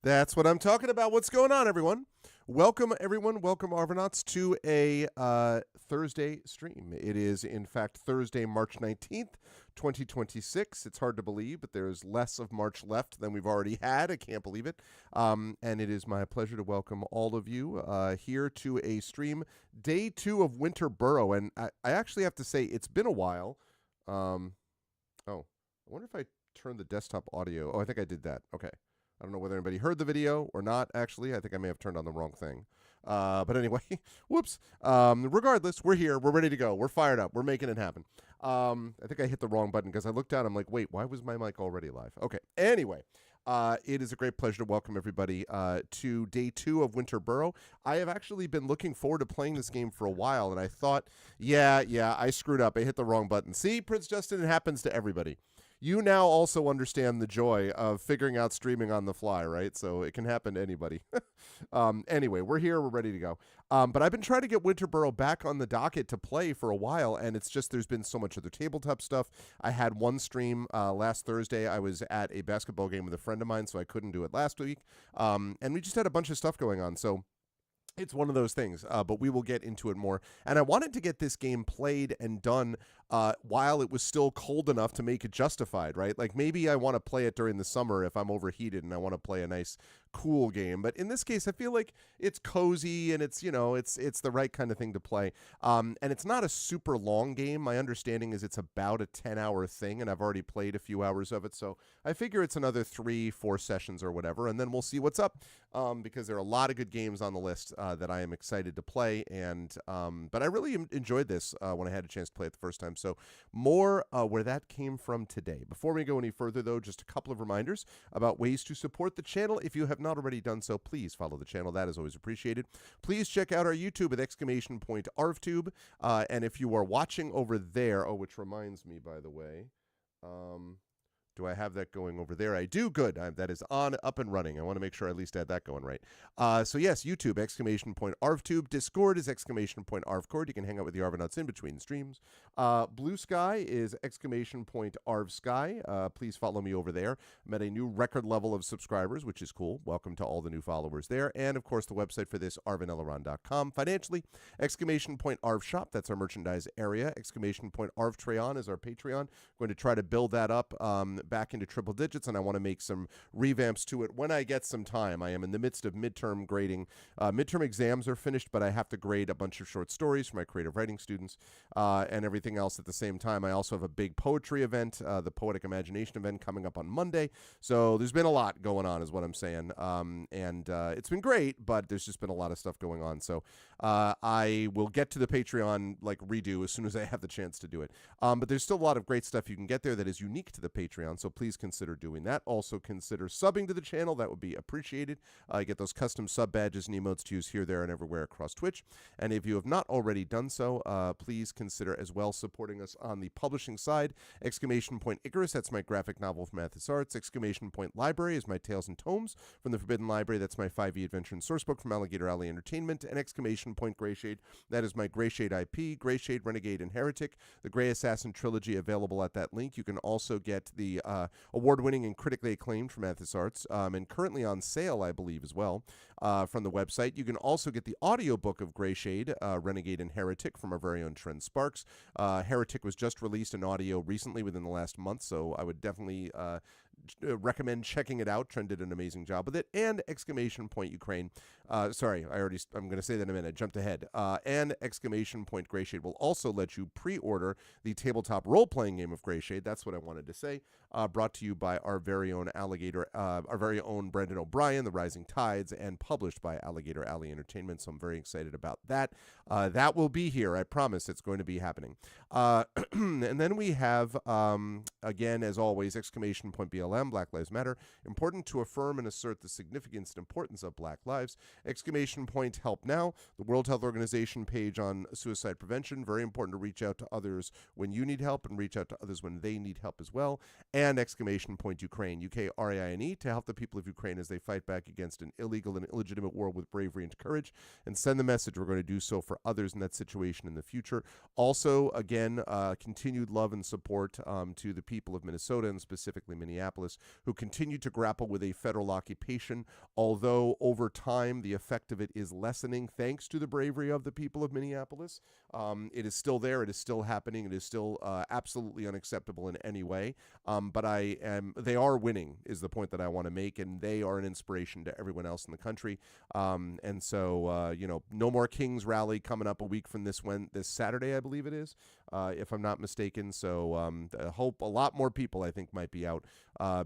That's what I'm talking about. What's going on, everyone? Welcome, everyone. Welcome, Arvanauts, to a Thursday stream. It is, in fact, Thursday, March 19th, 2026. It's hard to believe, but there's less of March left than we've already had. I can't believe it. And it is my pleasure to welcome all of you here to a stream, day 2 of Winter Burrow. And I actually have to say, it's been a while. I wonder if I turned the desktop audio. Oh, I think I did that. Okay. I don't know whether anybody heard the video or not, actually. I think I may have turned on the wrong thing. But anyway, whoops. Regardless, we're here. We're ready to go. We're fired up. We're making it happen. I think I hit the wrong button because I looked down. I'm like, wait, why was my mic already live? Okay. Anyway, it is a great pleasure to welcome everybody to day 2 of Winter Burrow. I have actually been looking forward to playing this game for a while, and I thought, yeah, I screwed up. I hit the wrong button. See, Prince Justin, it happens to everybody. You now also understand the joy of figuring out streaming on the fly, right? So it can happen to anybody. Anyway, we're here. We're ready to go. But I've been trying to get Winter Burrow back on the docket to play for a while, and it's just there's been so much other tabletop stuff. I had one stream last Thursday. I was at a basketball game with a friend of mine, so I couldn't do it last week. And we just had a bunch of stuff going on. So it's one of those things, but we will get into it more. And I wanted to get this game played and done while it was still cold enough to make it justified, right? Like maybe I want to play it during the summer if I'm overheated and I want to play a nice cool game. But in this case, I feel like it's cozy and it's, it's the right kind of thing to play. And it's not a super long game. My understanding is it's about a 10-hour thing, and I've already played a few hours of it. So I figure it's another 3-4 sessions or whatever, and then we'll see what's up because there are a lot of good games on the list that I am excited to play. And but I really enjoyed this when I had a chance to play it the first time. So more where that came from today. Before we go any further, though, just a couple of reminders about ways to support the channel. If you have not already done so, please follow the channel. That is always appreciated. Please check out our YouTube at !ArvTube. And if you are watching over there, which reminds me, by the way, do I have that going over there? I do. Good. That is up and running. I want to make sure I at least had that going right. So yes, YouTube, !ArvTube. Discord is !ArvCord. You can hang out with the Arvanauts in between streams. Blue Sky is !ArvSky. Please follow me over there. I'm at a new record level of subscribers, which is cool. Welcome to all the new followers there. And of course, the website for this, arvaneleron.com. Financially, !ArvShop. That's our merchandise area. !ArvTrayon is our Patreon. Going to try to build that up back into triple digits, and I want to make some revamps to it when I get some time. I am in the midst of midterm grading. Midterm exams are finished, but I have to grade a bunch of short stories for my creative writing students and everything else at the same time. I also have a big poetry event, the Poetic Imagination event, coming up on Monday. So there's been a lot going on is what I'm saying. And it's been great, but there's just been a lot of stuff going on. So I will get to the Patreon redo as soon as I have the chance to do it. But there's still a lot of great stuff you can get there that is unique to the Patreon. So please consider doing that. Also consider subbing to the channel. That would be appreciated. Get those custom sub badges and emotes to use here, there, and everywhere across Twitch. And if you have not already done so, please consider as well supporting us on the publishing side. !Icarus, that's my graphic novel from Athos Arts. !Library is my Tales and Tomes from the Forbidden Library. That's my 5e adventure and sourcebook from Alligator Alley Entertainment. And !Grayshade, that is my Grayshade IP, Grayshade, Renegade, and Heretic, the Grey Assassin trilogy available at that link. You can also get the award-winning and critically acclaimed from Athos Arts, and currently on sale, I believe, as well, from the website. You can also get the audiobook of Grayshade, Renegade, and Heretic from our very own Trent Sparks. Heretic was just released in audio recently within the last month, so I would definitely recommend checking it out. Trent did an amazing job with it. And Ukraine. I'm going to say that in a minute. Jumped ahead. And Grayshade will also let you pre-order the tabletop role-playing game of Grayshade. That's what I wanted to say. Brought to you by our very own Brandon O'Brien, The Rising Tides, and published by Alligator Alley Entertainment. So I'm very excited about that. That will be here. I promise it's going to be happening. And then we have, again, as always, !BLM, Black Lives Matter. Important to affirm and assert the significance and importance of Black lives. !Help Now, the World Health Organization page on suicide prevention. Very important to reach out to others when you need help and reach out to others when they need help as well. And Ukraine, UKRAINE, to help the people of Ukraine as they fight back against an illegal and illegitimate war with bravery and courage, and send the message we're going to do so for others in that situation in the future. Also, again, continued love and support to the people of Minnesota and specifically Minneapolis Minneapolis who continue to grapple with a federal occupation, although over time the effect of it is lessening thanks to the bravery of the people of Minneapolis. It is still there. It is still happening. It is still absolutely unacceptable in any way. But they are winning is the point that I want to make, and they are an inspiration to everyone else in the country. And so, no more Kings rally coming up a week from this Saturday, I believe it is, if I'm not mistaken. So I hope a lot more people, I think, might be out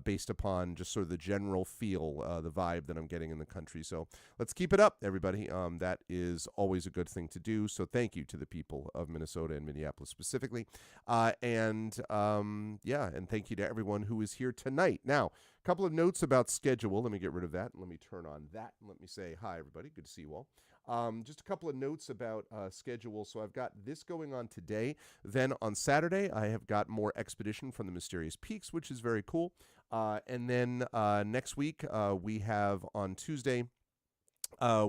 based upon just sort of the general feel, the vibe that I'm getting in the country. So let's keep it up, everybody. That is always a good thing to do. So thank you to the people of Minnesota and Minneapolis specifically. And thank you to everyone who is here tonight. Now, a couple of notes about schedule. Let me get rid of that. And let me turn on that. And let me say hi, everybody. Good to see you all. Just a couple of notes about schedule. So I've got this going on today. Then on Saturday, I have got more Expedition from the Mysterious Peaks, which is very cool. And then next week, we have on Tuesday,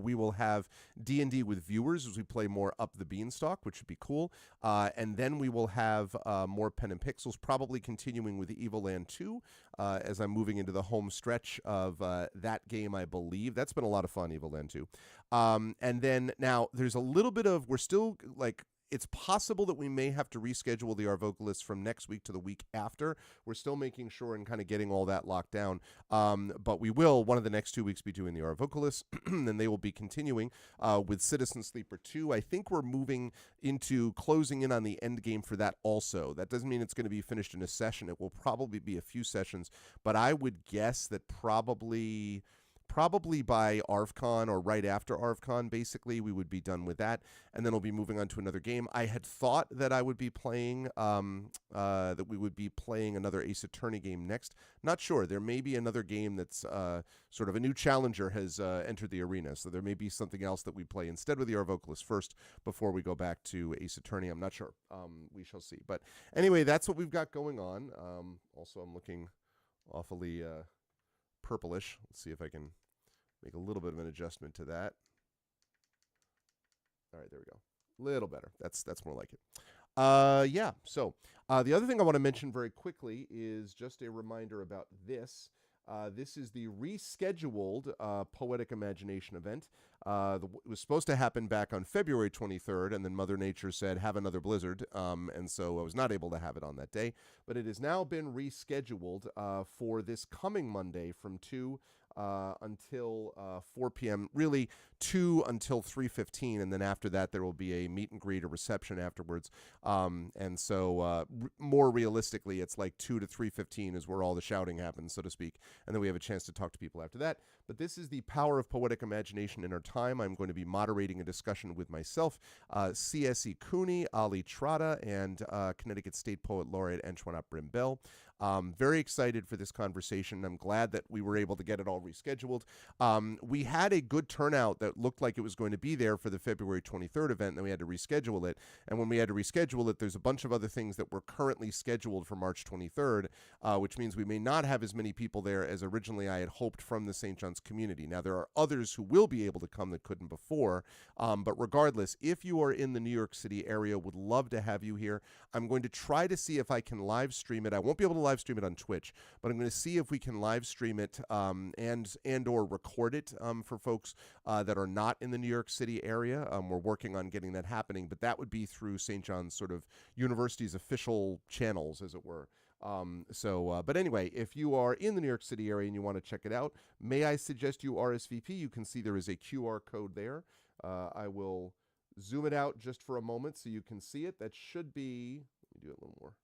we will have D&D with viewers as we play more Up the Beanstalk, which would be cool. And then we will have more Pen and Pixels, probably continuing with Evil Land 2 as I'm moving into the home stretch of that game, I believe. That's been a lot of fun, Evil Land 2. And then now there's a little bit of, we're still like, it's possible that we may have to reschedule the Our Vocalists from next week to the week after. We're still making sure and kind of getting all that locked down. But we will, one of the next 2 weeks, be doing the Our Vocalists, and they will be continuing with Citizen Sleeper 2. I think we're moving into closing in on the end game for that also. That doesn't mean it's going to be finished in a session. It will probably be a few sessions, but I would guess that probably by ARVCon or right after ARVCon, basically, we would be done with that, and then we'll be moving on to another game. I had thought that I would be playing, that we would be playing another Ace Attorney game next. Not sure. There may be another game that's sort of a new challenger has entered the arena, so there may be something else that we play instead with the Our Vocalist first before we go back to Ace Attorney. I'm not sure. We shall see. But anyway, that's what we've got going on. Also, I'm looking awfully purplish. Let's see if I can make a little bit of an adjustment to that. All right, there we go. Little better. That's more like it. So the other thing I want to mention very quickly is just a reminder about this. This is the rescheduled Poetic Imagination event. It was supposed to happen back on February 23rd, and then Mother Nature said, have another blizzard, and so I was not able to have it on that day. But it has now been rescheduled for this coming Monday from 2 until 4 p.m., really 2 until 3:15, and then after that there will be a meet and greet, a reception afterwards. And so more realistically, it's like 2 to 3:15 is where all the shouting happens, so to speak, and then we have a chance to talk to people after that. But this is the Power of Poetic Imagination in Our Time. I'm going to be moderating a discussion with myself, C.S.E. Cooney, Ali Trotta, and Connecticut State Poet Laureate Antoinette Brimbell. Very excited for this conversation. I'm glad that we were able to get it all rescheduled. We had a good turnout that looked like it was going to be there for the February 23rd event, and then we had to reschedule it. And when we had to reschedule it, there's a bunch of other things that were currently scheduled for March 23rd, which means we may not have as many people there as originally I had hoped from the St. John's community. Now, there are others who will be able to come that couldn't before, but regardless, if you are in the New York City area, would love to have you here. I'm going to try to see if I can live stream it. I won't be able to live stream it on Twitch, but I'm going to see if we can live stream it and or record it for folks that are not in the New York City area. We're working on getting that happening, but that would be through St. John's sort of university's official channels, as it were. But anyway, if you are in the New York City area and you want to check it out, may I suggest you RSVP? You can see there is a QR code there. I will zoom it out just for a moment so you can see it. That should be, let me do it a little more.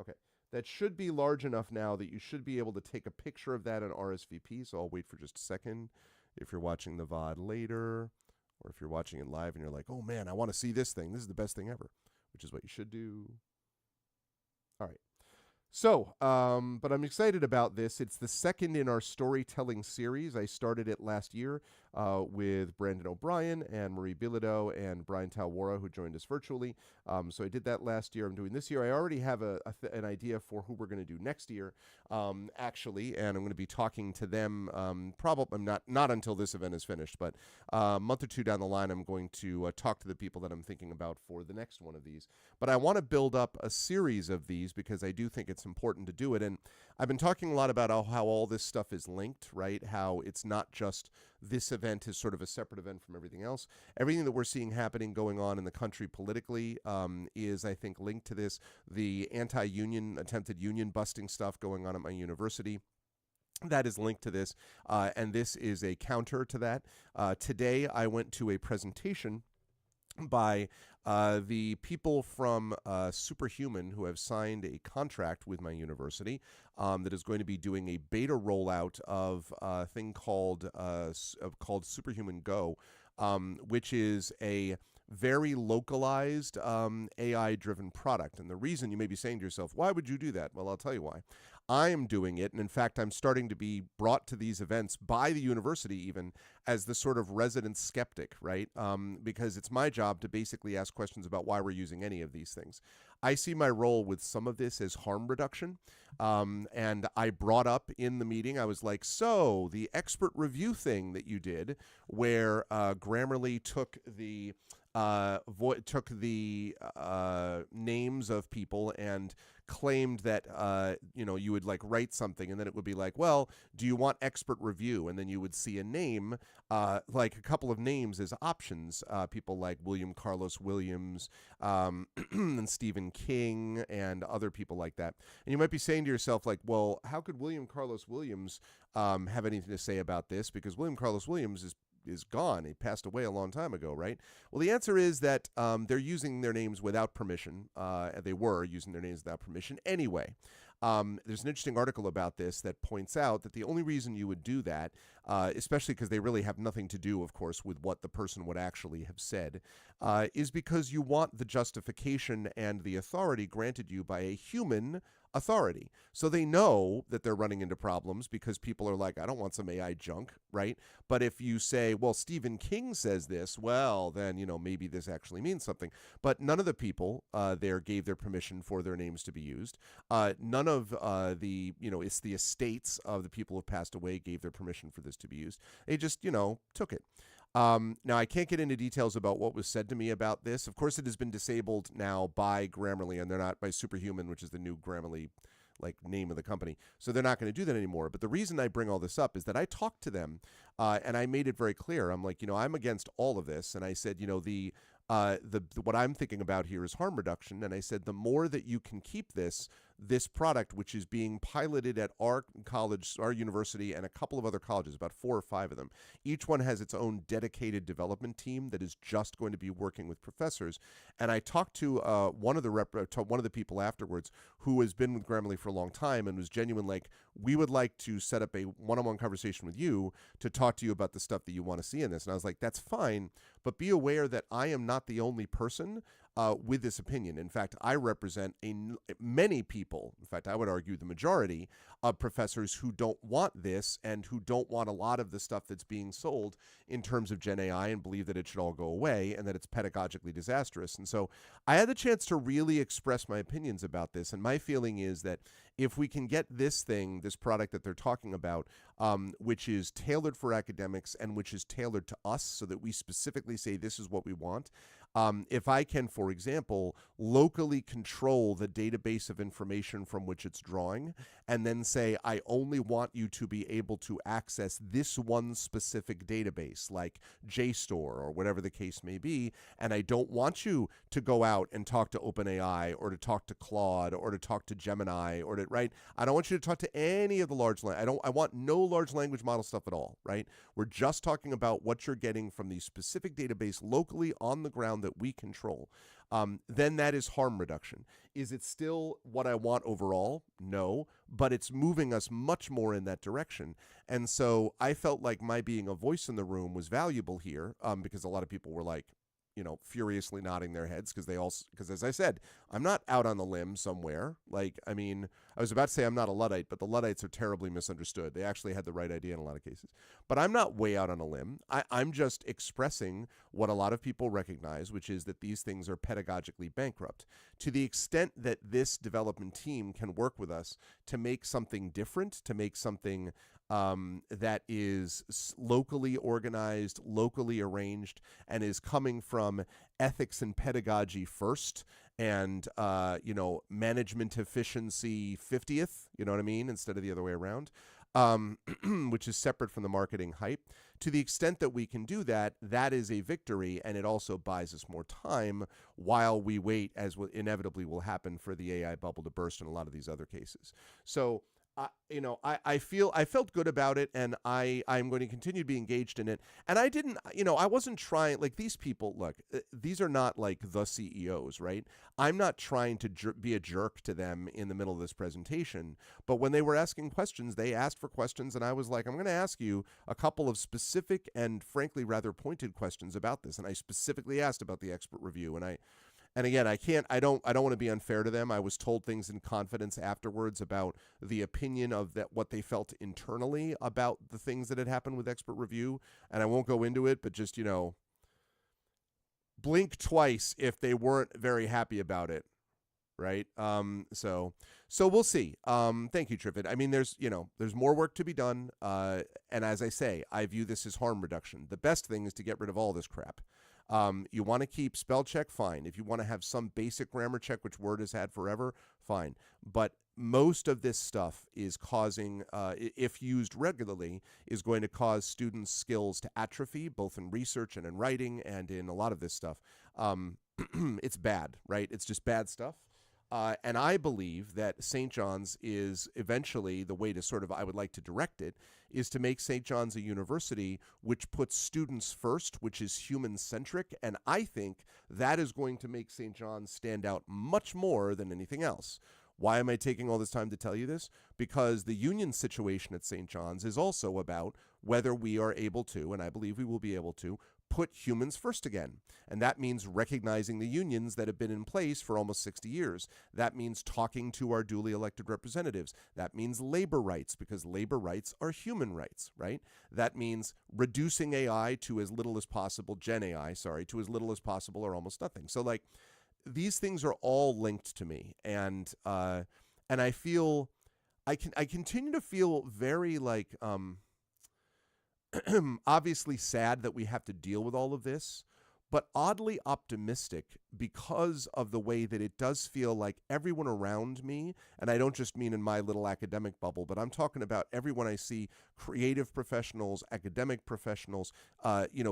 Okay. That should be large enough now that you should be able to take a picture of that on RSVP. So I'll wait for just a second. If you're watching the VOD later, or if you're watching it live and you're like, oh man, I want to see this thing. This is the best thing ever, which is what you should do. All right. So, but I'm excited about this. It's the second in our storytelling series. I started it last year. with Brandon O'Brien and Marie Bilodeau and Brian Talwara, who joined us virtually. So I did that last year. I'm doing this year. I already have an idea for who we're going to do next year, actually, and I'm going to be talking to them probably not until this event is finished, but a month or two down the line, I'm going to talk to the people that I'm thinking about for the next one of these. But I want to build up a series of these because I do think it's important to do it. And I've been talking a lot about how all this stuff is linked, right? How it's not just this event is sort of a separate event from everything else. Everything that we're seeing happening going on in the country politically is, I think, linked to this. The anti-union, attempted union busting stuff going on at my university, that is linked to this, and this is a counter to that. Today, I went to a presentation by the people from Superhuman who have signed a contract with my university that is going to be doing a beta rollout of a thing called Superhuman Go, which is a very localized AI-driven product. And the reason you may be saying to yourself, why would you do that? Well, I'll tell you why. I am doing it, and in fact, I'm starting to be brought to these events by the university even as the sort of resident skeptic, right? Because it's my job to basically ask questions about why we're using any of these things. I see my role with some of this as harm reduction, and I brought up in the meeting, I was like, so the expert review thing that you did where Grammarly took the names of people and claimed that you would like write something and then it would be like, well, do you want expert review? And then you would see a name, like a couple of names as options, people like William Carlos Williams and Stephen King and other people like that. And you might be saying to yourself like, well, how could William Carlos Williams have anything to say about this? Because William Carlos Williams is gone. He passed away a long time ago, right? Well, the answer is that they're using their names without permission. They were using their names without permission anyway. There's an interesting article about this that points out that the only reason you would do that, especially because they really have nothing to do, of course, with what the person would actually have said, is because you want the justification and the authority granted you by a human authority. So they know that they're running into problems because people are like, I don't want some AI junk, right? But if you say, well, Stephen King says this, well, then, maybe this actually means something. But none of the people there gave their permission for their names to be used. None of it's the estates of the people who have passed away gave their permission for this to be used. They just, took it. Now, I can't get into details about what was said to me about this. Of course, it has been disabled now by Grammarly, and they're not by Superhuman, which is the new Grammarly name of the company. So they're not going to do that anymore. But the reason I bring all this up is that I talked to them, and I made it very clear. I'm like, I'm against all of this. And I said, what I'm thinking about here is harm reduction. And I said, the more that you can keep this product, which is being piloted at our college, our university, and a couple of other colleges, about 4 or 5 of them. Each one has its own dedicated development team that is just going to be working with professors. And I talked to one of the people afterwards who has been with Grammarly for a long time and was genuine, like, we would like to set up a one-on-one conversation with you to talk to you about the stuff that you want to see in this. And I was like, that's fine, but be aware that I am not the only person with this opinion. In fact, I represent many people, in fact, I would argue the majority of professors who don't want this and who don't want a lot of the stuff that's being sold in terms of Gen AI and believe that it should all go away and that it's pedagogically disastrous. And so I had the chance to really express my opinions about this. And my feeling is that if we can get this product that they're talking about, which is tailored for academics and which is tailored to us so that we specifically say this is what we want, if I can, for example, locally control the database of information from which it's drawing, and then say, I only want you to be able to access this one specific database, like JSTOR or whatever the case may be, and I don't want you to go out and talk to OpenAI or to talk to Claude or to talk to Gemini or to, right? I don't want you to talk to any of the I want no large language model stuff at all, right? We're just talking about what you're getting from the specific database locally on the ground that we control. Then that is harm reduction. Is it still what I want overall? No, but it's moving us much more in that direction. And so I felt like my being a voice in the room was valuable here because a lot of people were like, furiously nodding their heads because as I said, I'm not out on the limb somewhere. Like, I mean, I was about to say I'm not a Luddite, but the Luddites are terribly misunderstood. They actually had the right idea in a lot of cases. But I'm not way out on a limb. I'm just expressing what a lot of people recognize, which is that these things are pedagogically bankrupt. To the extent that this development team can work with us to make something different, to make something that is locally organized, locally arranged, and is coming from ethics and pedagogy first, and management efficiency 50th, you know what I mean, instead of the other way around, which is separate from the marketing hype. To the extent that we can do that, that is a victory, and it also buys us more time while we wait, as inevitably will happen for the AI bubble to burst in a lot of these other cases. So I felt good about it, and I'm going to continue to be engaged in it. And I wasn't trying, like, these people, look, these are not like the CEOs, right? I'm not trying to be a jerk to them in the middle of this presentation, but when they were asking questions, they asked for questions, and I was like, I'm going to ask you a couple of specific and frankly rather pointed questions about this. And I specifically asked about the expert review, and again, I don't want to be unfair to them. I was told things in confidence afterwards about the opinion of that, what they felt internally about the things that had happened with expert review. And I won't go into it, but just, blink twice if they weren't very happy about it. Right. So we'll see. Thank you, Triffid. I mean, there's more work to be done. And as I say, I view this as harm reduction. The best thing is to get rid of all this crap. You want to keep spell check, fine. If you want to have some basic grammar check, which Word has had forever, fine. But most of this stuff is causing, if used regularly, is going to cause students' skills to atrophy, both in research and in writing and in a lot of this stuff. It's bad, right? It's just bad stuff. And I believe that St. John's is eventually the way to sort of, I would like to direct it, is to make St. John's a university which puts students first, which is human-centric, and I think that is going to make St. John's stand out much more than anything else. Why am I taking all this time to tell you this? Because the union situation at St. John's is also about whether we are able to, and I believe we will be able to, put humans first again. And that means recognizing the unions that have been in place for almost 60 years. That means talking to our duly elected representatives. That means labor rights, because labor rights are human rights, right? That means reducing AI to as little as possible, Gen AI, to as little as possible or almost nothing. So, like, these things are all linked to me. And I feel, I continue to feel very, like, obviously sad that we have to deal with all of this, but oddly optimistic because of the way that it does feel like everyone around me, and I don't just mean in my little academic bubble, but I'm talking about everyone I see, creative professionals, academic professionals,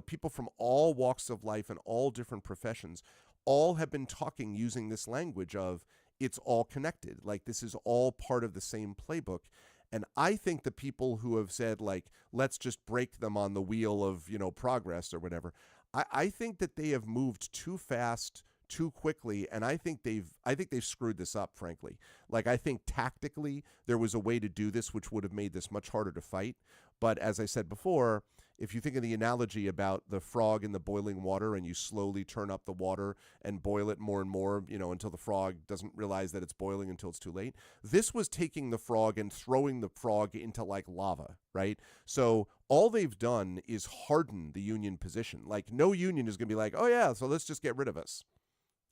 people from all walks of life and all different professions, all have been talking using this language of it's all connected. Like, this is all part of the same playbook. And I think the people who have said, like, let's just break them on the wheel of, progress or whatever, I think that they have moved too fast, too quickly, and I think they've screwed this up, frankly. Like, I think tactically there was a way to do this which would have made this much harder to fight. But as I said before, if you think of the analogy about the frog in the boiling water and you slowly turn up the water and boil it more and more, until the frog doesn't realize that it's boiling until it's too late. This was taking the frog and throwing the frog into, like, lava, right? So all they've done is harden the union position. Like, no union is going to be like, oh yeah, so let's just get rid of us.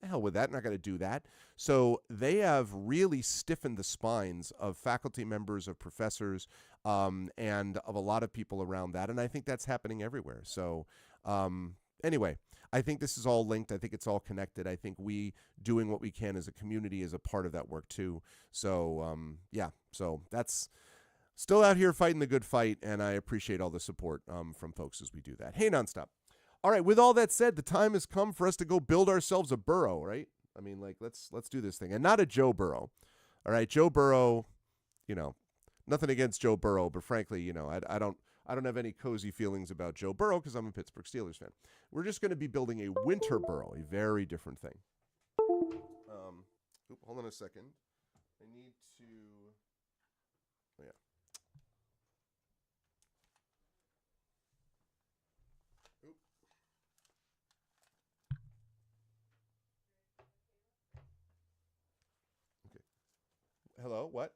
The hell with that, not going to do that. So they have really stiffened the spines of faculty members, of professors, and of a lot of people around that. And I think that's happening everywhere. So anyway, I think this is all linked. I think it's all connected. I think we doing what we can as a community is a part of that work too. So so that's still out here fighting the good fight. And I appreciate all the support from folks as we do that. Hey, Nonstop. All right, with all that said, the time has come for us to go build ourselves a burrow, right? I mean, like, let's do this thing. And not a Joe Burrow. All right, Joe Burrow, nothing against Joe Burrow, but frankly, I don't have any cozy feelings about Joe Burrow because I'm a Pittsburgh Steelers fan. We're just going to be building a Winter Burrow, a very different thing. Hold on a second. I need to... Oh, yeah. Hello? What?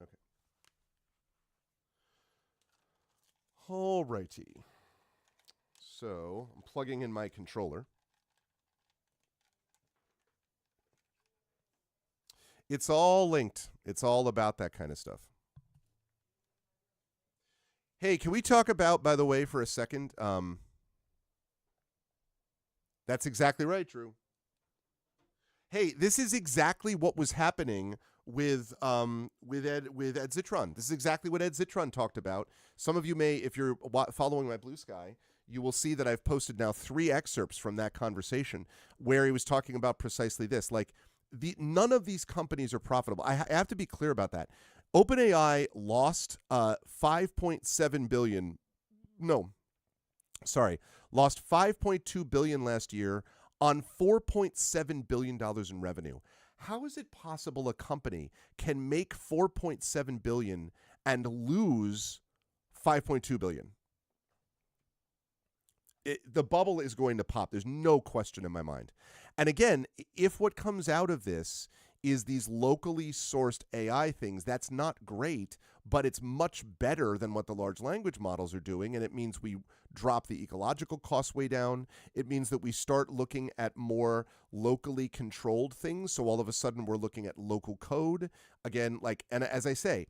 Okay. All righty. So I'm plugging in my controller. It's all linked. It's all about that kind of stuff. Hey, can we talk about, by the way, for a second? That's exactly right, Drew. Hey, this is exactly what was happening with Ed Zitron. This is exactly what Ed Zitron talked about. Some of you may, if you're following my Blue Sky, you will see that I've posted now 3 excerpts from that conversation where he was talking about precisely this. Like, none of these companies are profitable. I have to be clear about that. OpenAI lost 5.7 billion. No, sorry, lost 5.2 billion last year on $4.7 billion in revenue. How is it possible a company can make 4.7 billion and lose 5.2 billion? The bubble is going to pop. There's no question in my mind. And again, if what comes out of this is these locally sourced AI things, that's not great, but it's much better than what the large language models are doing. And it means we drop the ecological costs way down. It means that we start looking at more locally controlled things. So all of a sudden we're looking at local code again, like, and as I say,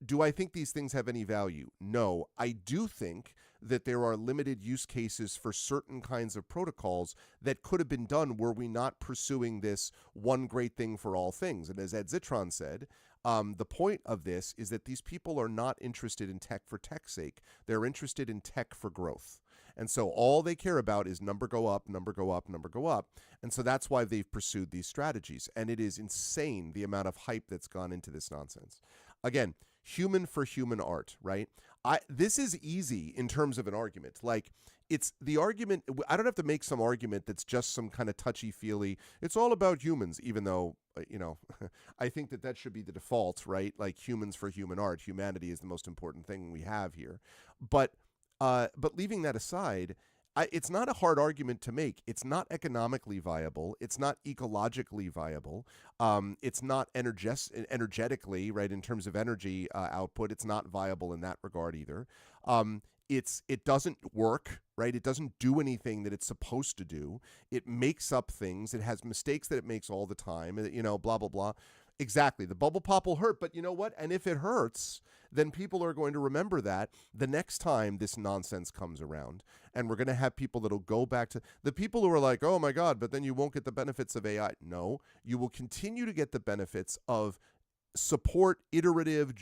do I think these things have any value? No. I do think that there are limited use cases for certain kinds of protocols that could have been done were we not pursuing this one great thing for all things. And as Ed Zitron said, the point of this is that these people are not interested in tech for tech's sake. They're interested in tech for growth. And so all they care about is number go up, number go up, number go up. And so that's why they've pursued these strategies. And it is insane the amount of hype that's gone into this nonsense. Again, human for human art, right? This is easy in terms of an argument. Like, it's the argument. I don't have to make some argument that's just some kind of touchy-feely. It's all about humans, even though, I think that should be the default, right? Like, humans for human art. Humanity is the most important thing we have here. But leaving that aside, it's not a hard argument to make. It's not economically viable. It's not ecologically viable. It's not energetically, right, in terms of energy output. It's not viable in that regard either. It doesn't work, right? It doesn't do anything that it's supposed to do. It makes up things. It has mistakes that it makes all the time, blah, blah, blah. Exactly. The bubble pop will hurt, but you know what? And if it hurts, then people are going to remember that the next time this nonsense comes around. And we're going to have people that'll go back to the people who are like, oh my God, but then you won't get the benefits of AI. No, you will continue to get the benefits of support iterative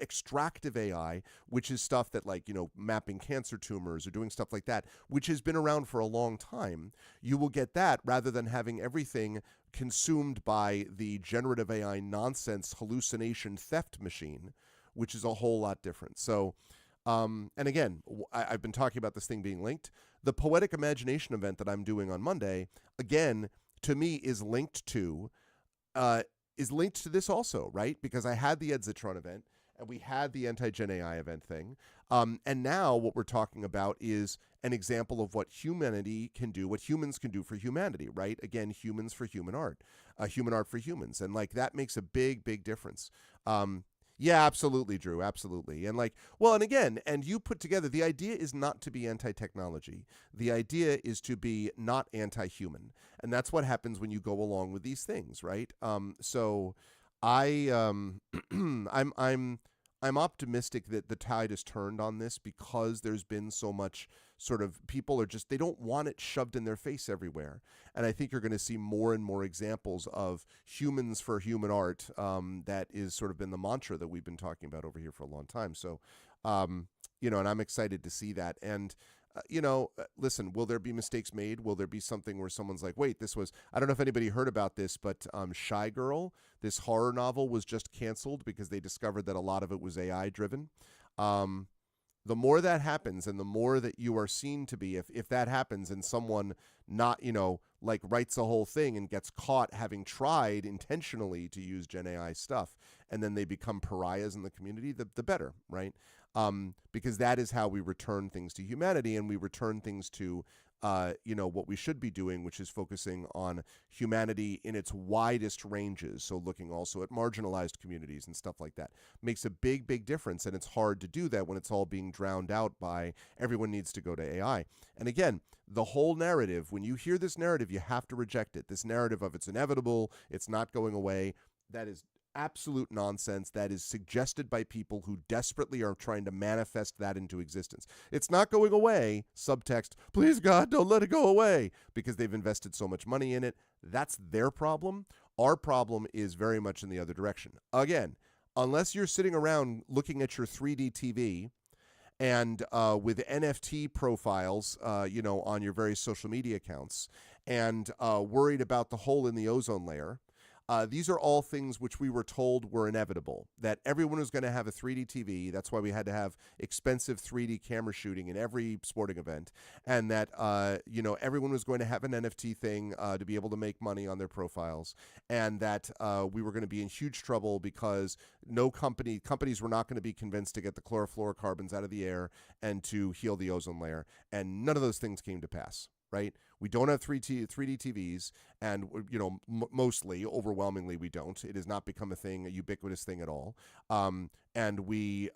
extractive AI, which is stuff that, like, mapping cancer tumors or doing stuff like that, which has been around for a long time. You will get that rather than having everything consumed by the generative AI nonsense hallucination theft machine, which is a whole lot different. So and again, I've been talking about this thing being linked. The Poetic Imagination event that I'm doing on Monday, again, to me is linked to this also, right? Because I had the Ed Zitron event and we had the anti-Gen AI event thing. And now what we're talking about is an example of what humanity can do, what humans can do for humanity, right? Again, humans for human art for humans. And like, that makes a big, big difference. Yeah, absolutely, Drew. Absolutely. And and you put together, the idea is not to be anti-technology. The idea is to be not anti-human. And that's what happens when you go along with these things, right? So I'm optimistic that the tide has turned on this because there's been so much sort of people are just, they don't want it shoved in their face everywhere. And I think you're going to see more and more examples of humans for human art. That is sort of been the mantra that we've been talking about over here for a long time. So, and I'm excited to see that. And, listen, will there be mistakes made? Will there be something where someone's like, wait, I don't know if anybody heard about this, but Shy Girl, this horror novel, was just canceled because they discovered that a lot of it was AI driven. The more that happens and the more that you are seen to be, if that happens and someone not, writes a whole thing and gets caught having tried intentionally to use Gen AI stuff, and then they become pariahs in the community, the better, right? because that is how we return things to humanity, and we return things to what we should be doing, which is focusing on humanity in its widest ranges. So looking also at marginalized communities and stuff like that makes a big, big difference. And it's hard to do that when it's all being drowned out by everyone needs to go to AI. And again, the whole narrative, when you hear this narrative, you have to reject it. This narrative of it's inevitable, it's not going away, that is absolute nonsense. That is suggested by people who desperately are trying to manifest that into existence. It's not going away. Subtext, please God, don't let it go away, because they've invested so much money in it. That's their problem. Our problem is very much in the other direction. Again, unless you're sitting around looking at your 3D TV and with NFT profiles, on your various social media accounts, and worried about the hole in the ozone layer. These are all things which we were told were inevitable, that everyone was going to have a 3D TV. That's why we had to have expensive 3D camera shooting in every sporting event, and that, everyone was going to have an NFT thing to be able to make money on their profiles, and that we were going to be in huge trouble because companies were not going to be convinced to get the chlorofluorocarbons out of the air and to heal the ozone layer, and none of those things came to pass. Right? We don't have 3D TVs, and mostly, overwhelmingly, we don't. It has not become a ubiquitous thing at all. And we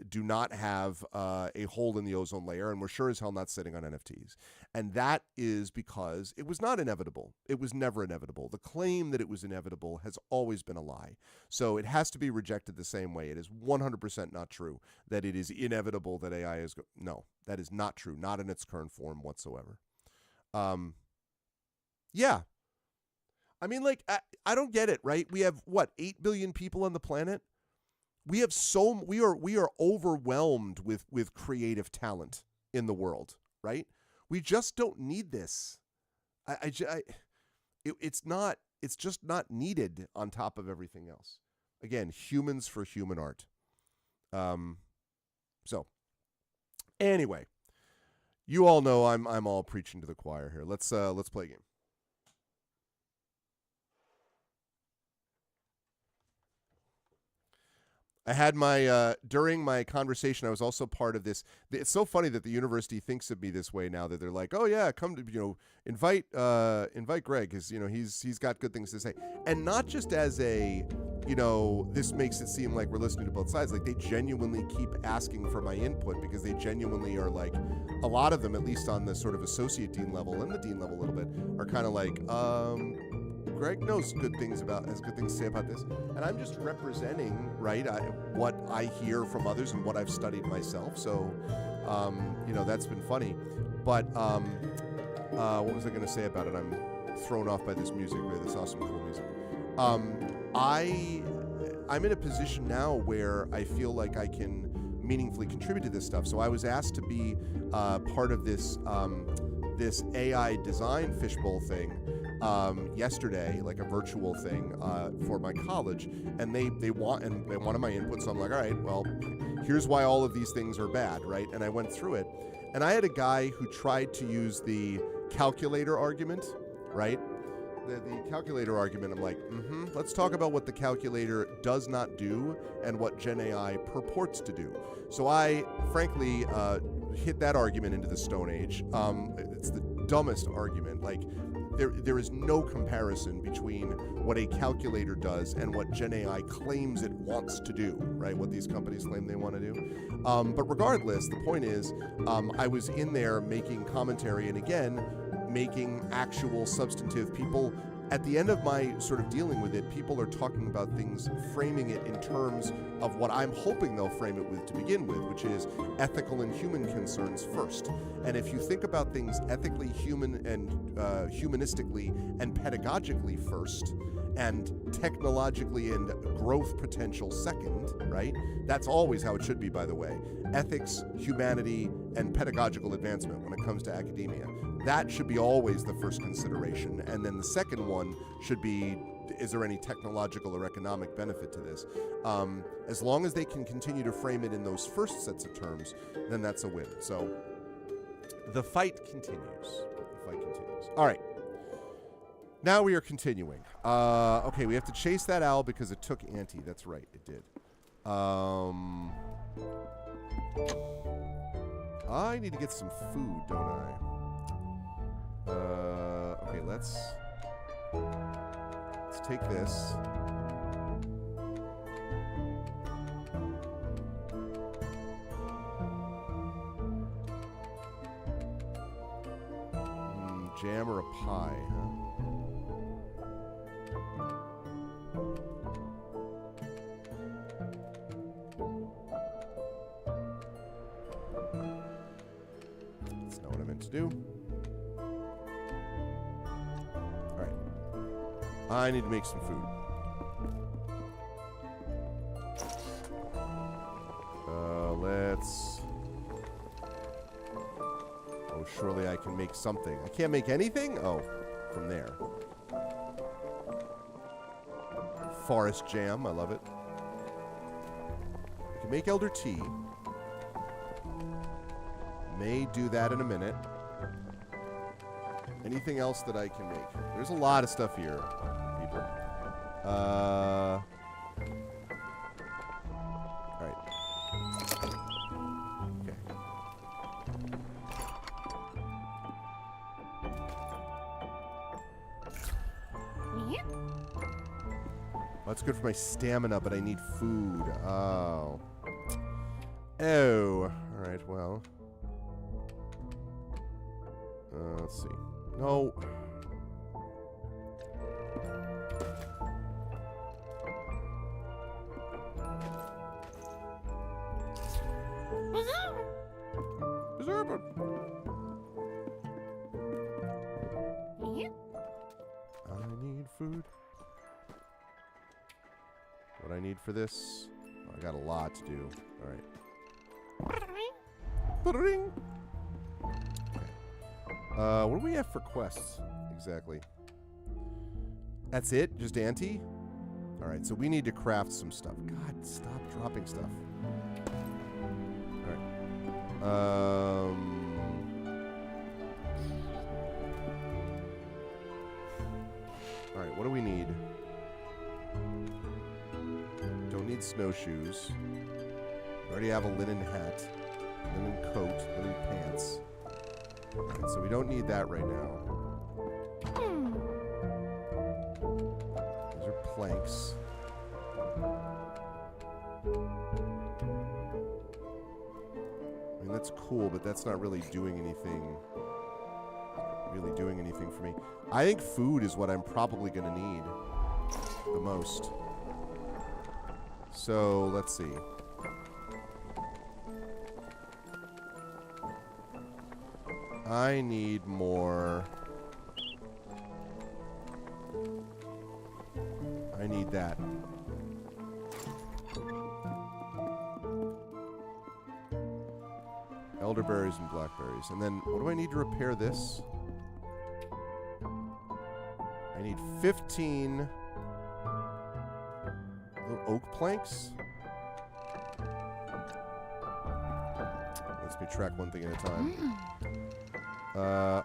do not have a hole in the ozone layer, and we're sure as hell not sitting on NFTs. And that is because it was not inevitable. It was never inevitable. The claim that it was inevitable has always been a lie. So it has to be rejected the same way. It is 100% not true that it is inevitable that AI is no, that is not true, not in its current form whatsoever. Yeah. I mean, I don't get it, right? We have 8 billion people on the planet. We are overwhelmed with creative talent in the world, right? We just don't need this. It's just not needed on top of everything else. Again, humans for human art. So anyway, you all know I'm all preaching to the choir here. Let's play a game. I had during my conversation, I was also part of this. It's so funny that the university thinks of me this way now, that they're like, oh yeah, come to, invite Greg, because, he's got good things to say. And not just as a, this makes it seem like we're listening to both sides. Like, they genuinely keep asking for my input, because they genuinely are like, a lot of them, at least on the sort of associate dean level and the dean level a little bit, are kind of like, Greg knows has good things to say about this. And I'm just representing, right, what I hear from others and what I've studied myself. So, that's been funny. But what was I going to say about it? I'm thrown off by this music, this awesome, cool music. I'm in a position now where I feel like I can meaningfully contribute to this stuff. So I was asked to be part of this this AI design fishbowl thing yesterday, like a virtual thing for my college, and they wanted my input. So I'm like, all right, well, here's why all of these things are bad, right? And I went through it, and I had a guy who tried to use the calculator argument, right? The calculator argument, I'm like, let's talk about what the calculator does not do and what Gen AI purports to do. So I, frankly, hit that argument into the Stone Age. It's the dumbest argument. Like, there is no comparison between what a calculator does and what Gen AI claims it wants to do, right? What these companies claim they want to do. But regardless, the point is, I was in there making commentary, and again, making actual substantive people. At the end of my sort of dealing with it, people are talking about things, framing it in terms of what I'm hoping they'll frame it with to begin with, which is ethical and human concerns first. And if you think about things ethically, human, and humanistically and pedagogically first, and technologically and growth potential second, right? That's always how it should be, by the way. Ethics, humanity, and pedagogical advancement when it comes to academia. That should be always the first consideration. And then the second one should be, is there any technological or economic benefit to this? As long as they can continue to frame it in those first sets of terms, then that's a win. So the fight continues. All right. Now we are continuing. Okay, we have to chase that owl because it took Auntie. That's right, it did. I need to get some food, don't I? Okay, let's take this. Jam or a pie, huh? That's not what I meant to do. Alright. I need to make some food. Let's... Oh, surely I can make something. I can't make anything? Oh, from there. Forest jam. I love it. I can make elder tea. May do that in a minute. Anything else that I can make? There's a lot of stuff here, people. All right. Okay. That's good for my stamina, but I need food. Oh. Oh. All right, well. Let's see. No. I need food. What I need for this? Oh, I got a lot to do. All right. Ba-da-ring. Okay. What do we have for quests exactly? That's it? Just ante? All right. So we need to craft some stuff. God, stop dropping stuff. All right. All right. What do we need? Don't need snowshoes. I already have a linen hat, linen coat, linen pants. Alright, so we don't need that right now. Those are planks. I mean, that's cool, but that's not really doing anything. For me. I think food is what I'm probably going to need the most. So, let's see. I need more. I need that. Elderberries and blackberries. And then, what do I need to repair this? I need 15 little oak planks. Let me track one thing at a time.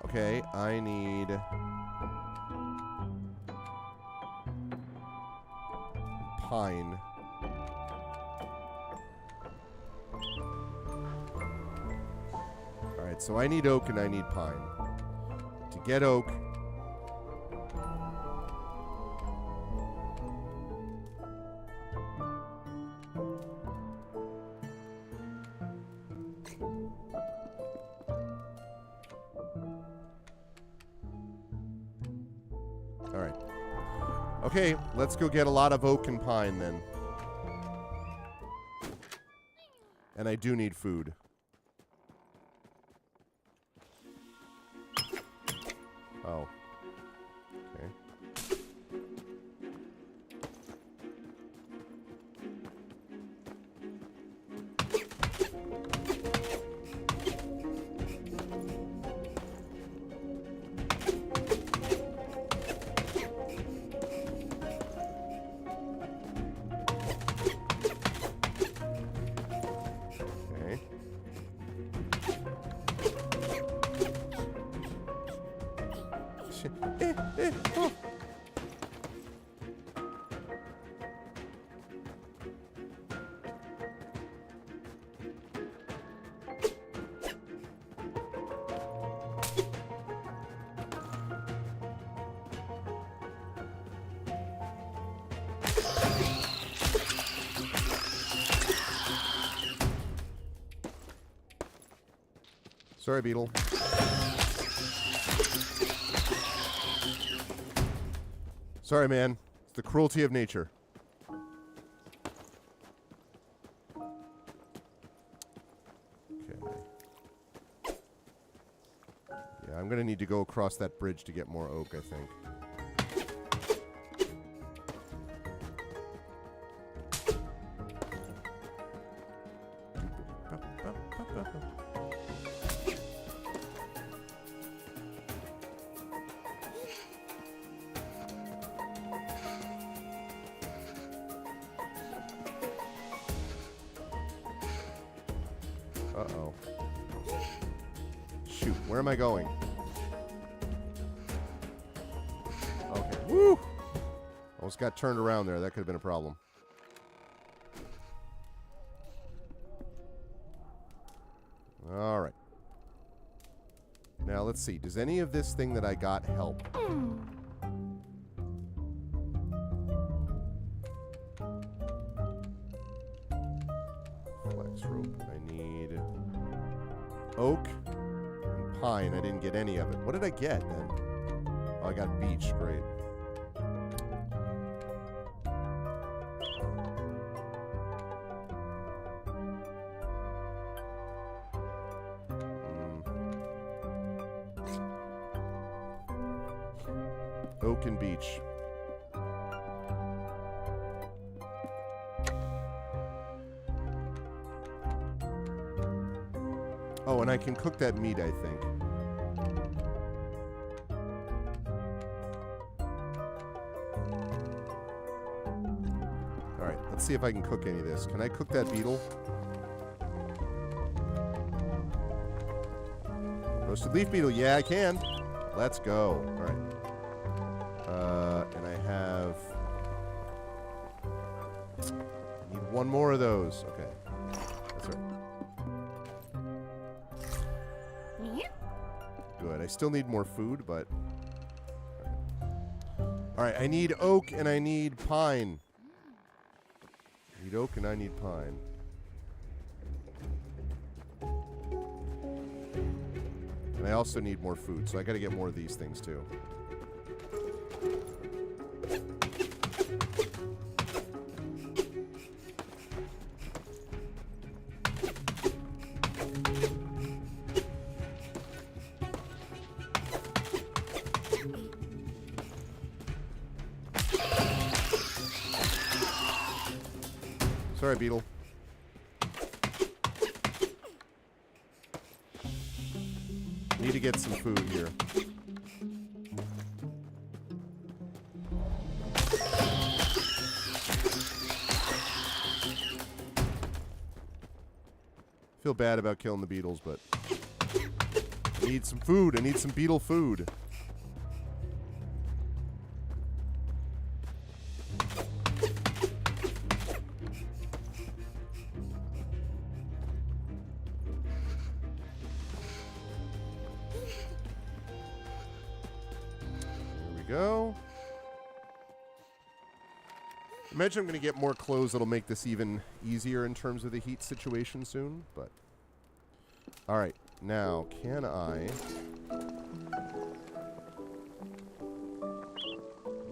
Okay, I need pine. Alright, so I need oak and I need pine. To get oak, okay, let's go get a lot of oak and pine then. And I do need food. Oh. Okay. Sorry, beetle. Sorry, man. It's the cruelty of nature. Okay. Yeah, I'm going to need to go across that bridge to get more oak, I think. Uh-oh. Shoot, where am I going? Okay. Woo! Almost got turned around there. That could have been a problem. All right. Now, let's see. Does any of this thing that I got help? Flex rope. I need oak and pine. I didn't get any of it. What did I get then? Oh, I got beech. Great. Oak and beech. Oh, and I can cook that meat, I think. All right, let's see if I can cook any of this. Can I cook that beetle? Roasted leaf beetle. Yeah, I can. Let's go. All right. And I have... I need one more of those. Okay. That's right. Good. I still need more food, but... All right, I need oak and I need pine. I need oak and I need pine. And I also need more food, so I gotta get more of these things too. Sorry, beetle. Need to get some food here. Feel bad about killing the beetles, but I need some food. I need some beetle food. Go. Imagine I'm going to get more clothes that'll make this even easier in terms of the heat situation soon, but... Alright, now, can I...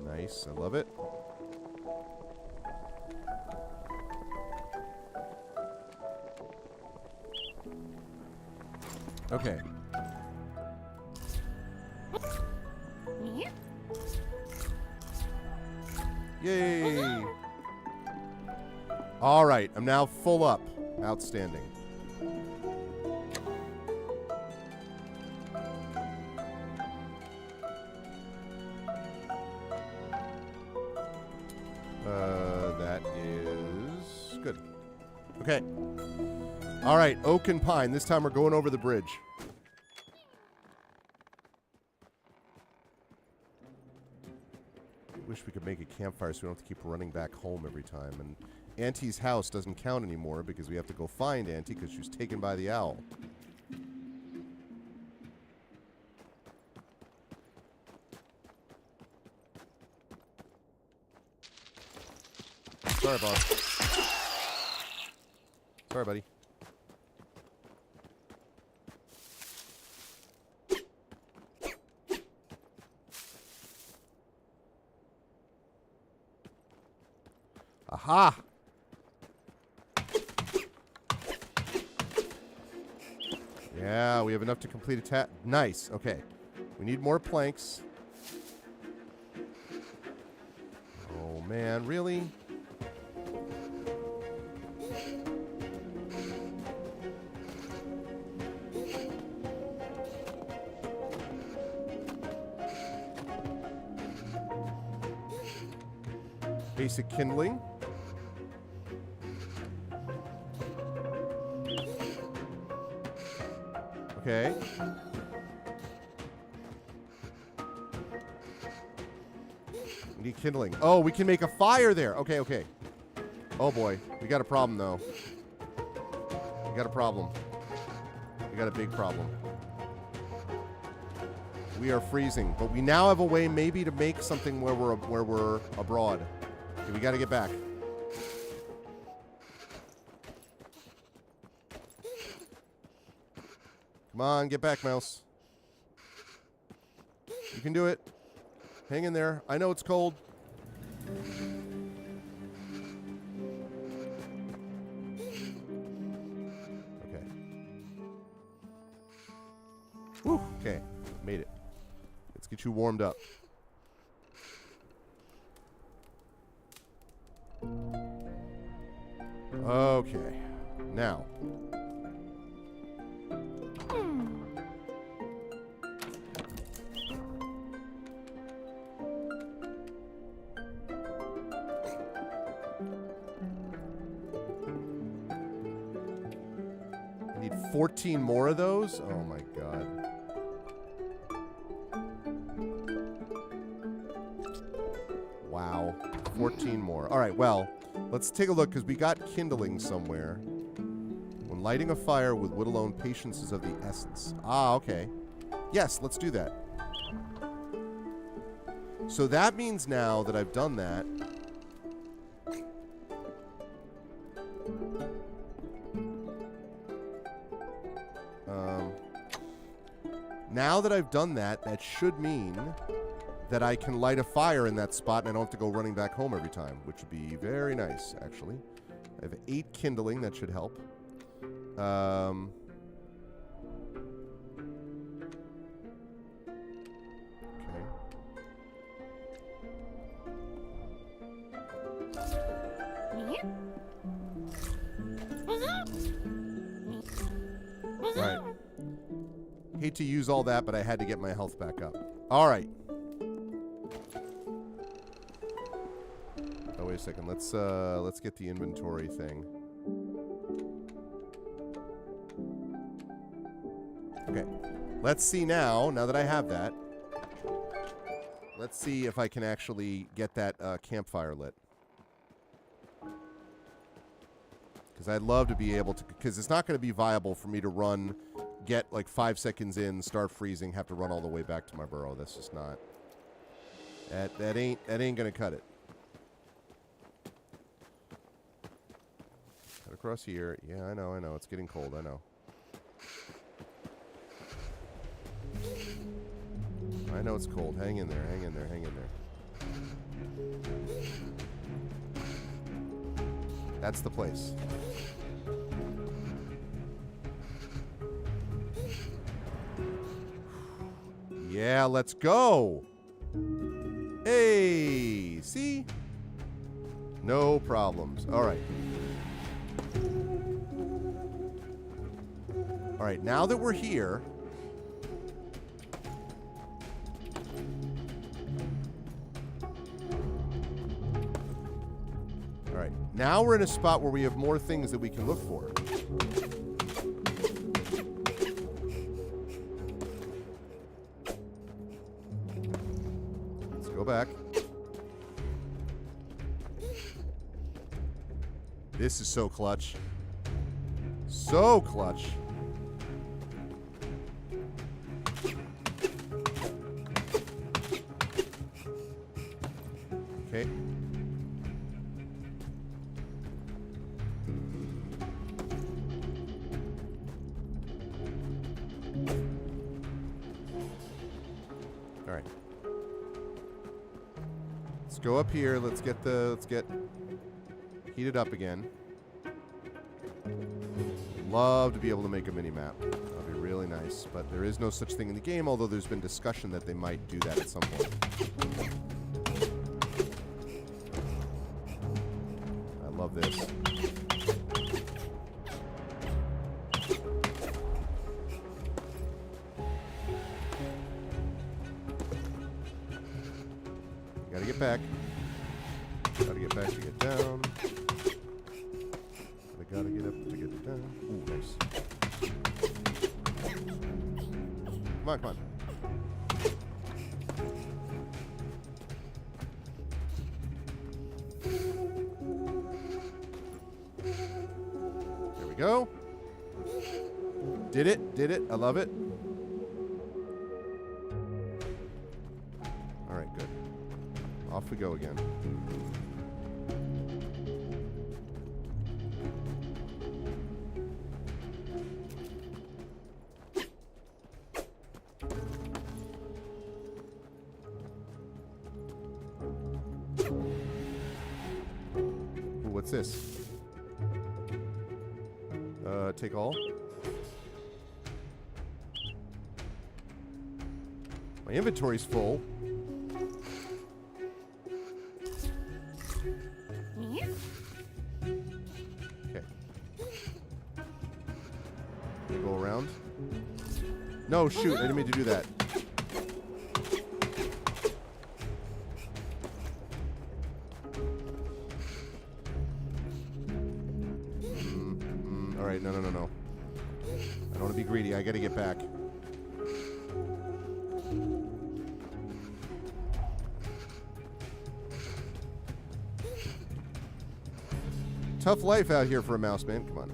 Nice, I love it. Okay. Yay! All right, I'm now full up. Outstanding. That is good. Okay. All right, oak and pine. This time we're going over the bridge. Wish we could make a campfire so we don't have to keep running back home every time. And Auntie's house doesn't count anymore because we have to go find Auntie because she was taken by the owl. Sorry, boss. Sorry, buddy. Aha! Yeah, we have enough to complete a task. Nice. Okay. We need more planks. Oh, man. Really? Basic kindling. Okay. We need kindling. Oh, we can make a fire there. Okay, okay. Oh, boy. We got a problem, though. We got a problem. We got a big problem. We are freezing, but we now have a way maybe to make something where we're abroad. Okay, we got to get back. Come on, get back, mouse. You can do it. Hang in there. I know it's cold. Okay. Whew, okay, made it. Let's get you warmed up. Okay, now. I need 14 more of those? Oh my god. Wow. 14 more. Alright, well, let's take a look, because we got kindling somewhere. When lighting a fire with wood alone, patience is of the essence. Ah, okay. Yes, let's do that. So that means now that I've done that, now that I've done that, that should mean that I can light a fire in that spot and I don't have to go running back home every time, which would be very nice, actually. I have 8 kindling. That should help. Right. Hate to use all that, but I had to get my health back up. All right. Oh, wait a second. Let's get the inventory thing. Okay. Let's see now that I have that. Let's see if I can actually get that campfire lit. Because I'd love to be able to, because it's not going to be viable for me to run, get like 5 seconds in, start freezing, have to run all the way back to my burrow. That's just not, that ain't going to cut it. Cut across here. Yeah, I know, it's getting cold, I know. I know it's cold. Hang in there, hang in there, hang in there. That's the place. Yeah, let's go. Hey, see? No problems. All right. All right, now that we're here, all right, now we're in a spot where we have more things that we can look for. Let's go back. This is so clutch. So clutch. Okay. All right. Let's go up here. Let's get Heat it up again. Love to be able to make a mini-map. That'd be really nice. But there is no such thing in the game, although there's been discussion that they might do that at some point. I love this. Gotta get back. Gotta get back to get down. Gotta get up to get down. Ooh, nice. Come on, come on. There we go. Did it, did it. I love it. All right, good. Off we go again. What's this? Take all. My inventory's full. Okay. Go around. No, shoot. I didn't mean to do that. All right, no. I don't want to be greedy. I got to get back. Tough life out here for a mouse, man. Come on.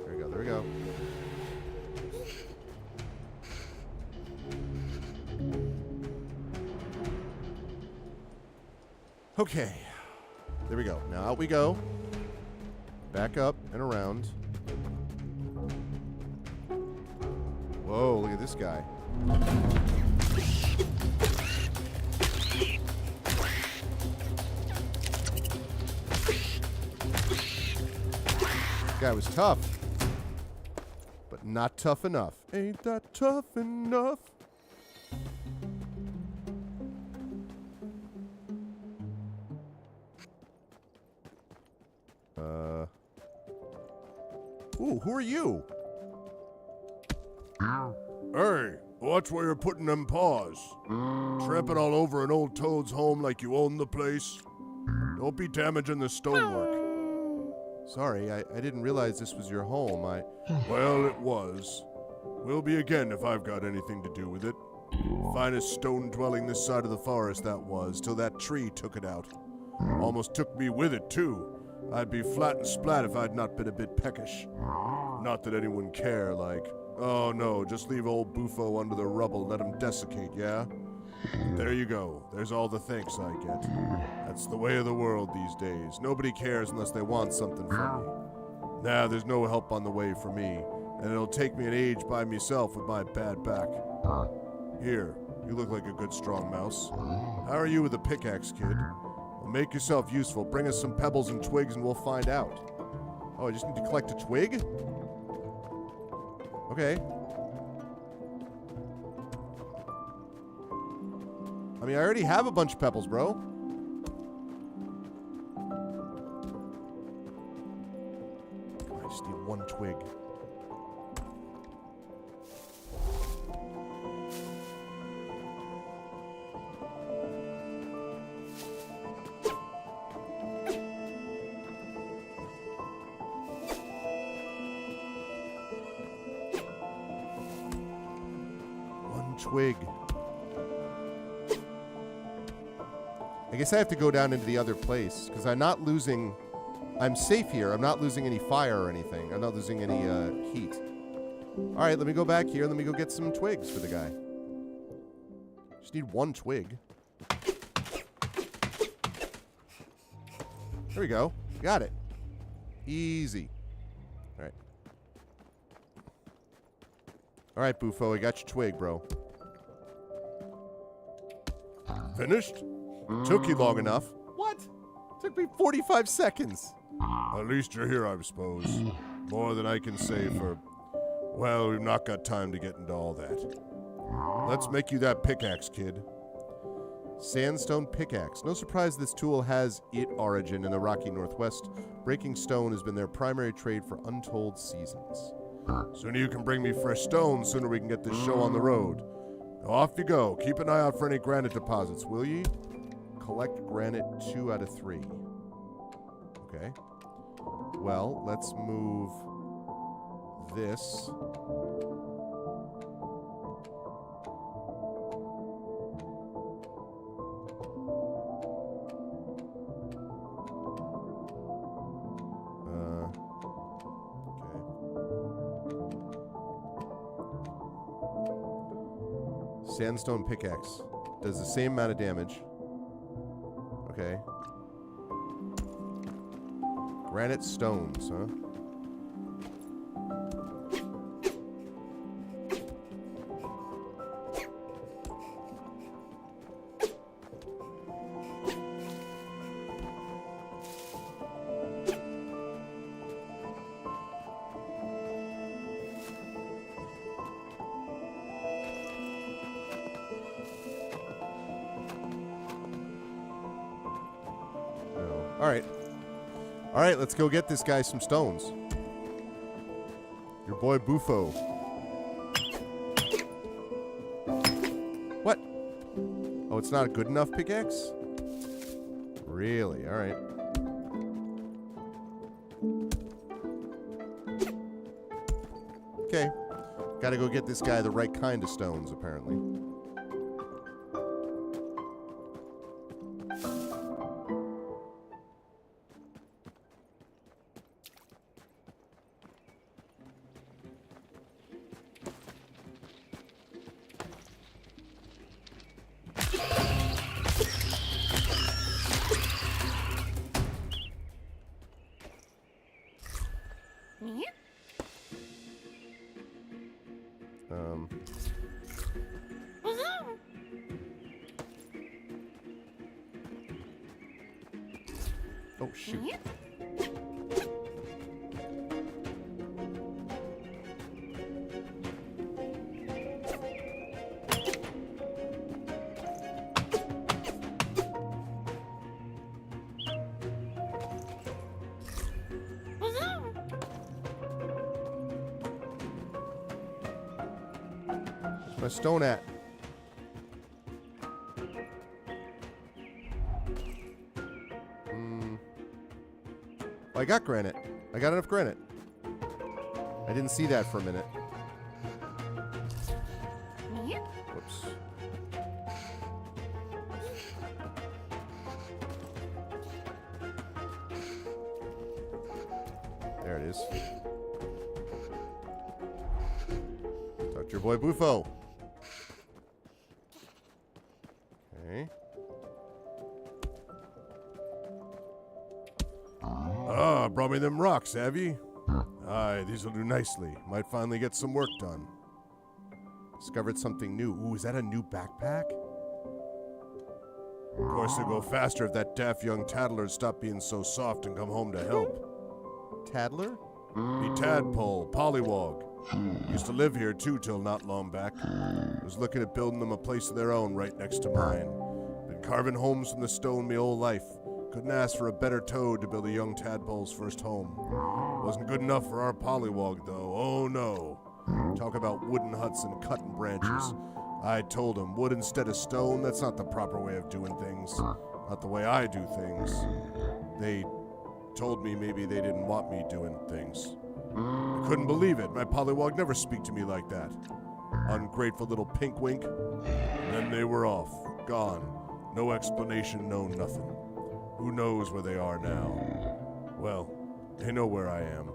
There we go. There we go. Okay. There we go. Now out we go. Back up and around. Whoa, look at this guy. Guy was tough, but not tough enough. Ain't that tough enough? Ooh, who are you? Hey, watch where you're putting them paws. Tramping all over an old toad's home like you own the place. Don't be damaging the stonework. Sorry, I didn't realize this was your home. Well, it was. Will be again if I've got anything to do with it. Finest stone dwelling this side of the forest that was, till that tree took it out. Almost took me with it, too. I'd be flat and splat if I'd not been a bit peckish. Not that anyone care, like, oh no, just leave old Bufo under the rubble, let him desiccate, yeah? There you go. There's all the thanks I get. That's the way of the world these days. Nobody cares unless they want something from me. Nah, there's no help on the way for me, and it'll take me an age by myself with my bad back. Here, you look like a good strong mouse. How are you with a pickaxe, kid? Well, make yourself useful. Bring us some pebbles and twigs and we'll find out. Oh, I just need to collect a twig? Okay. I mean, I already have a bunch of pebbles, bro. I just need one twig. One twig. I guess I have to go down into the other place, because I'm not losing... I'm safe here. I'm not losing any fire or anything. I'm not losing any heat. All right, let me go back here. Let me go get some twigs for the guy. Just need one twig. There we go. Got it. Easy. All right. All right, Bufo. I got your twig, bro. Finished? Took you long enough. What? Took me 45 seconds. At least you're here, I suppose. More than I can say for... Well, we've not got time to get into all that. Let's make you that pickaxe, kid. Sandstone pickaxe. No surprise this tool has its origin in the rocky northwest. Breaking stone has been their primary trade for untold seasons. Sooner you can bring me fresh stone, sooner we can get this show on the road. Now off you go. Keep an eye out for any granite deposits, will ye? Collect granite 2 out of 3. Okay. Well, let's move this. Sandstone pickaxe. Does the same amount of damage. Okay. Granite stones, huh? All right, let's go get this guy some stones. Your boy Bufo. What? Oh, it's not a good enough pickaxe? Really? All right. Okay. Gotta go get this guy the right kind of stones, apparently. Oh, shoot. Where's my stone at? I got granite. I got enough granite. I didn't see that for a minute. Whoops. There it is. Talk to your boy Bufo. Okay. Brought me them rocks, have ye? Aye, these'll do nicely. Might finally get some work done. Discovered something new. Ooh, is that a new backpack? Of course, it'd go faster if that daft young tattler'd stop being so soft and come home to help. Tattler? Me tadpole, pollywog. Used to live here, too, till not long back. Was looking at building them a place of their own right next to mine. Been carving homes from the stone me whole life. Couldn't ask for a better toad to build a young tadpole's first home. Wasn't good enough for our pollywog, though. Oh, no. Talk about wooden huts and cutting branches. I told him, wood instead of stone, that's not the proper way of doing things. Not the way I do things. They told me maybe they didn't want me doing things. I couldn't believe it. My pollywog never speak to me like that. Ungrateful little pinkwink. And then they were off. Gone. No explanation, no nothing. Who knows where they are now? Well, they know where I am.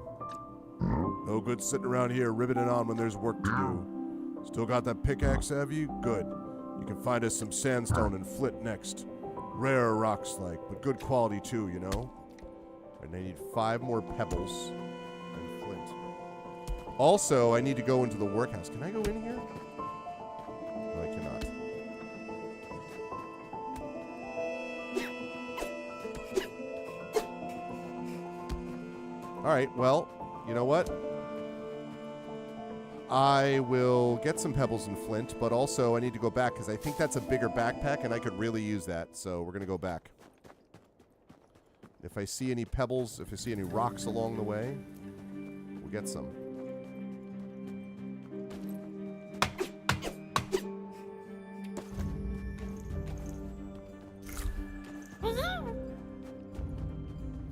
No good sitting around here ribbiting on when there's work to do. Still got that pickaxe, have you? Good. You can find us some sandstone and flint next. Rare rocks like, but good quality too, you know? And I need 5 more pebbles and flint. Also, I need to go into the workhouse. Can I go in here? No, I cannot. right, well, you know what? I will get some pebbles and flint, but also I need to go back because I think that's a bigger backpack and I could really use that. So we're going to go back. If I see any pebbles, if I see any rocks along the way, we'll get some.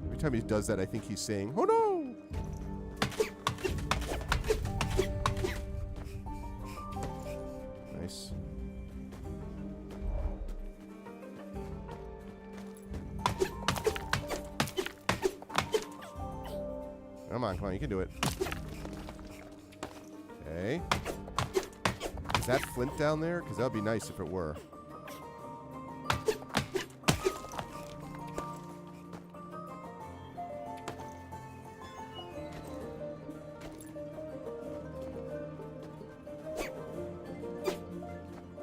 Every time he does that, I think he's saying, "Oh no!" Nice. Come on, you can do it. Okay. Is that flint down there? Because that would be nice if it were.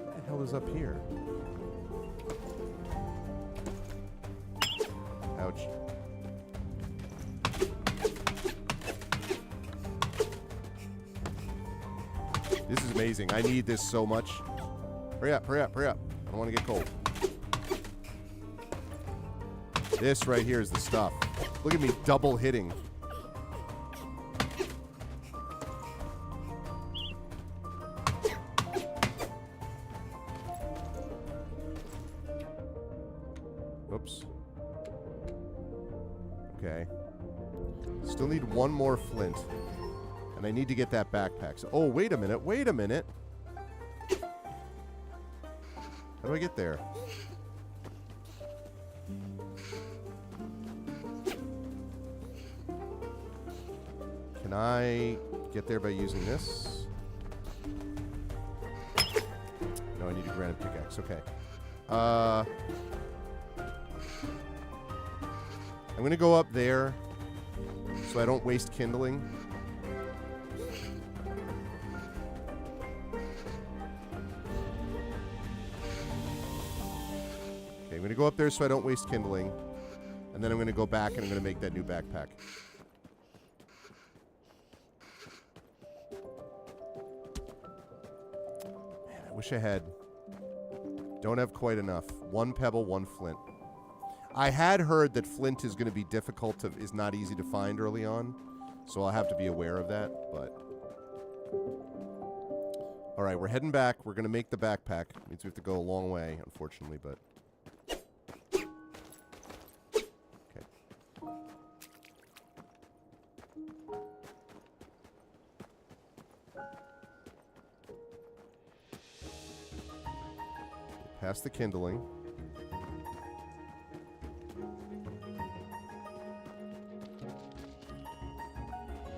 What the hell is up here? Ouch. This is amazing. I need this so much. Hurry up, hurry up, hurry up. I don't want to get cold. This right here is the stuff. Look at me double hitting. Oops. Okay. Still need one more flint. And I need to get that backpack. So, oh, wait a minute. Wait a minute. How do I get there? Can I get there by using this? No, I need a granite pickaxe. Okay. I'm going to go up there so I don't waste kindling. Okay, I'm going to go up there so I don't waste kindling. And then I'm going to go back and I'm going to make that new backpack. Man, I wish I had. Don't have quite enough. One pebble, one flint. I had heard that flint is going to be difficult to, is not easy to find early on, so I'll have to be aware of that, but... All right, we're heading back. We're going to make the backpack. Means we have to go a long way, unfortunately, but... Okay. Past the kindling.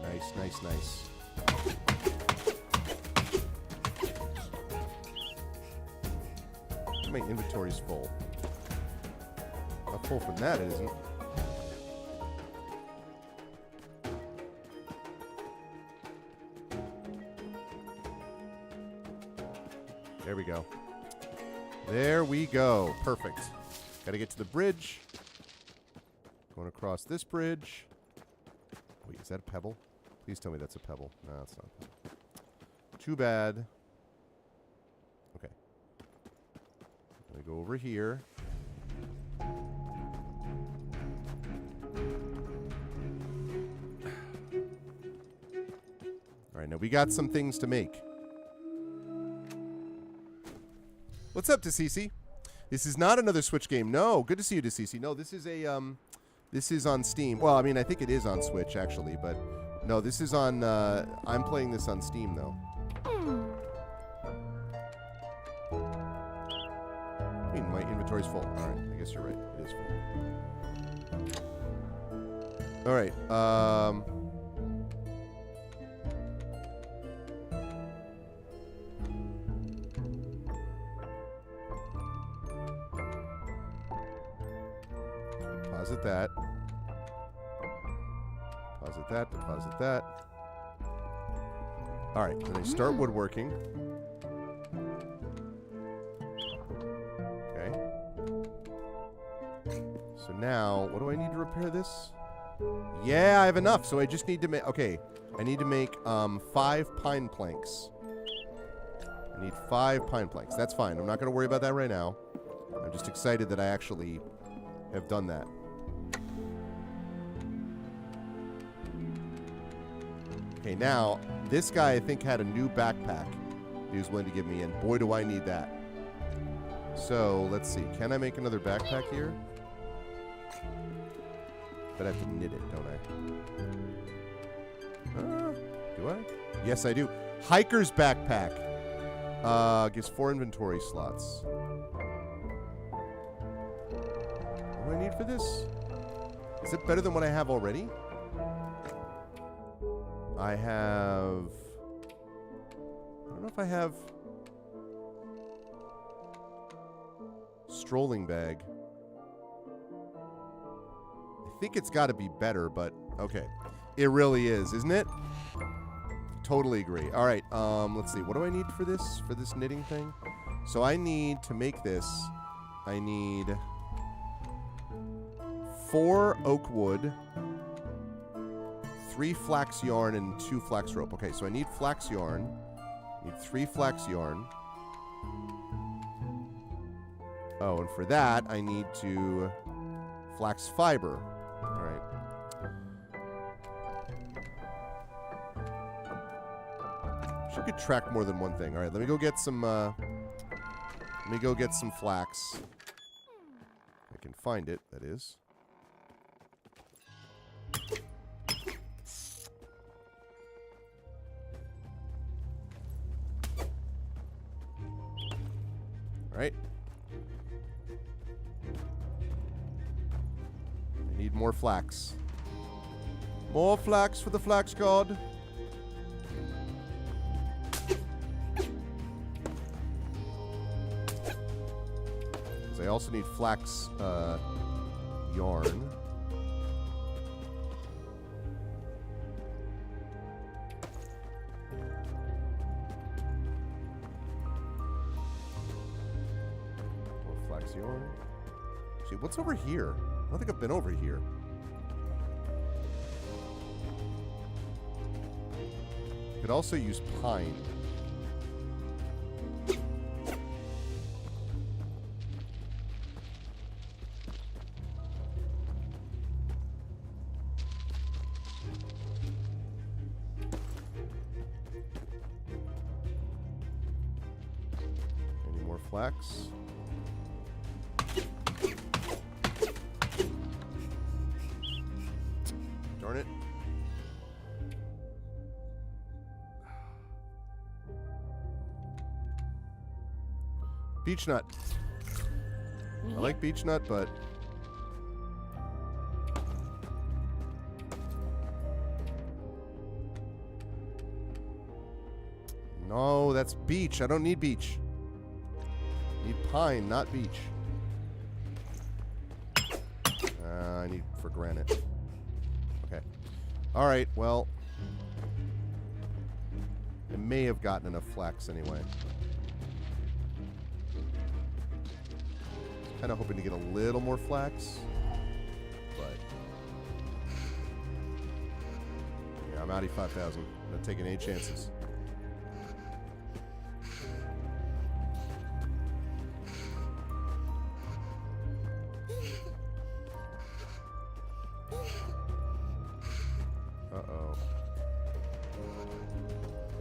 Nice, nice, nice. My inventory's full. Not full from that, it isn't. There we go. There we go. Perfect. Gotta get to the bridge. Going across this bridge. Wait, is that a pebble? Please tell me that's a pebble. No, it's not a pebble. Too bad. Okay. I'm gonna go over here. Alright, now we got some things to make. What's up, Desisi? This is not another Switch game. No, good to see you, Desisi. No, this is a, this is on Steam. Well, I mean, I think it is on Switch, actually, but... No, this is on, I'm playing this on Steam, though. I mean, my inventory's full. Alright, I guess you're right. It is full. Alright, deposit that. Deposit that, deposit that. Alright, then I start woodworking. Okay. So now, what do I need to repair this? Yeah, I have enough. So I just need to make... Okay. I need to make 5 pine planks. I need 5 pine planks. That's fine. I'm not going to worry about that right now. I'm just excited that I actually have done that. Okay, now, this guy I think had a new backpack he was willing to give me, and boy do I need that. So, let's see. Can I make another backpack here? But I have to knit it, don't I? Do I? Yes, I do. Hiker's backpack. Gives 4 inventory slots. What do I need for this? Is it better than what I have already? I have... I don't know if I have... Strolling bag. I think it's got to be better, but okay. It really is, isn't it? Totally agree. All right, let's see. What do I need for this knitting thing? So I need to make this. I need 4 oak wood, 3 flax yarn, and 2 flax rope. Okay, so I need flax yarn. I need 3 flax yarn. Oh, and for that, I need to flax fiber. All right. She could track more than one thing. All right, let me go get some. Let me go get some flax. I can find it. That is. All right. I need more flax. More flax for the flax god. I also need flax yarn. More flax yarn. See, what's over here? I don't think I've been over here. Could also use pine. Flax. Darn it. Beech nut. I like beech nut, but no, that's beech. I don't need beech. Need pine, not beech. I need for granite. Okay. All right, well. I may have gotten enough flax anyway. Kind of hoping to get a little more flax. But. Yeah, I'm out of 5,000. I'm not taking any chances.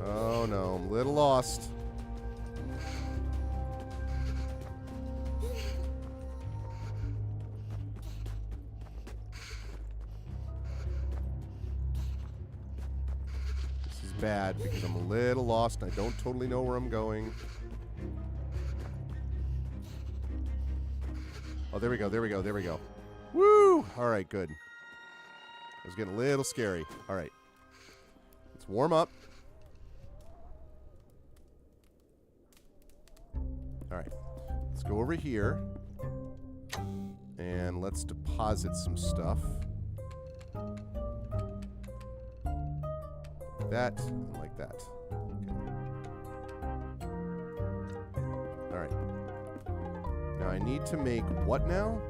Oh no, I'm a little lost. This is bad because I'm a little lost and I don't totally know where I'm going. Oh, there we go, there we go, there we go. Woo! Alright, good. I was getting a little scary. Alright. Let's warm up. Alright. Let's go over here. And let's deposit some stuff. Like that. And like that. Okay. Alright. Now I need to make what now?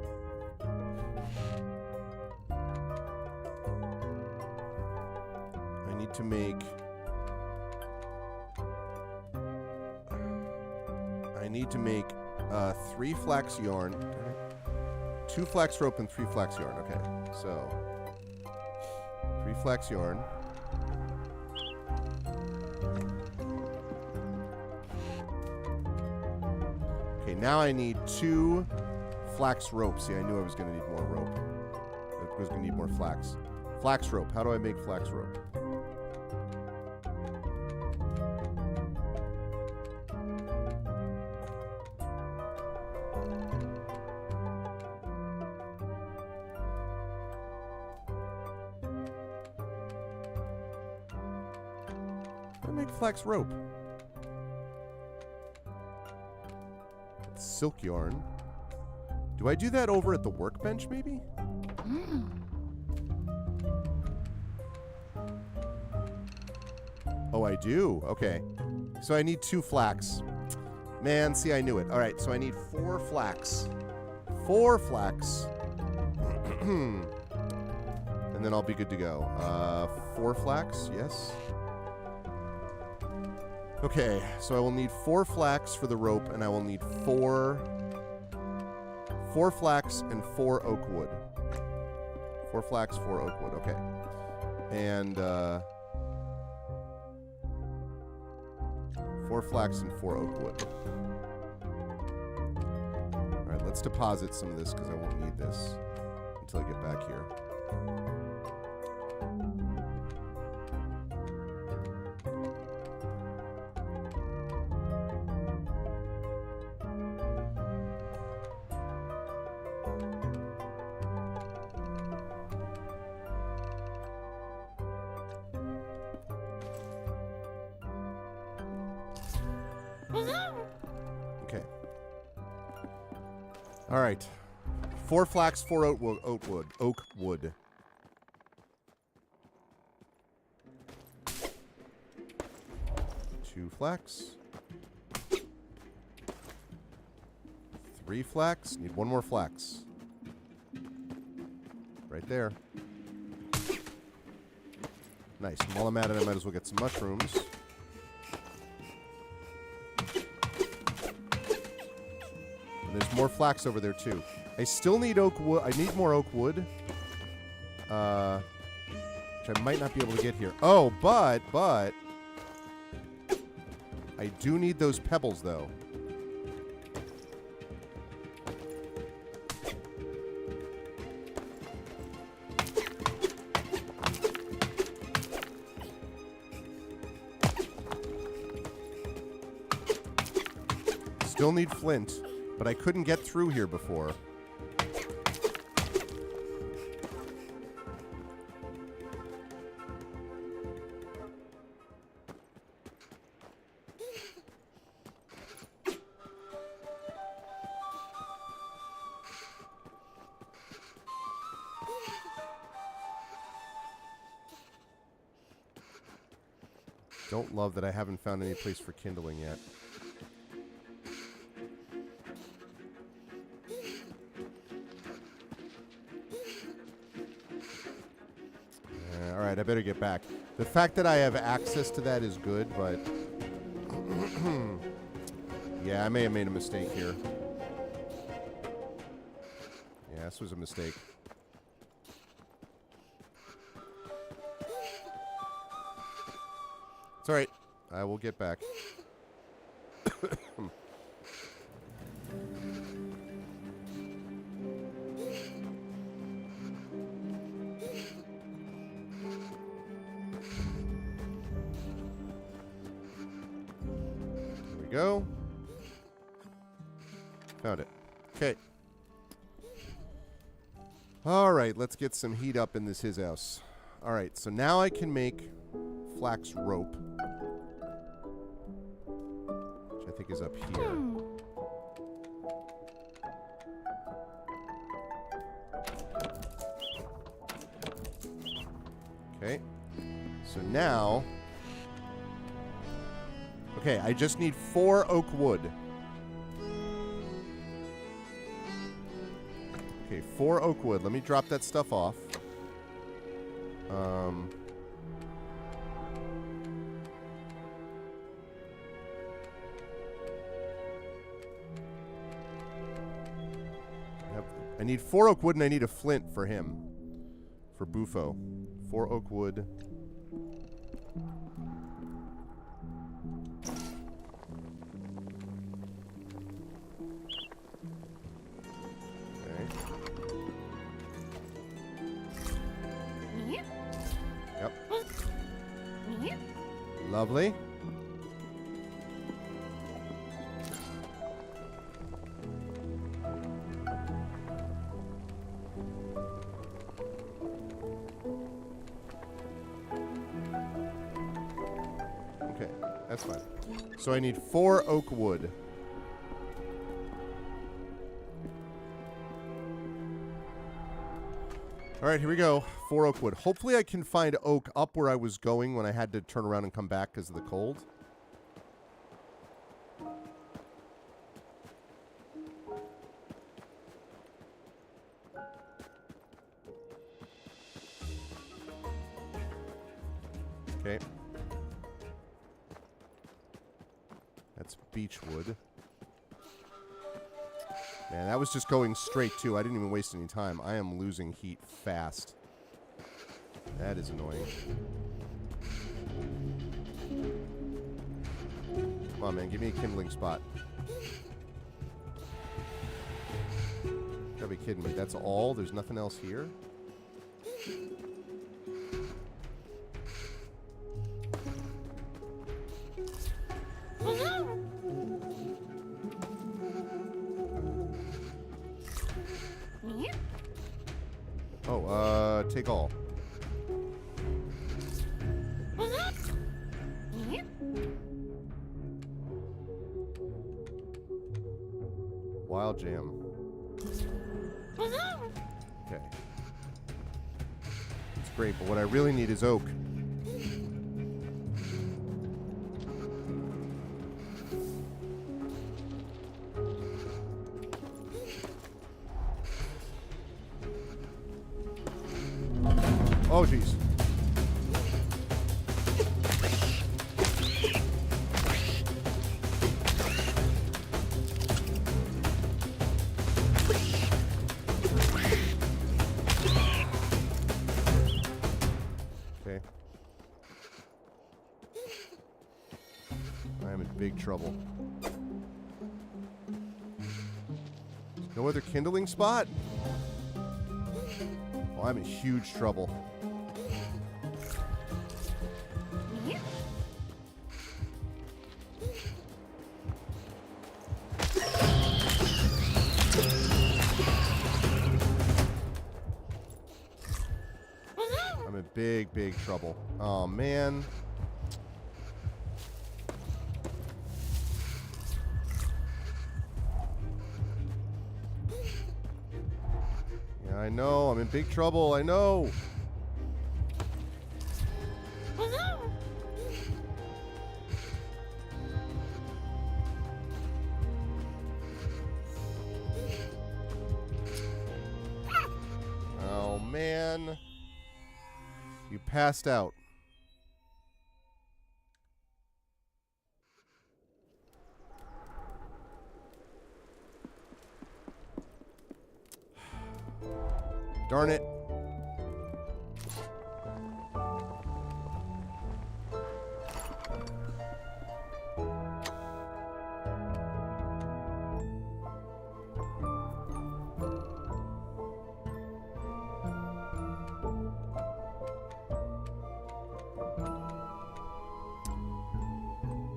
need to make... 3 flax yarn. 2 flax rope and 3 flax yarn. Okay, so 3 flax yarn. Okay, now I need 2 flax rope. See, I knew I was going to need more rope. I was going to need more flax. Flax rope. How do I make flax rope? Flax rope. Silk yarn. Do I do that over at the workbench, maybe? Oh, I do. Okay. So I need 2 flax. Man, see, I knew it. All right, so I need 4 flax. 4 flax. And then I'll be good to go. 4 flax, yes. Okay, so I will need 4 flax for the rope, and I will need 4 flax and 4 oak wood. 4 flax, 4 oak wood, okay. And 4 flax and 4 oak wood. Alright, let's deposit some of this because I won't need this until I get back here. Okay. All right. 4 flax, 4 oak wood. 2 flax. 3 flax. Need 1 more flax. Right there. Nice. While I'm at it, I might as well get some mushrooms. And there's more flax over there, too. I still need oak wood. I need more oak wood. Which I might not be able to get here. Oh, but... I do need those pebbles, though. Still need flint. But I couldn't get through here before. Don't love that I haven't found any place for kindling yet. Alright, I better get back. The fact that I have access to that is good, but... yeah, I may have made a mistake here. Yeah, this was a mistake. It's alright. I will get back. Go. Found it. Okay. Alright, let's get some heat up in his house. Alright, so now I can make flax rope. Which I think is up here. Okay. So now... Okay, I just need 4 oak wood. Okay, 4 oak wood. Let me drop that stuff off. I need 4 oak wood and I need a flint for him. For Bufo. 4 oak wood. Yep. Lovely. Okay, that's fine. So I need 4 oak wood. All right, here we go. 4 oak wood. Hopefully I can find oak up where I was going when I had to turn around and come back because of the cold. Okay. That's beech wood. Man, that was just going straight, too. I didn't even waste any time. I am losing heat fast. That is annoying. Come on, man. Give me a kindling spot. Gotta be kidding me. That's all? There's nothing else here? Oh, take all. Wild jam. Okay. It's great, but what I really need is oak. Oh, jeez. Okay. I am in big trouble. No other kindling spot? Oh, I'm in huge trouble. I'm in big, big trouble. Oh, man. Yeah, I know. I'm in big trouble. I know. Oh, man. You passed out. Darn it.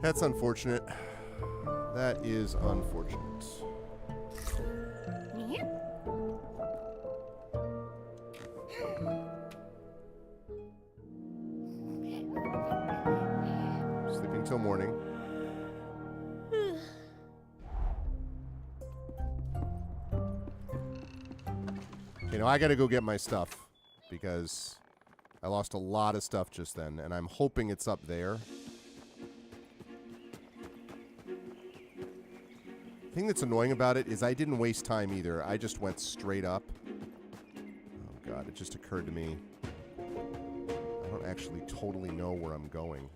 That's unfortunate. That is unfortunate. Sleeping till morning. You know, I gotta go get my stuff because I lost a lot of stuff just then, and I'm hoping it's up there. The thing that's annoying about it is I didn't waste time either. I just went straight up. Oh, God, it just occurred to me. I don't actually totally know where I'm going.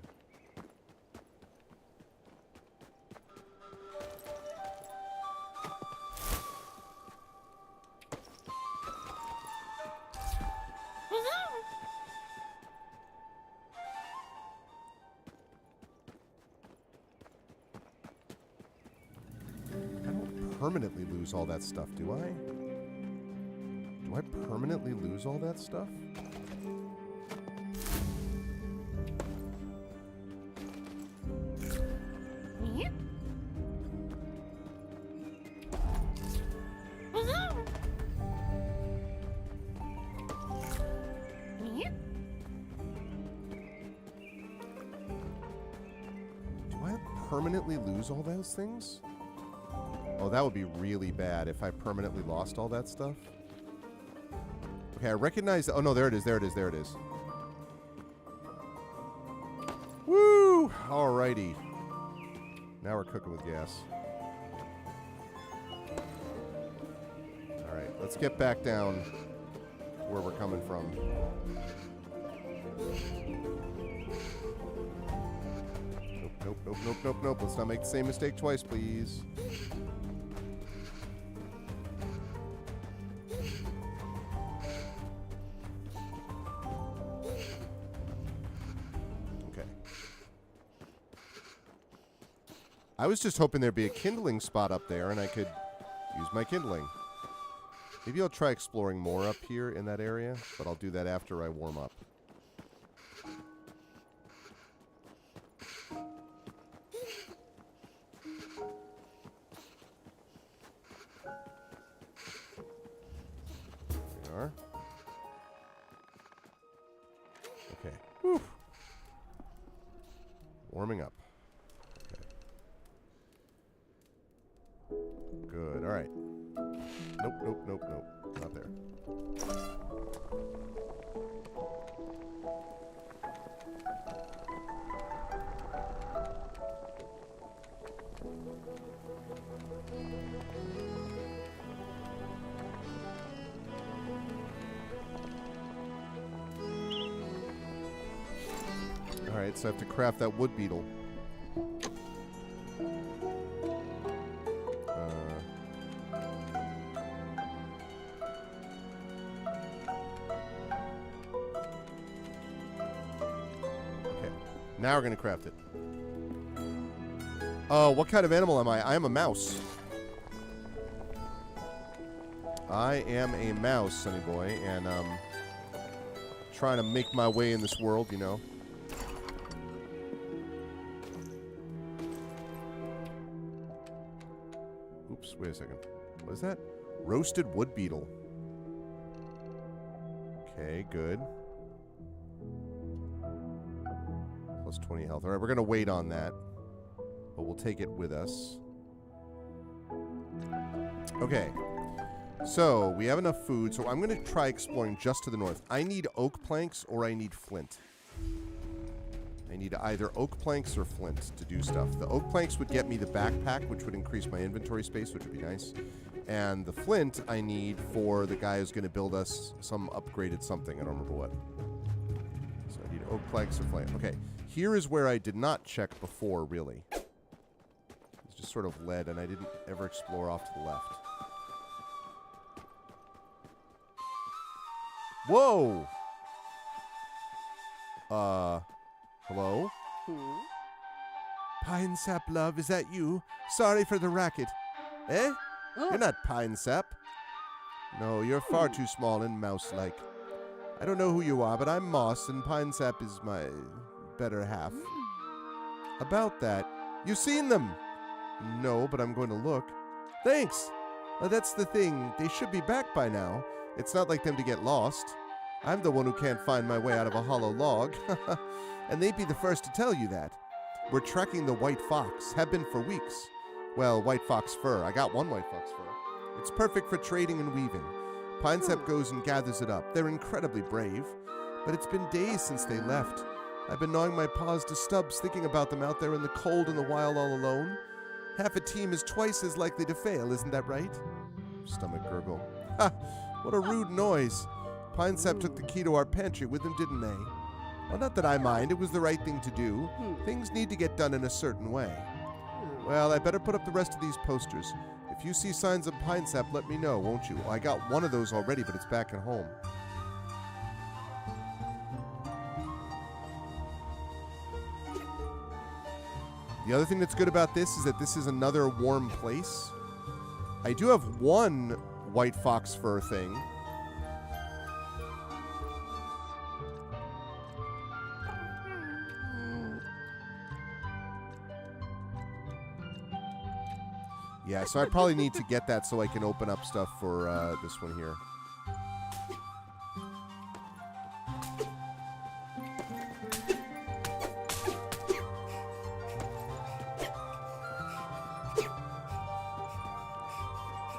permanently lose all that stuff, do I? Do I permanently lose all that stuff? Permanently lose all those things? Oh, that would be really bad if I permanently lost all that stuff. Okay, I recognize... Oh, no, there it is, there it is, there it is. Woo! Alrighty. Now we're cooking with gas. Alright, let's get back down to where we're coming from. Nope. Let's not make the same mistake twice, please. Okay. I was just hoping there'd be a kindling spot up there and I could use my kindling. Maybe I'll try exploring more up here in that area, but I'll do that after I warm up. Okay. Whew. Warming up. Okay. Good. All right. Nope. Not there. Alright, so I have to craft that wood beetle. Okay, now we're going to craft it. Oh, what kind of animal am I? I am a mouse. I am a mouse, sonny boy, and trying to make my way in this world, you know. Oops, wait a second. What is that? Roasted wood beetle. Okay, good. Plus 20 health. All right, we're going to wait on that, but we'll take it with us. Okay. So, we have enough food, so I'm going to try exploring just to the north. I need oak planks or I need flint. I need either oak planks or flint to do stuff. The oak planks would get me the backpack, which would increase my inventory space, which would be nice. And the flint I need for the guy who's going to build us some upgraded something. I don't remember what. So I need oak planks or flint. Okay, here is where I did not check before, really. It's just sort of lead, and I didn't ever explore off to the left. Whoa! Hello? Pine Sap, love, is that you? Sorry for the racket. Eh? Oh. You're not Pine Sap. No, you're far too small and mouse-like. I don't know who you are, but I'm Moss, and Pine Sap is my better half. About that, you've seen them? No, but I'm going to look. Thanks! That's the thing. They should be back by now. It's not like them to get lost. I'm the one who can't find my way out of a hollow log. And they'd be the first to tell you that. We're tracking the white fox. Have been for weeks. Well, white fox fur. I got one white fox fur. It's perfect for trading and weaving. Pine Sap goes and gathers it up. They're incredibly brave. But it's been days since they left. I've been gnawing my paws to stubs thinking about them out there in the cold and the wild all alone. Half a team is twice as likely to fail, isn't that right? Stomach gurgle. Ha! What a rude noise. Pine Sap took the key to our pantry with them, didn't they? Well, not that I mind. It was the right thing to do. Things need to get done in a certain way. Well, I better put up the rest of these posters. If you see signs of Pine Sap, let me know, won't you? I got one of those already, but it's back at home. The other thing that's good about this is that this is another warm place. I do have one white fox fur thing. Yeah, so I probably need to get that so I can open up stuff for this one here.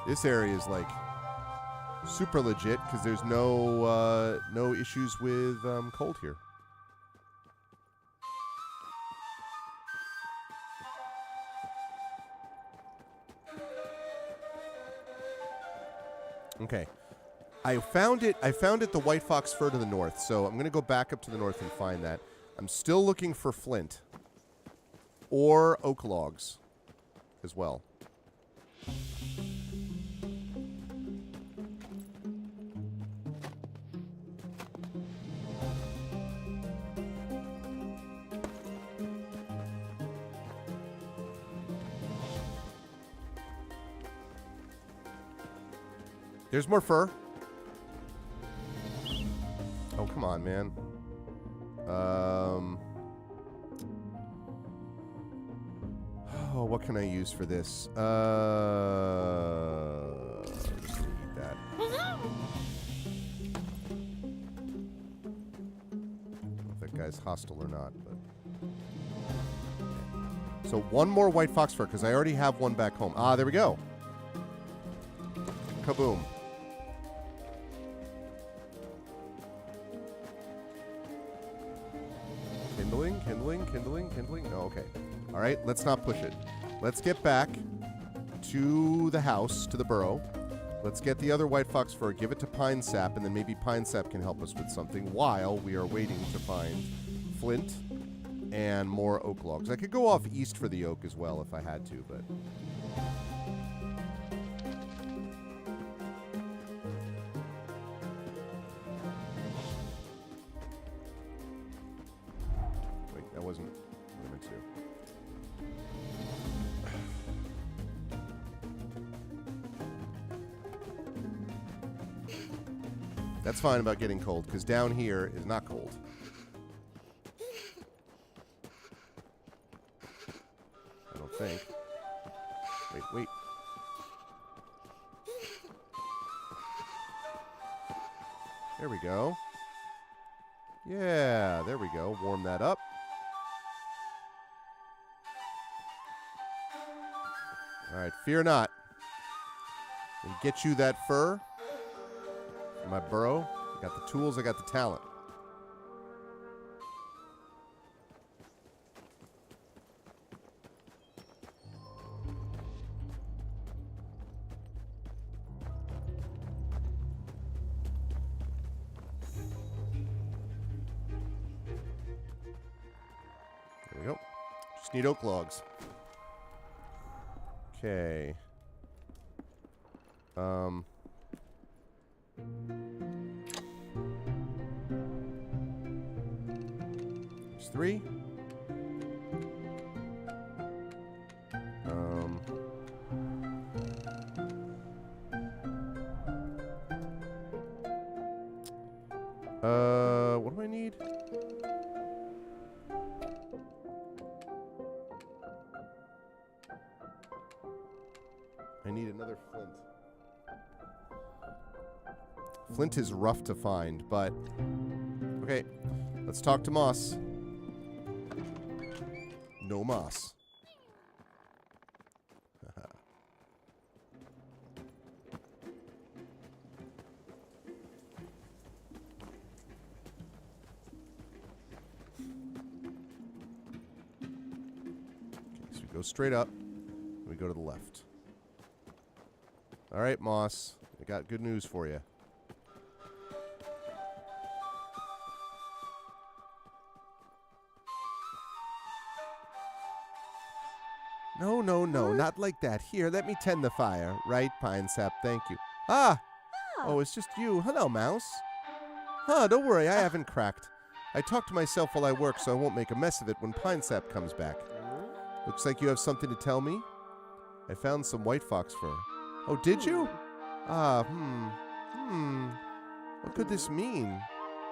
This area is like super legit because there's no issues with cold here. Okay. I found it the white fox fur to the north, so I'm going to go back up to the north and find that. I'm still looking for flint or oak logs as well. There's more fur. Oh, come on, man. Oh, what can I use for this? Just delete that. I don't know if that guy's hostile or not, but. So one more white fox fur, because I already have one back home. Ah, there we go. Kaboom. Kindling. No, okay. All right, let's not push it. Let's get back to the house, to the burrow. Let's get the other white fox fur, give it to Pine Sap, and then maybe Pine Sap can help us with something while we are waiting to find flint and more oak logs. I could go off east for the oak as well if I had to, but... That wasn't what I meant to. That's fine about getting cold, because down here is not cold. I don't think. Wait. There we go. Yeah, there we go. Warm that up. All right, fear not. And get you that fur for my burrow. I got the tools, I got the talent. There we go. Just need oak logs. Okay. There's 3. What do I need? I need another flint. Flint is rough to find, but... Okay, let's talk to Moss. No Moss. Okay, so we go straight up, and we go to the left. All right, Moss. I got good news for you. No, not like that. Here, let me tend the fire. Right, Pine Sap, thank you. Ah! Oh, it's just you. Hello, Mouse. Huh, don't worry, I haven't cracked. I talk to myself while I work so I won't make a mess of it when Pine Sap comes back. Looks like you have something to tell me. I found some white fox fur. Oh, did you? What could this mean?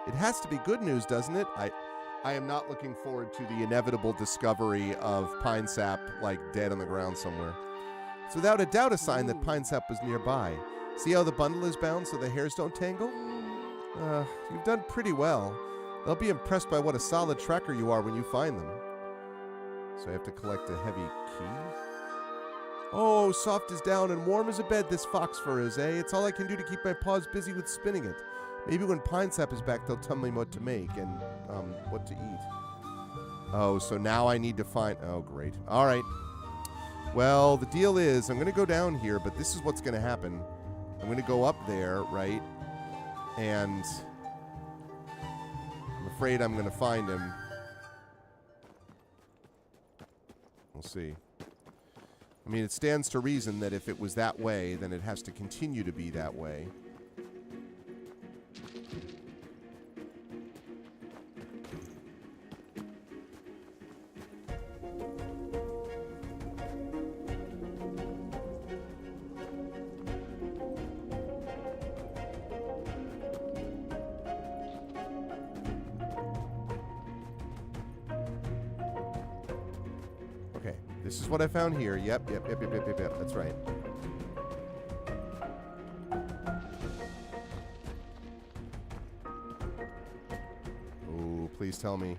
It has to be good news, doesn't it? I am not looking forward to the inevitable discovery of Pine Sap, like, dead on the ground somewhere. It's without a doubt a sign that Pine Sap was nearby. See how the bundle is bound so the hairs don't tangle? You've done pretty well. They'll be impressed by what a solid tracker you are when you find them. So I have to collect a heavy key? Oh, soft as down and warm as a bed this fox fur is, eh? It's all I can do to keep my paws busy with spinning it. Maybe when Pine Sap is back, they'll tell me what to make and, what to eat. Oh, so now I need to find... Oh, great. All right. Well, the deal is I'm going to go down here, but this is what's going to happen. I'm going to go up there, right? And I'm afraid I'm going to find him. We'll see. I mean, it stands to reason that if it was that way, then it has to continue to be that way. Okay, this is what I found here. Yep. That's right. Oh, please tell me.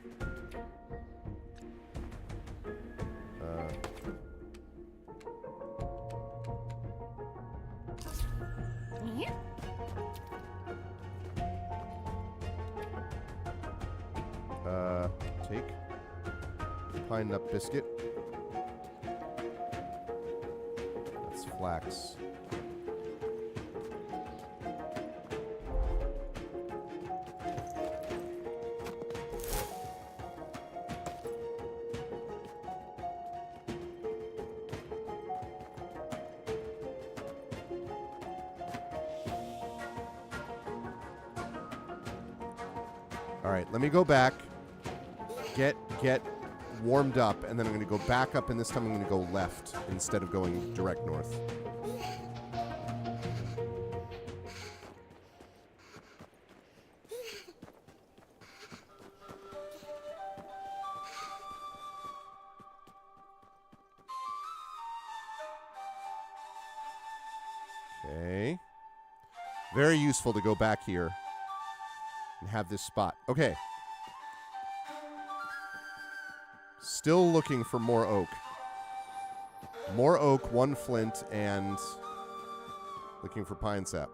Take pine nut biscuit. That's flax. All right, let me go back. Get warmed up, and then I'm going to go back up, and this time I'm going to go left instead of going direct north. Okay. Very useful to go back here and have this spot. Okay. Still looking for more oak. More oak, one flint, and looking for pine sap.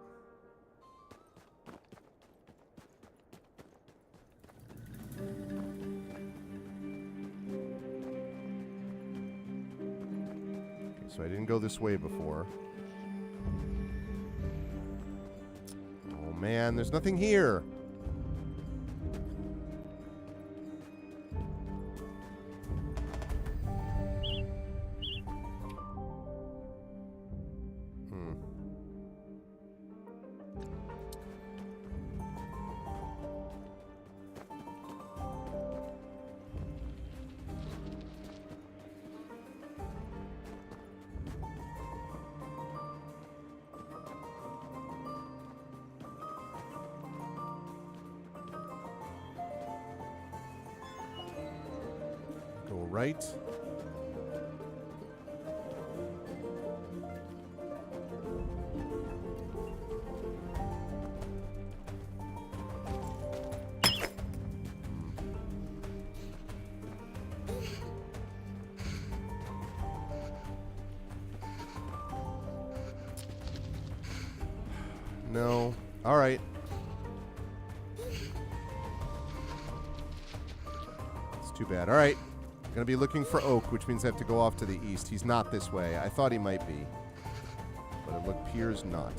Okay, so I didn't go this way before. Oh man, there's nothing here. Go right. No. All right. It's too bad. All right. Gonna be looking for oak, which means I have to go off to the east. He's not this way. I thought he might be, but it appears not.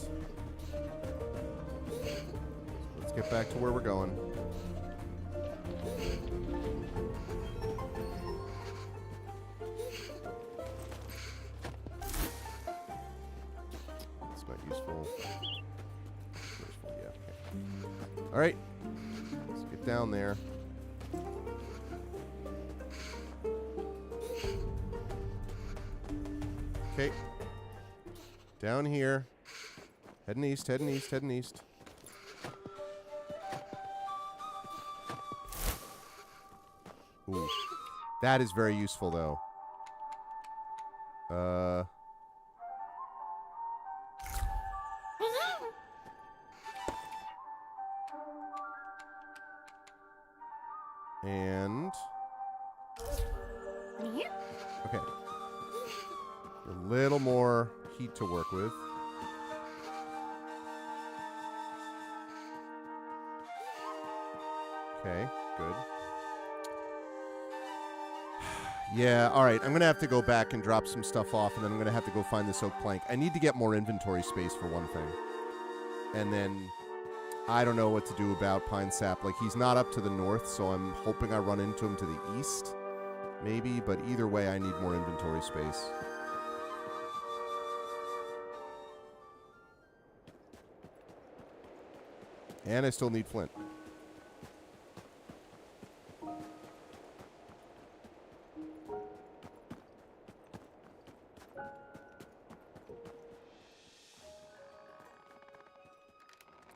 Let's get back to where we're going. It's not useful. Useful, yeah. Okay. All right. Let's get down there. Okay. Down here. Heading east, heading east, heading east. Ooh. That is very useful, though. And... Okay. A little more heat to work with. Okay, good. Yeah, all right. I'm going to have to go back and drop some stuff off, and then I'm going to have to go find this oak plank. I need to get more inventory space for one thing. And then I don't know what to do about pine sap. Like, he's not up to the north, so I'm hoping I run into him to the east. Maybe, but either way, I need more inventory space. And I still need flint.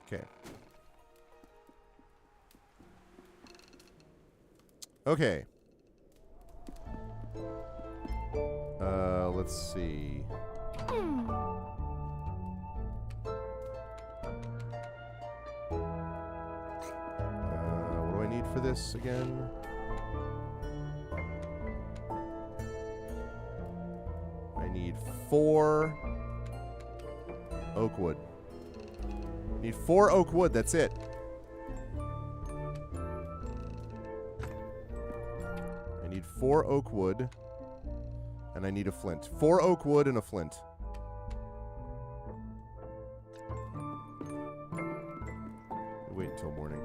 Okay. Okay. Let's see. What do I need for this again? I need 4 oak wood. Need 4 oak wood, that's it. I need 4 oak wood. And I need a flint. 4 oak wood and a flint. Wait until morning.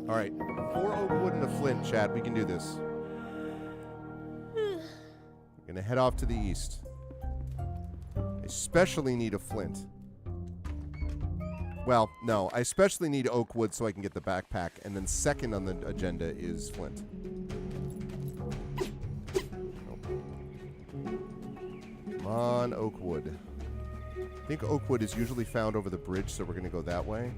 Alright. 4 oak wood and a flint, chat. We can do this. We're gonna head off to the east. I especially need a flint. Well, no. I especially need oak wood so I can get the backpack. And then second on the agenda is flint. Come on, oak wood. I think oak wood is usually found over the bridge, so we're going to go that way.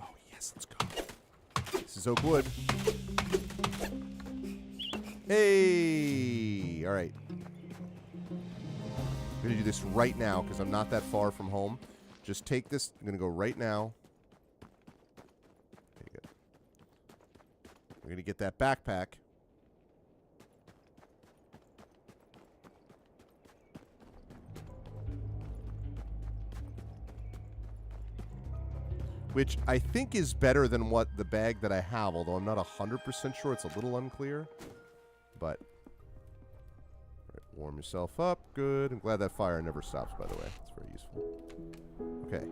Oh, yes, let's go. This is oak wood. Hey! All right. I'm going to do this right now because I'm not that far from home. Just take this. I'm going to go right now. Okay, good. We're going to get that backpack. Which I think is better than what the bag that I have, although I'm not 100% sure. It's a little unclear. But... warm yourself up. Good. I'm glad that fire never stops, by the way. It's very useful. Okay.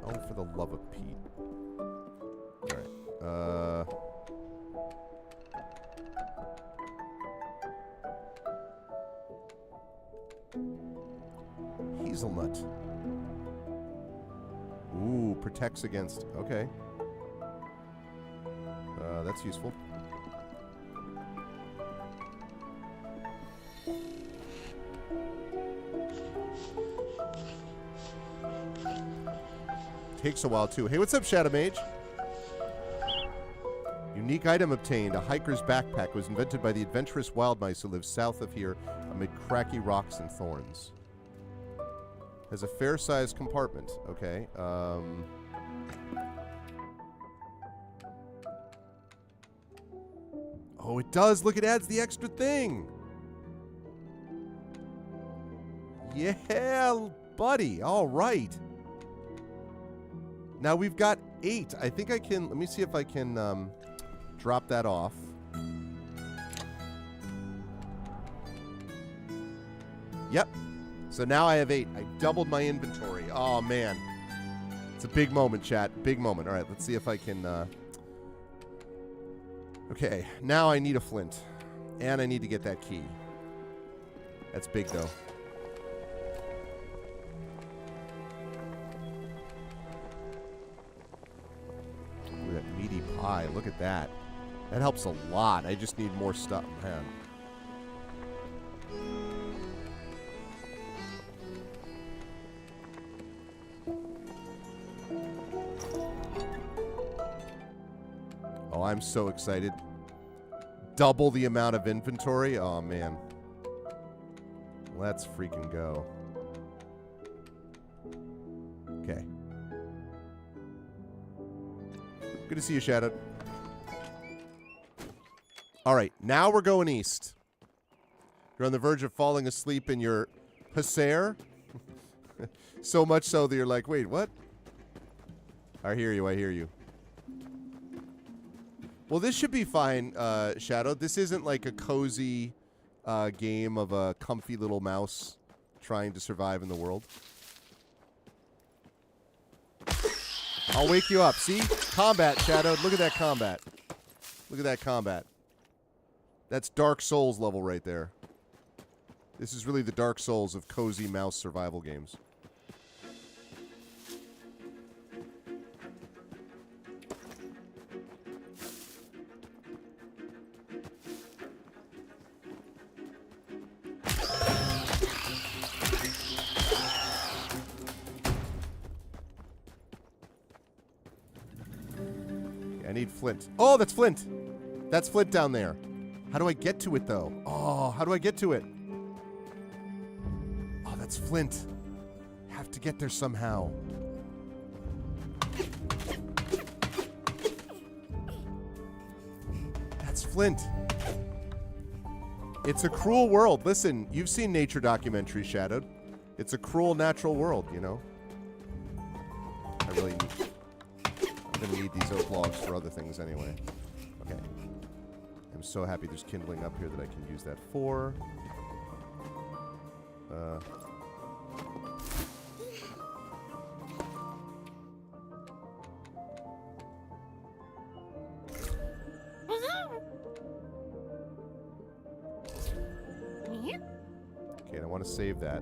Oh, for the love of Pete. Alright. Hazelnut. Ooh, protects against... Okay. That's useful. Takes a while, too. Hey, what's up, Shadow Mage? Unique item obtained. A hiker's backpack was invented by the adventurous wild mice who live south of here amid cracky rocks and thorns. Has a fair-sized compartment. Okay. Oh, it does. Look, it adds the extra thing. Yeah, buddy. All right. Now we've got 8. I think I can... Let me see if I can drop that off. Yep. So now I have 8. I doubled my inventory. Oh, man. It's a big moment, chat. Big moment. All right, let's see if I can... Okay, now I need a flint. And I need to get that key. That's big, though. Ooh, that meaty pie. Look at that. That helps a lot. I just need more stuff, man. Oh, I'm so excited. Double the amount of inventory. Oh, man. Let's freaking go. Okay. Good to see you, Shadow. All right, now we're going east. You're on the verge of falling asleep in your Passer. So much so that you're like, wait, what? I hear you, I hear you. Well, this should be fine, Shadow. This isn't like a cozy game of a comfy little mouse trying to survive in the world. I'll wake you up. See? Combat, Shadow. Look at that combat. Look at that combat. That's Dark Souls level right there. This is really the Dark Souls of cozy mouse survival games. I need flint. Oh, that's flint. That's flint down there. How do I get to it, though? Oh, how do I get to it? Oh, that's flint. Have to get there somehow. That's flint. It's a cruel world. Listen, you've seen nature documentaries, Shadowed. It's a cruel natural world, you know? I really need... I'm going to need these oak logs for other things anyway. Okay. I'm so happy there's kindling up here that I can use that for. Okay, and I want to save that.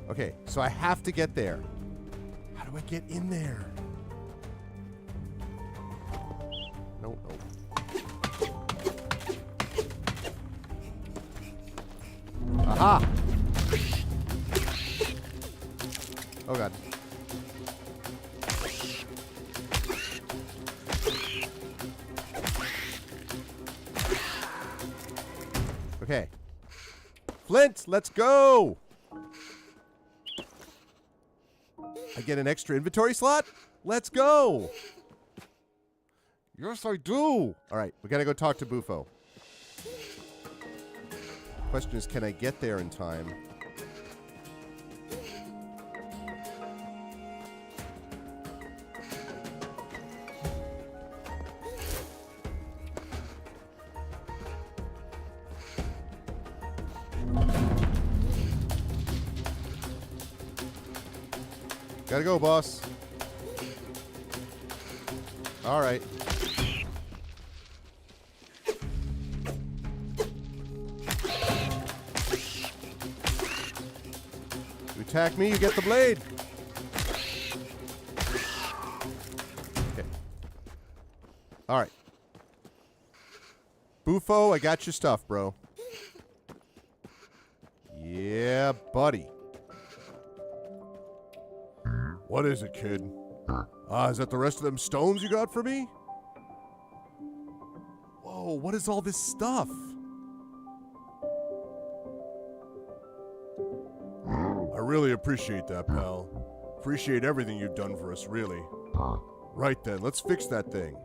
Okay, so I have to get there. How do I get in there? No, no. Aha! Oh, God. Okay. Flint, let's go! I get an extra inventory slot? Let's go! Yes, I do! Alright, we gotta go talk to Bufo. Question is, can I get there in time? Gotta go, boss. All right. You attack me, you get the blade. Okay. All right. Bufo, I got your stuff, bro. Yeah, buddy. What is it, kid? Is that the rest of them stones you got for me? Whoa, what is all this stuff? I really appreciate that, pal. Appreciate everything you've done for us, really. Right then, let's fix that thing.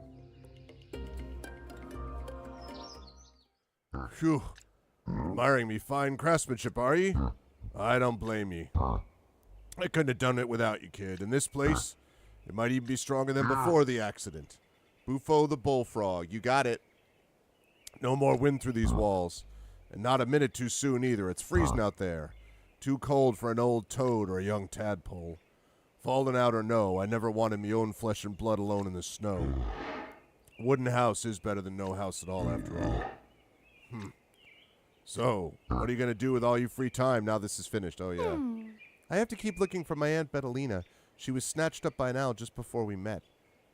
Phew. Admiring me fine craftsmanship, are you? I don't blame you. I couldn't have done it without you, kid. In this place, it might even be stronger than before the accident. Bufo the bullfrog, you got it. No more wind through these walls. And not a minute too soon either. It's freezing out there. Too cold for an old toad or a young tadpole. Falling out or no, I never wanted me own flesh and blood alone in the snow. Wooden house is better than no house at all, after all. So, what are you going to do with all your free time now this is finished? Oh, yeah. I have to keep looking for my Aunt Betalina. She was snatched up by an owl just before we met.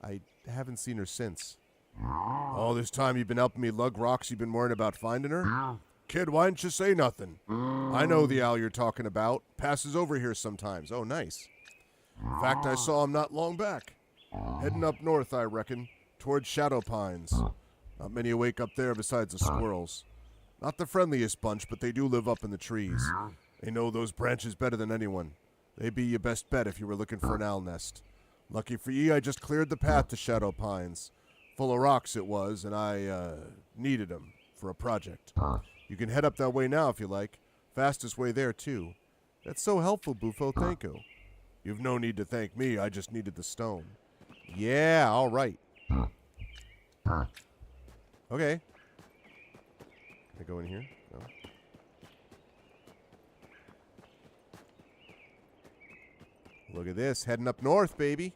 I haven't seen her since. All this time you've been helping me lug rocks, you've been worrying about finding her? Kid, why didn't you say nothing? I know the owl you're talking about. Passes over here sometimes. Oh, nice. In fact, I saw him not long back. Heading up north, I reckon, towards Shadow Pines. Not many awake up there besides the squirrels. Not the friendliest bunch, but they do live up in the trees. They know those branches better than anyone. They'd be your best bet if you were looking for an owl nest. Lucky for ye, I just cleared the path to Shadow Pines. Full of rocks it was, and I needed them for a project. You can head up that way now if you like. Fastest way there, too. That's so helpful, Bufo. Thank you. You've no need to thank me. I just needed the stone. Yeah, all right. Okay. Can I go in here? No. Look at this. Heading up north, baby.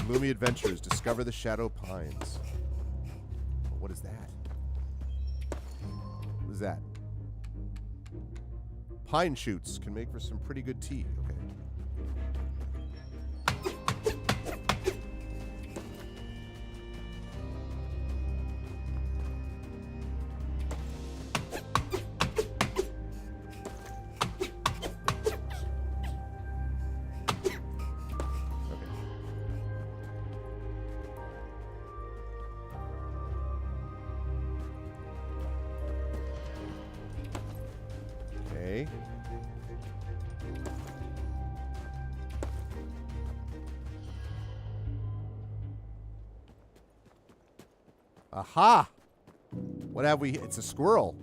Gloomy Adventures. Discover the Shadow Pines. What is that? What is that? Pine shoots can make for some pretty good tea. Okay. Okay. Aha! What have we? It's a squirrel.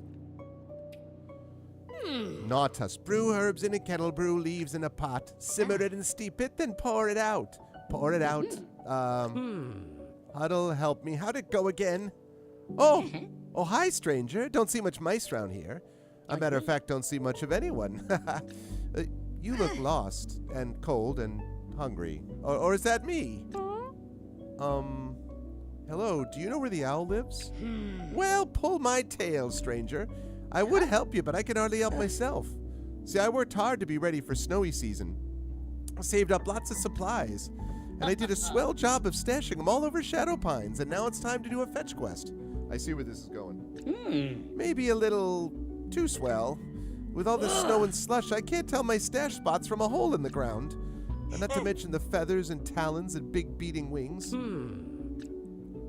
Nautus. Brew herbs in a kettle, brew leaves in a pot, simmer it and steep it, then pour it out. Pour it out. Huddle, help me. How'd it go again? Oh! Oh, hi, stranger. Don't see much mice around here. A matter of fact, don't see much of anyone. You look lost and cold and hungry. Or is that me? Hello, do you know where the owl lives? Well, pull my tail, stranger. I would help you, but I can hardly help myself. See, I worked hard to be ready for snowy season. I saved up lots of supplies, and I did a swell job of stashing them all over Shadow Pines, and now it's time to do a fetch quest. I see where this is going. Maybe a little too swell. With all the snow and slush, I can't tell my stash spots from a hole in the ground. And not to mention the feathers and talons and big beating wings.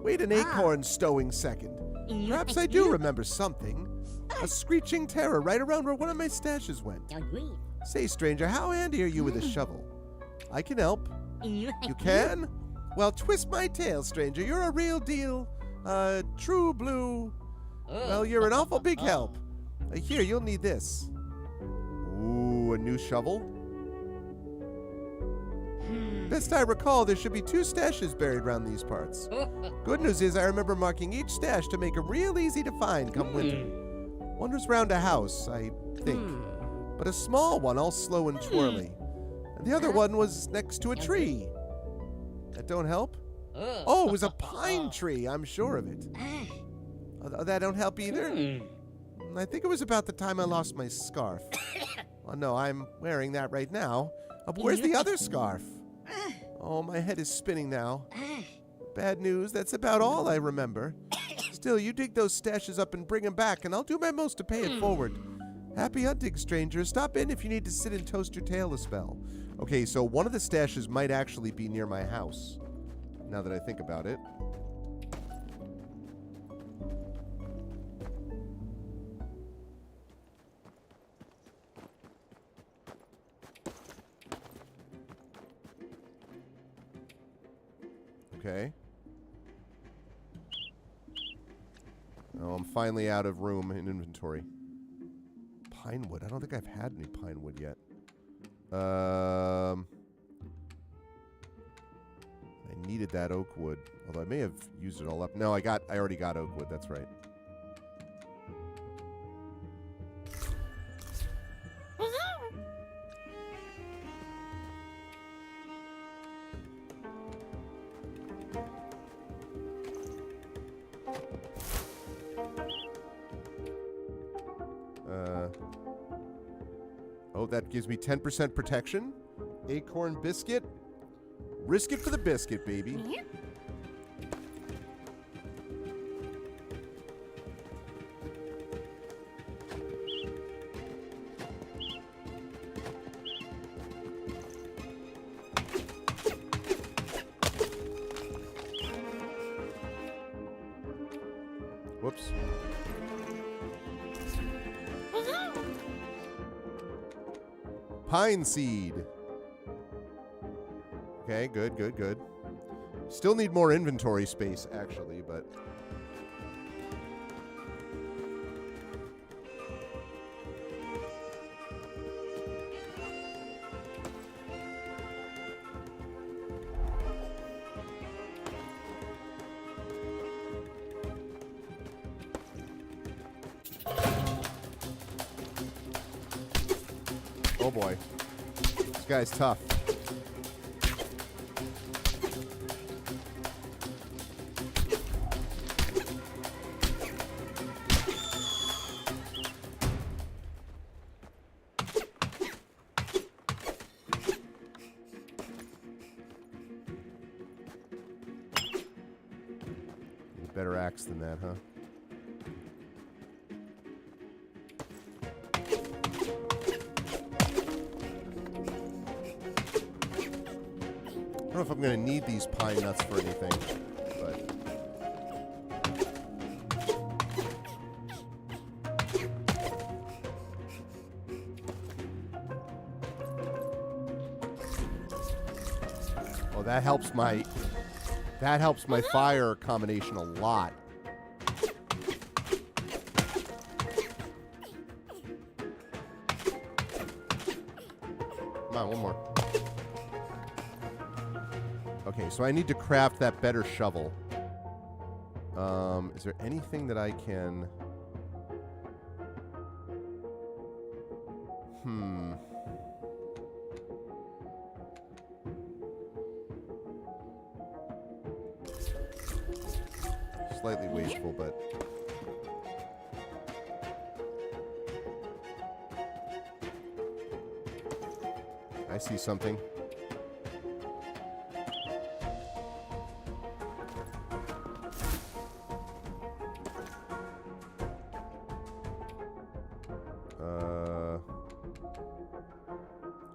Wait an acorn stowing second. Perhaps I do remember something. A screeching terror right around where one of my stashes went. Say, stranger, how handy are you with a shovel? I can help. You can? Well, twist my tail, stranger. You're a real deal. True blue. Well, you're an awful big help. Here, you'll need this. Ooh, a new shovel? Best I recall, there should be 2 stashes buried around these parts. Good news is I remember marking each stash to make them real easy to find come winter. One was round a house, I think, but a small one all slow and twirly. And the other one was next to a tree. That don't help? Oh, it was a pine tree, I'm sure of it. That don't help either? I think it was about the time I lost my scarf. Oh no, I'm wearing that right now. But where's the other scarf? Oh, my head is spinning now. Bad news, that's about all I remember. Still, you dig those stashes up and bring them back, and I'll do my most to pay it forward. Happy hunting, stranger. Stop in if you need to sit and toast your tail a spell. Okay, so one of the stashes might actually be near my house, now that I think about it. Okay. Oh, I'm finally out of room in inventory. Pinewood. I don't think I've had any pinewood yet. I needed that oak wood. Although I may have used it all up. No, I already got oak wood. That's right. Oh, that gives me 10% protection. Acorn biscuit. Risk it for the biscuit, baby. Whoops. Pine seed. Okay, good, good, good. Still need more inventory space, actually, but... Oh boy. This guy's tough. Need a better axe than that, huh? I don't know if I'm going to need these pine nuts for anything, but... Oh, that helps my fire combination a lot. Come on, one more. Okay, so I need to craft that better shovel. Is there anything that I can... Slightly wasteful, but... I see something.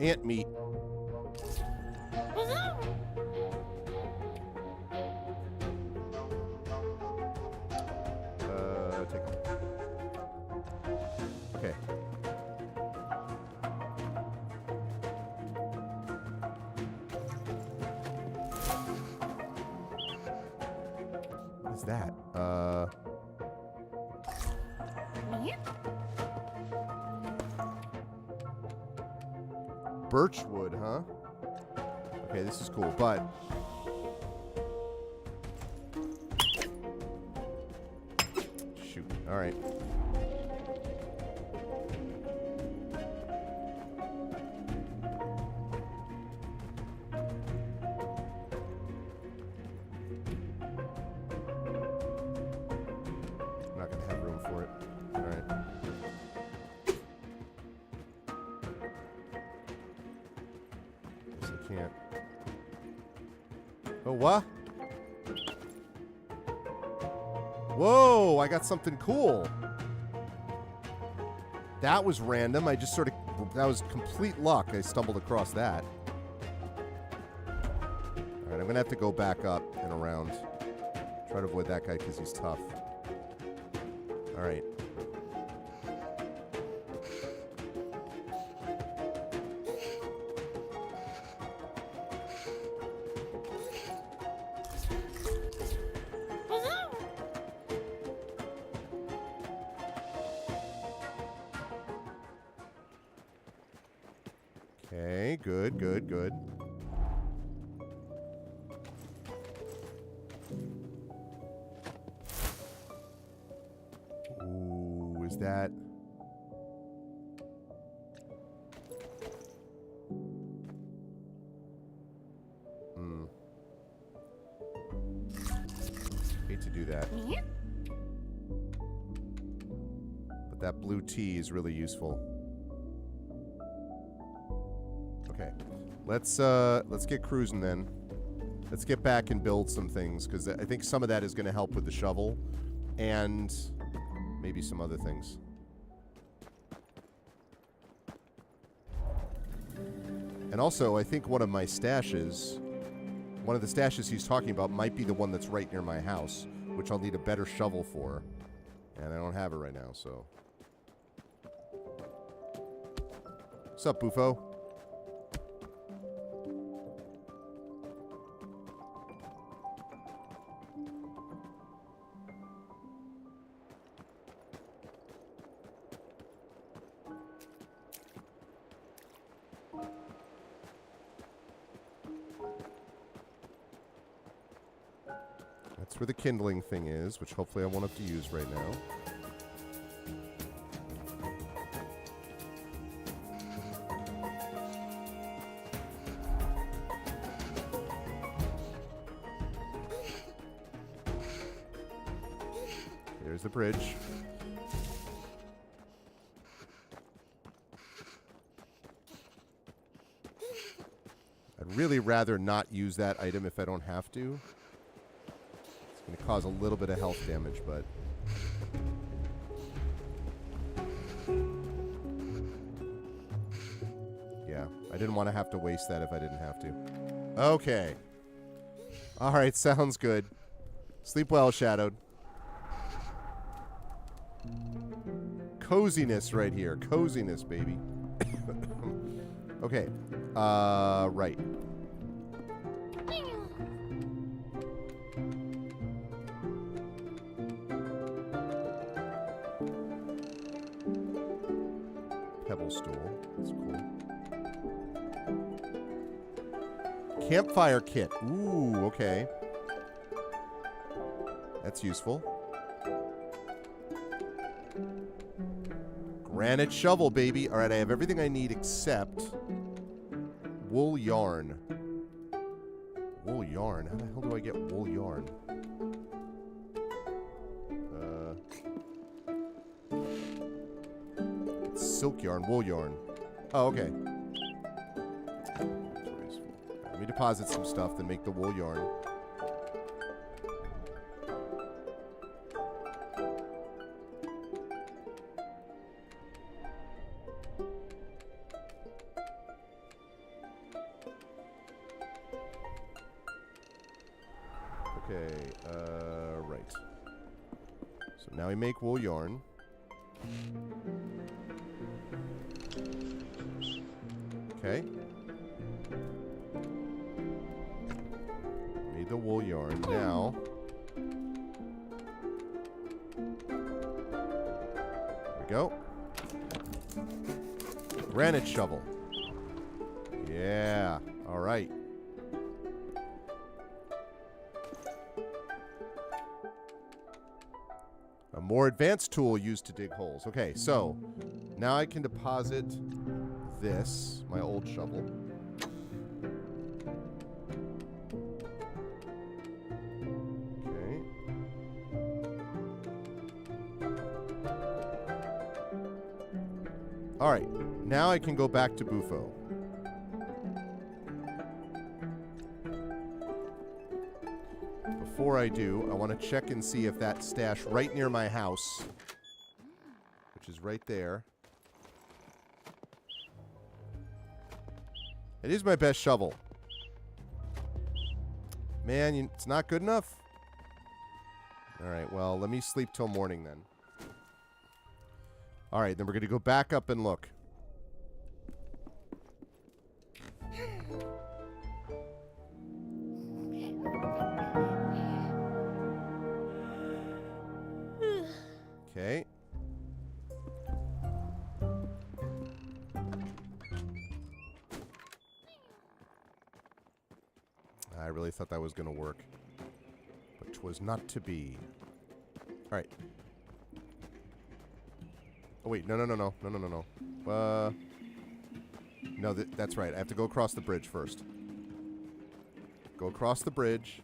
Ant meat. Take it. Okay. What is that? Birchwood, huh? Okay, this is cool, but... Shoot. All right. I'm not going to have room for it. All right. Can't. Oh, what? Whoa, I got something cool. That was random. I just sort of... That was complete luck. I stumbled across that. Alright, I'm going to have to go back up and around. Try to avoid that guy because he's tough. Alright. Okay, good, good, good. Ooh, is that... Hate to do that. But that blue tea is really useful. Let's get cruising then. Let's get back and build some things, because I think some of that is going to help with the shovel, and maybe some other things. And also, I think one of the stashes he's talking about might be the one that's right near my house, which I'll need a better shovel for. And I don't have it right now, so. What's up, Bufo? That's where the kindling thing is, which hopefully I won't have to use right now. There's the bridge. I'd really rather not use that item if I don't have to. It's going to cause a little bit of health damage, but... yeah, I didn't want to have to waste that if I didn't have to. Okay. Alright, sounds good. Sleep well, Shadowed. Coziness right here. Coziness, baby. Okay. Right. Pebble stool. That's cool. Campfire kit. Ooh, okay. That's useful. Granite shovel, baby. All right, I have everything I need except wool yarn. Wool yarn? How the hell do I get wool yarn? Silk yarn, wool yarn. Oh, okay. Let me deposit some stuff, then make the wool yarn. Okay, right. So now we make wool yarn. Okay. Made the wool yarn. Now. There we go. Granite shovel. Yeah. All right. A more advanced tool used to dig holes. Okay, so now I can deposit this, my old shovel. Okay. All right, now I can go back to Bufo. Before I do, I want to check and see if that stash right near my house, which is right there. It is my best shovel. Man, it's not good enough? Alright, well, let me sleep till morning then. Alright, then we're going to go back up and look. Okay. I really thought that was going to work. But 'twas not to be. Alright. Oh, wait. No. No, that's right. I have to go across the bridge first. Go across the bridge.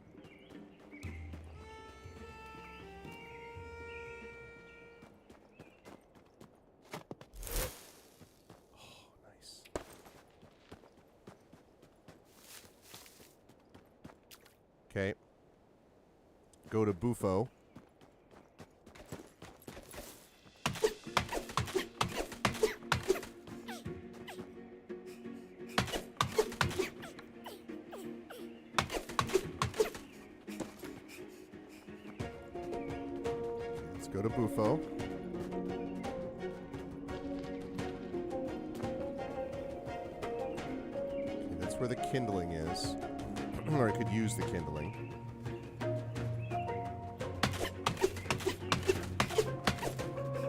Okay. Go to Bufo. Let's go to Bufo. Okay, that's where the kindling is. Or I could use the kindling.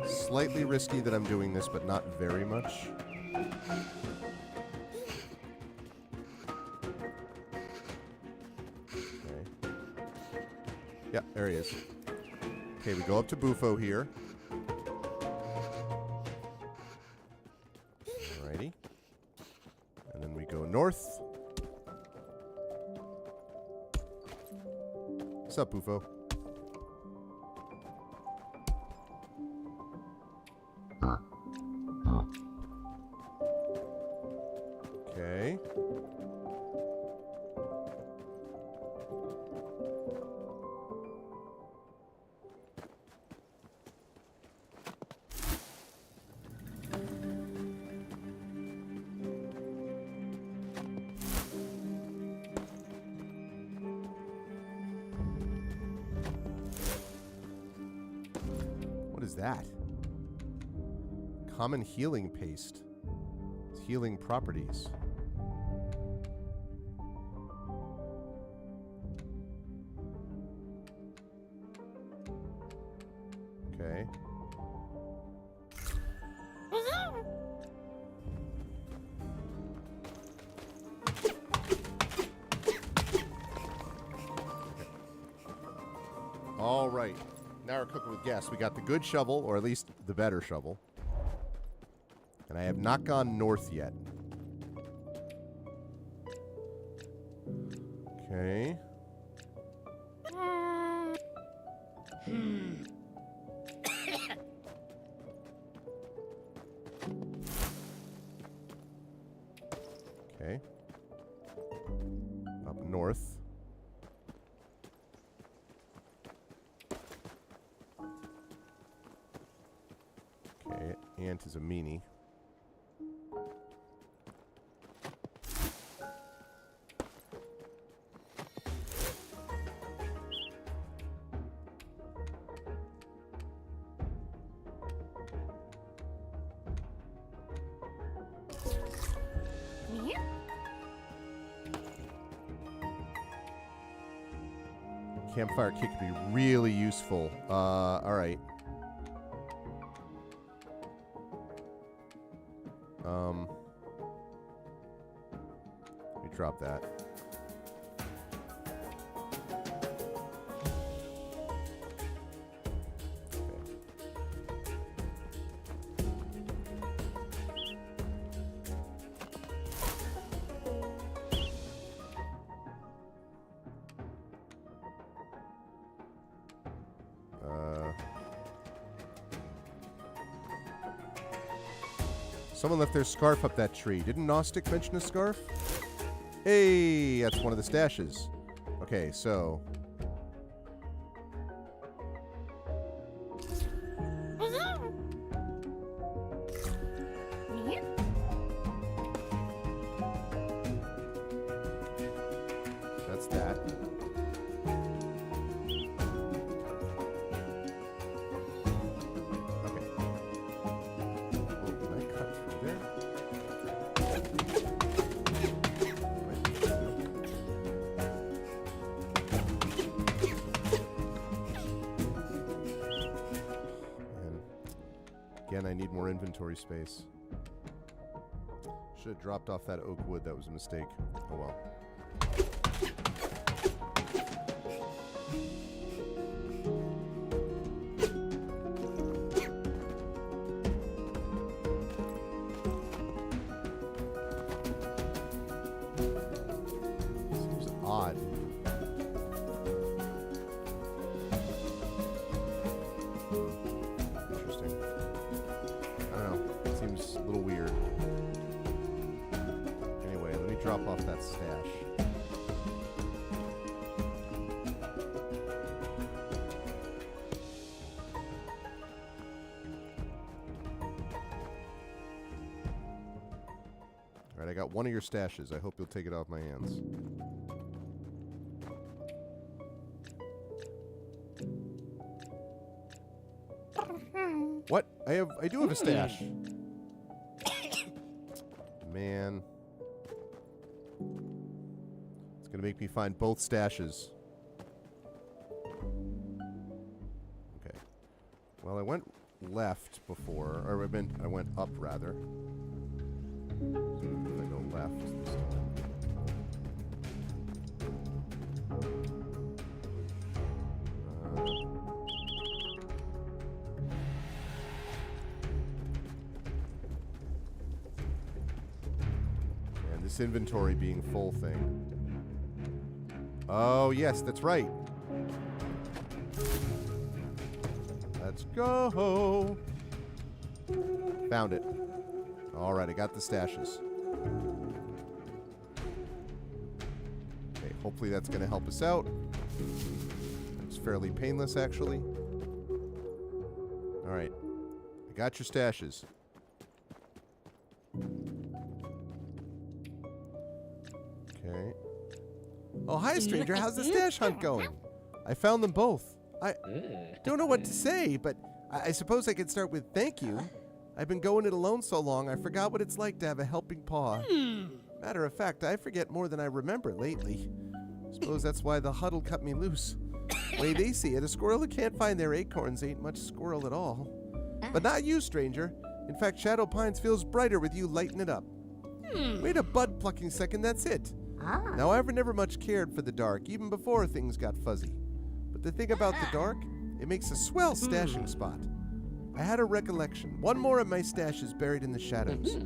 Slightly risky that I'm doing this, but not very much. Okay. Yeah, there he is. Okay, we go up to Bufo here. Alrighty. And then we go north. What's up, Bufo? Okay. What is that? Common healing paste. It's healing properties. Okay. All right. Now we're cooking with gas. We got the good shovel, or at least the better shovel. And I have not gone north yet. Okay. Okay. Up north. Okay, ant is a meanie. Campfire kit could be really useful. All right. Let me drop that. Someone left their scarf up that tree. Didn't Gnostic mention a scarf? Hey, that's one of the stashes. Okay, so... that's that. Again, I need more inventory space. Should have dropped off that oak wood. That was a mistake. Oh well. Seems odd. Seems a little weird. Anyway, let me drop off that stash. got one of your stashes. I hope you'll take it off my hands. What? I do have a stash. Man. It's going to make me find both stashes. Okay. Well, I went left before, or I went up rather. So I'm going to go left this time. And this inventory being full thing. Oh, yes, that's right. Let's go. Found it. All right, I got the stashes. Okay, hopefully that's going to help us out. It's fairly painless, actually. All right. I got your stashes. Okay. Oh, hi, stranger. How's the stash hunt going? I found them both. I don't know what to say, but I suppose I could start with thank you. I've been going it alone so long, I forgot what it's like to have a helping paw. Matter of fact, I forget more than I remember lately. Suppose that's why the huddle cut me loose. Way they see it, a squirrel who can't find their acorns ain't much squirrel at all. But not you, stranger. In fact, Shadow Pines feels brighter with you lighting it up. Wait a bud-plucking second, that's it. Now, I've never much cared for the dark, even before things got fuzzy. But the thing about the dark, it makes a swell stashing spot. I had a recollection. One more of my stash is buried in the shadows.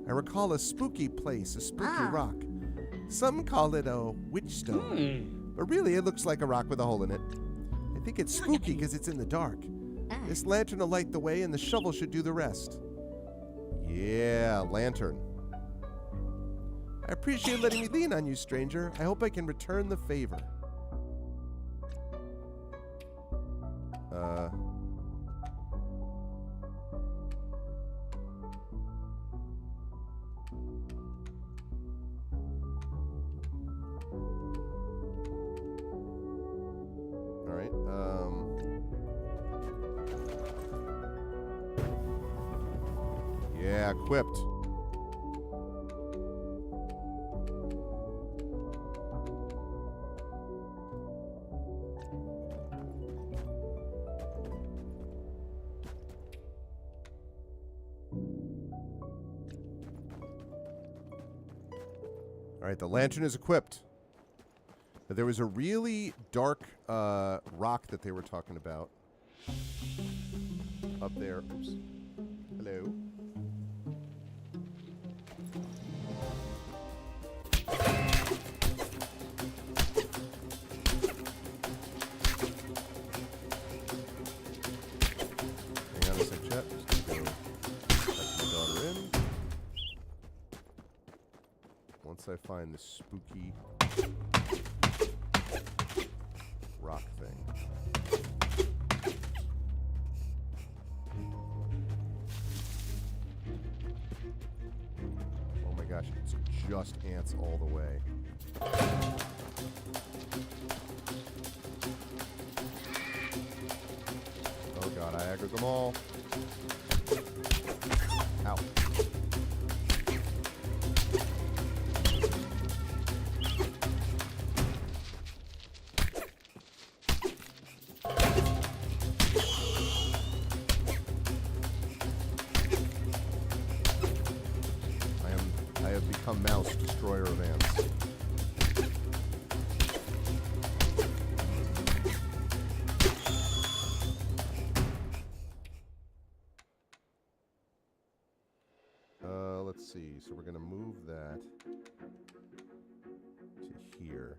I recall a spooky place, a spooky rock. Some call it a witch stone. But really, it looks like a rock with a hole in it. I think it's spooky because it's in the dark. This lantern will light the way, and the shovel should do the rest. Yeah, lantern. I appreciate letting me lean on you, stranger. I hope I can return the favor. All right. Yeah, equipped. All right, the lantern is equipped. But there was a really dark rock that they were talking about up there. Oops. Hello. Hang on a sec, chat. Just gonna go tuck my daughter in. Once I find the spooky rock thing. Oh my gosh, it's just ants all the way. Oh god, I aggroed them all. Ow. I have become Mouse, destroyer of ants. Let's see. So we're going to move that to here.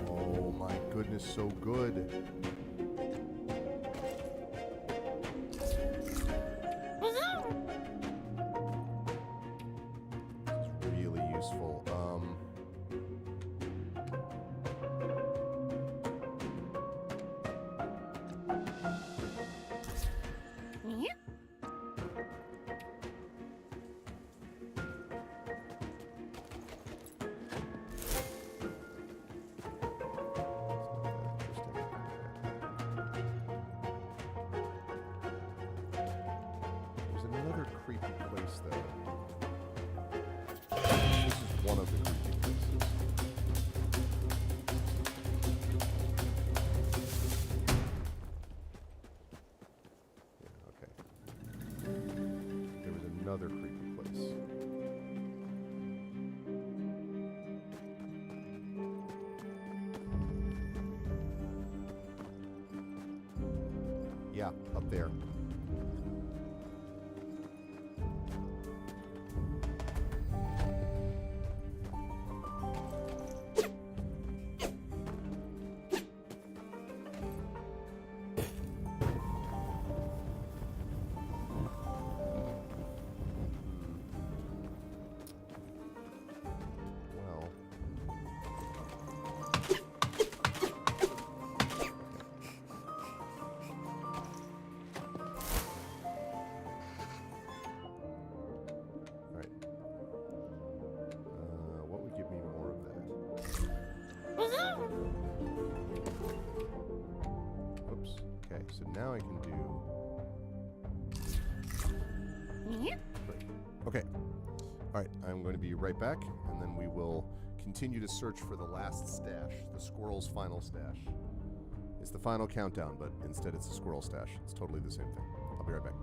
Oh my goodness, so good. Really useful. another creepy place, though. This is one of the creepy places. Yeah, okay. There was another creepy place. Yeah, up there. Well. Alright. What would give me more of that? Oops. Okay, so now I can do... Right. Okay. Alright, I'm going to be right back, and then we will continue to search for the last stash, the squirrel's final stash. It's the final countdown, but instead it's a squirrel stash. It's totally the same thing. I'll be right back.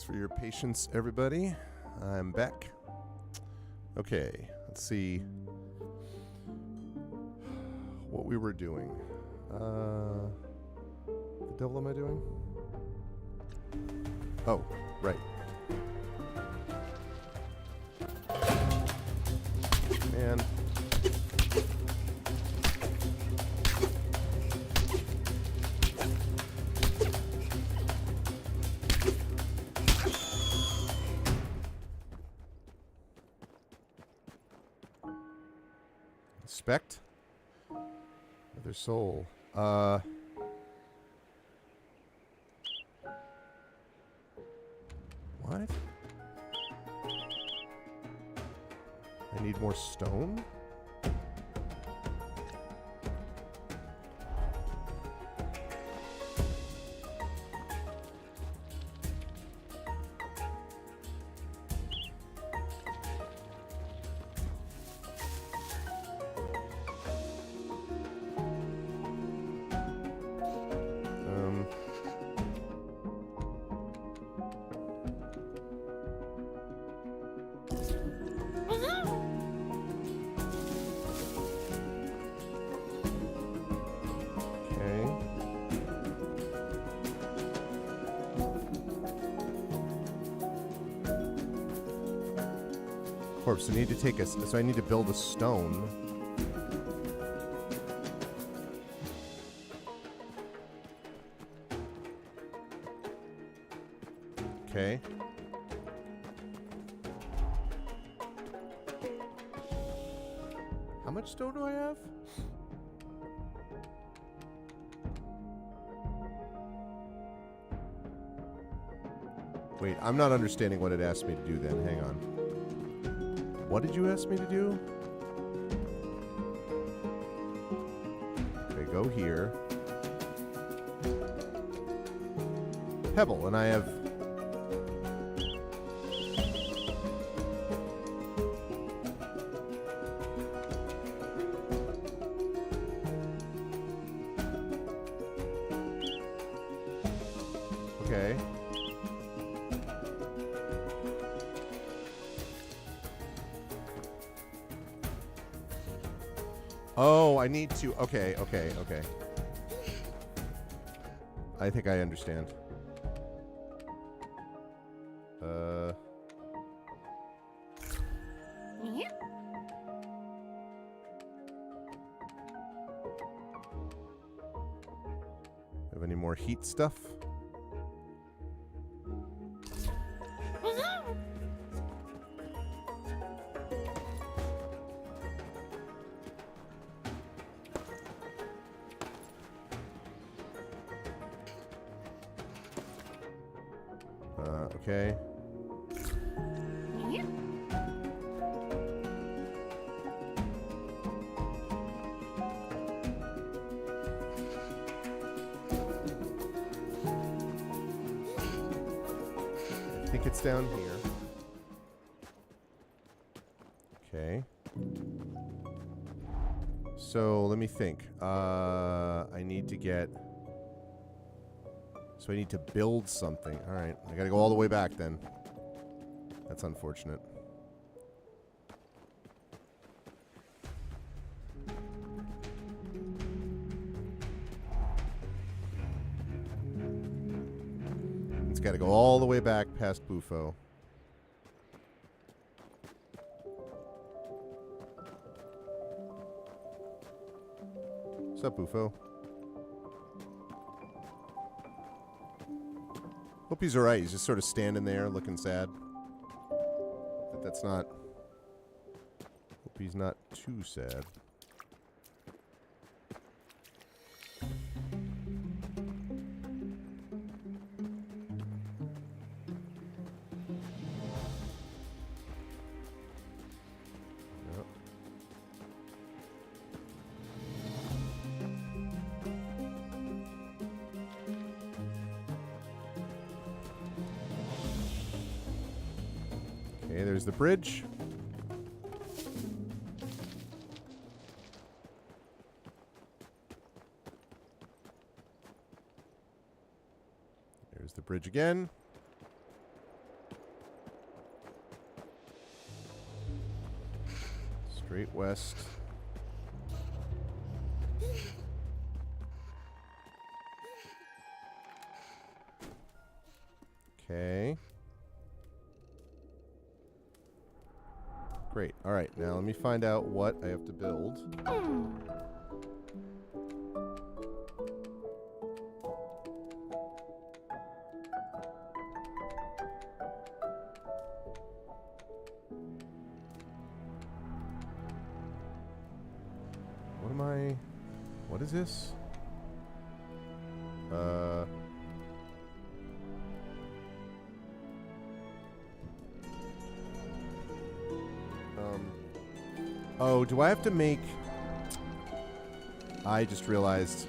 Thanks for your patience, everybody. I'm back. Okay, let's see what we were doing. The devil am I doing? Oh, right. Man. Inspect. Another soul. What? I need more stone? Corpse. I need to take a. So I need to build a stone. Okay. How much stone do I have? Wait, I'm not understanding what it asked me to do then. Hang on. What did you ask me to do? Okay, go here. Pebble, and I have... Okay. Oh, I need to... Okay. I think I understand. Have any more heat stuff? Okay. I think it's down here. Okay. So let me think. I need to get... So I need to build something. All right. I got to go all the way back then. That's unfortunate. It's got to go all the way back past Bufo. What's up, Bufo? Hope he's alright. He's just sort of standing there looking sad. But that's not... Hope he's not too sad. Yep. Okay, there's the bridge. There's the bridge again. Straight west. Okay. Great. All right. Now let me find out what I have to build. What is this? Oh, do I have to make... I just realized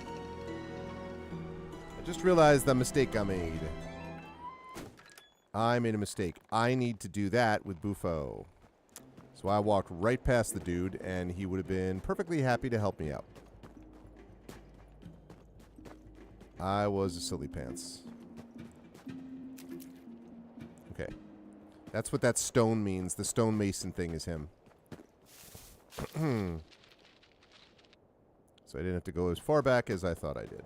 the mistake I made. I made a mistake. I need to do that with Bufo. So I walked right past the dude, and he would have been perfectly happy to help me out. I was a silly pants. Okay. That's what that stone means. The stonemason thing is him. So I didn't have to go as far back as I thought I did.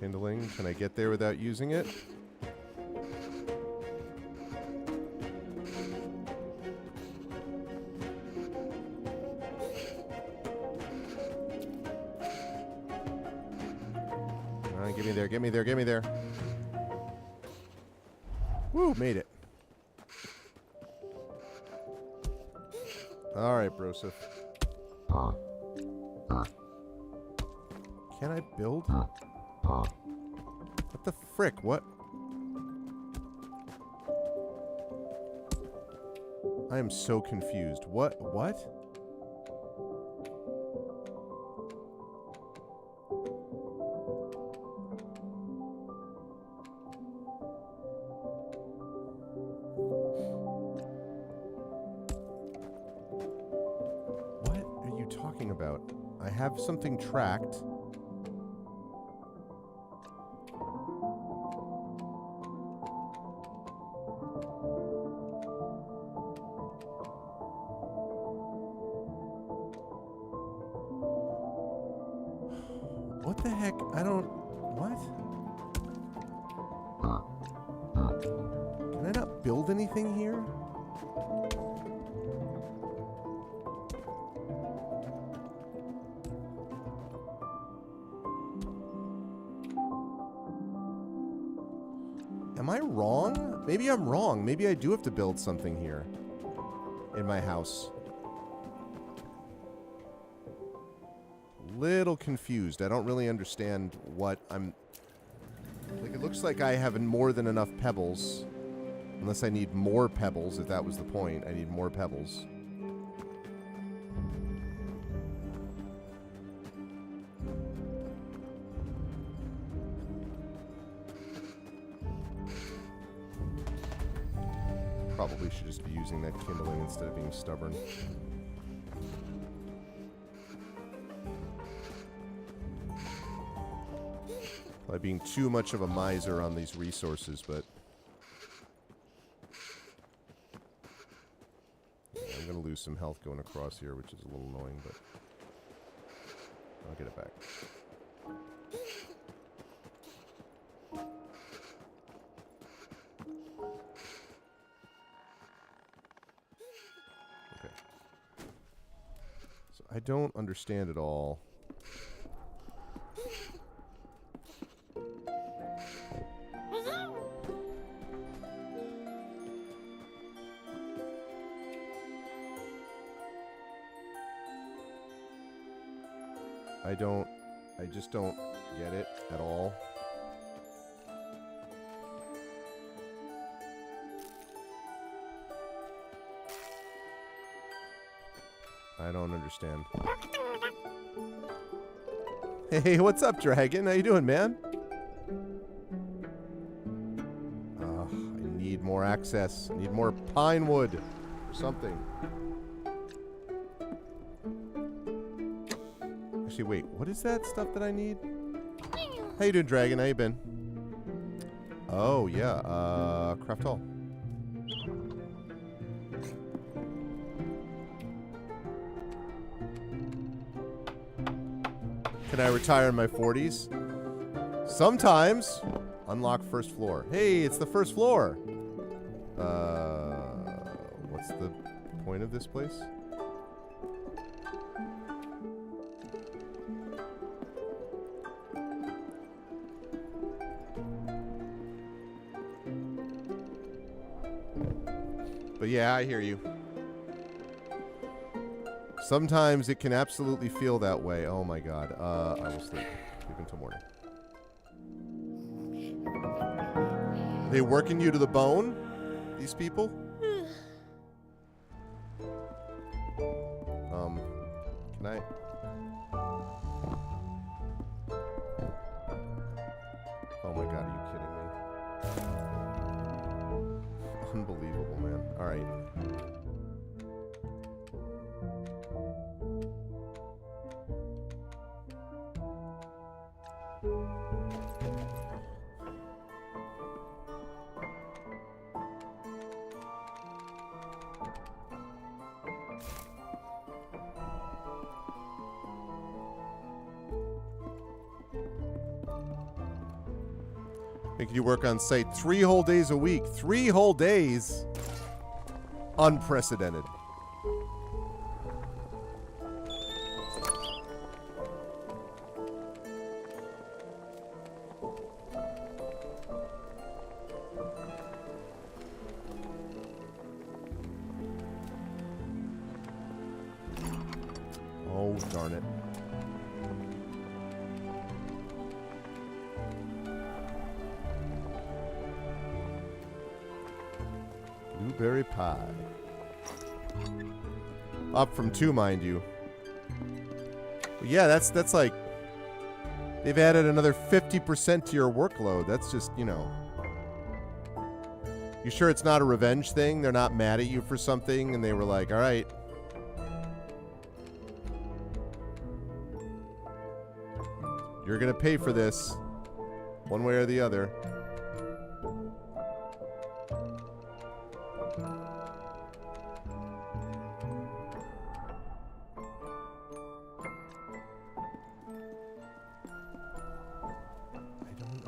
Kindling. Can I get there without using it? Get me there, get me there, get me there. Woo, made it. Alright, Broseph. Can I build? What the frick? What? I am so confused. What? What? About? I have something tracked. What the heck? I don't... What? Can I not build anything here? Am I wrong? Maybe I'm wrong. Maybe I do have to build something here in my house. Little confused. I don't really understand what I'm... Like, it looks like I have more than enough pebbles. Unless I need more pebbles, if that was the point. I need more pebbles. Probably should just be using that kindling instead of being stubborn. By being too much of a miser on these resources, but... Yeah, I'm going to lose some health going across here, which is a little annoying, but... I'll get it back. I don't understand at all. I just don't get it at all. I don't understand. Hey, what's up, Dragon? How you doing, man? I need more access. I need more pine wood or something. I Actually, wait. What is that stuff that I need? How you doing, Dragon? How you been? Oh, yeah. Craft all. Can I retire in my 40s? Sometimes. Unlock first floor. Hey, it's the first floor. What's the point of this place? But yeah, I hear you. Sometimes it can absolutely feel that way. Oh my god. I will sleep. Sleep until morning. Are they working you to the bone? These people? Can I? Oh my god, are you kidding me? Unbelievable, man. Alright. Making you work on site 3 whole days a week. 3 whole days? Unprecedented. Oh, darn it. Blueberry pie. Up from 2, mind you. But yeah, that's like... They've added another 50% to your workload. That's just, you know... You sure it's not a revenge thing? They're not mad at you for something, and they were like, alright. You're gonna pay for this. One way or the other.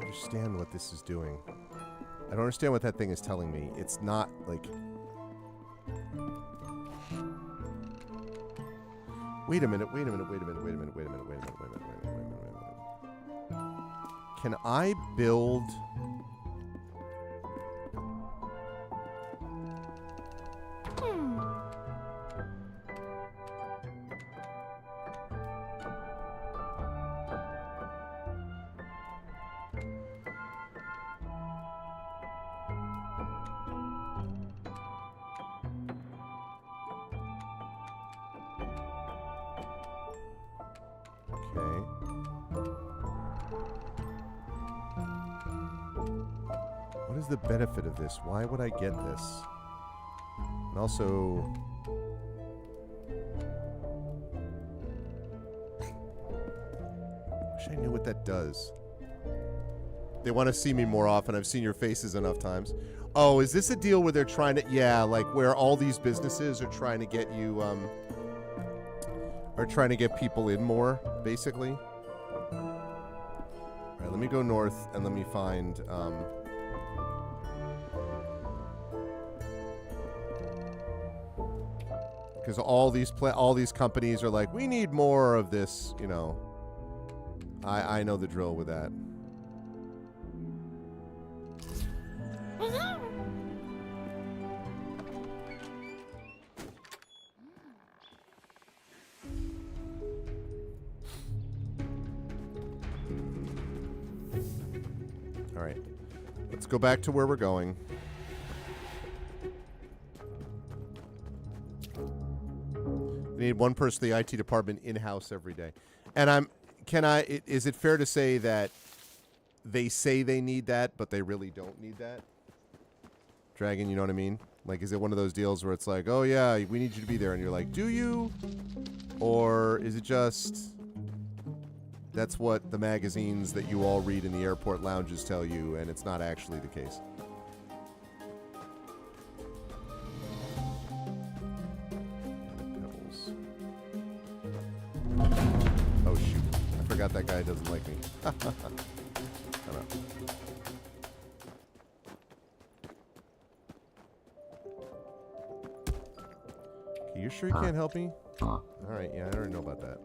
Understand what this is doing. I don't understand what that thing is telling me. It's not like... Wait a minute, wait a minute, wait a minute, wait a minute, wait a minute, wait a minute, wait a minute, wait a minute, wait a minute, wait a minute. Can I build... What is the benefit of this? Why would I get this? And also... Wish I knew what that does. They want to see me more often. I've seen your faces enough times. Oh, is this a deal where they're trying to... Yeah, like where all these businesses are trying to get you... are trying to get people in more, basically. Alright, let me go north and let me find... because all these companies are like, we need more of this, you know. I know the drill with that. All right, let's go back to where we're going. We need one person in the IT department in-house every day. And is it fair to say that they say they need that, but they really don't need that? Dragon, you know what I mean? Like, is it one of those deals where it's like, oh yeah, we need you to be there, and you're like, do you? Or is it just, That's what the magazines that you all read in the airport lounges tell you, and it's not actually the case. Pebbles. Oh, shoot. I forgot that guy doesn't like me. I don't know. Okay, you sure you can't help me? Alright, yeah, I already know about that.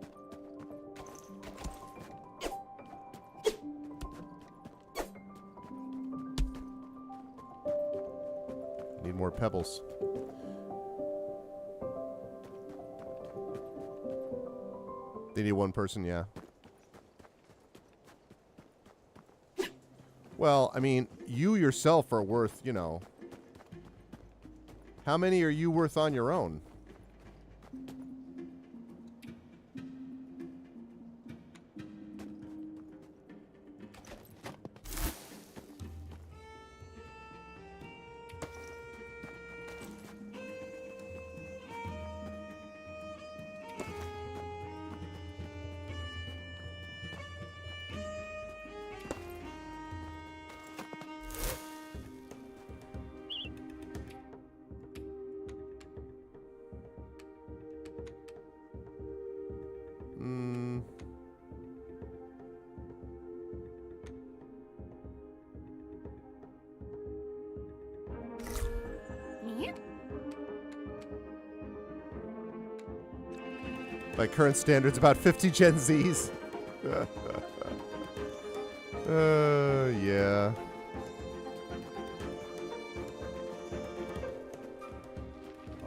Need more pebbles. They need one person, yeah. Well, I mean, you yourself are worth, you know. How many are you worth on your own? By current standards, about 50 Gen Zs. Yeah.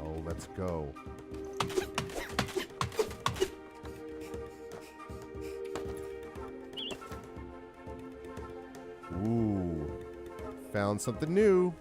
Oh, let's go. Ooh. Found something new.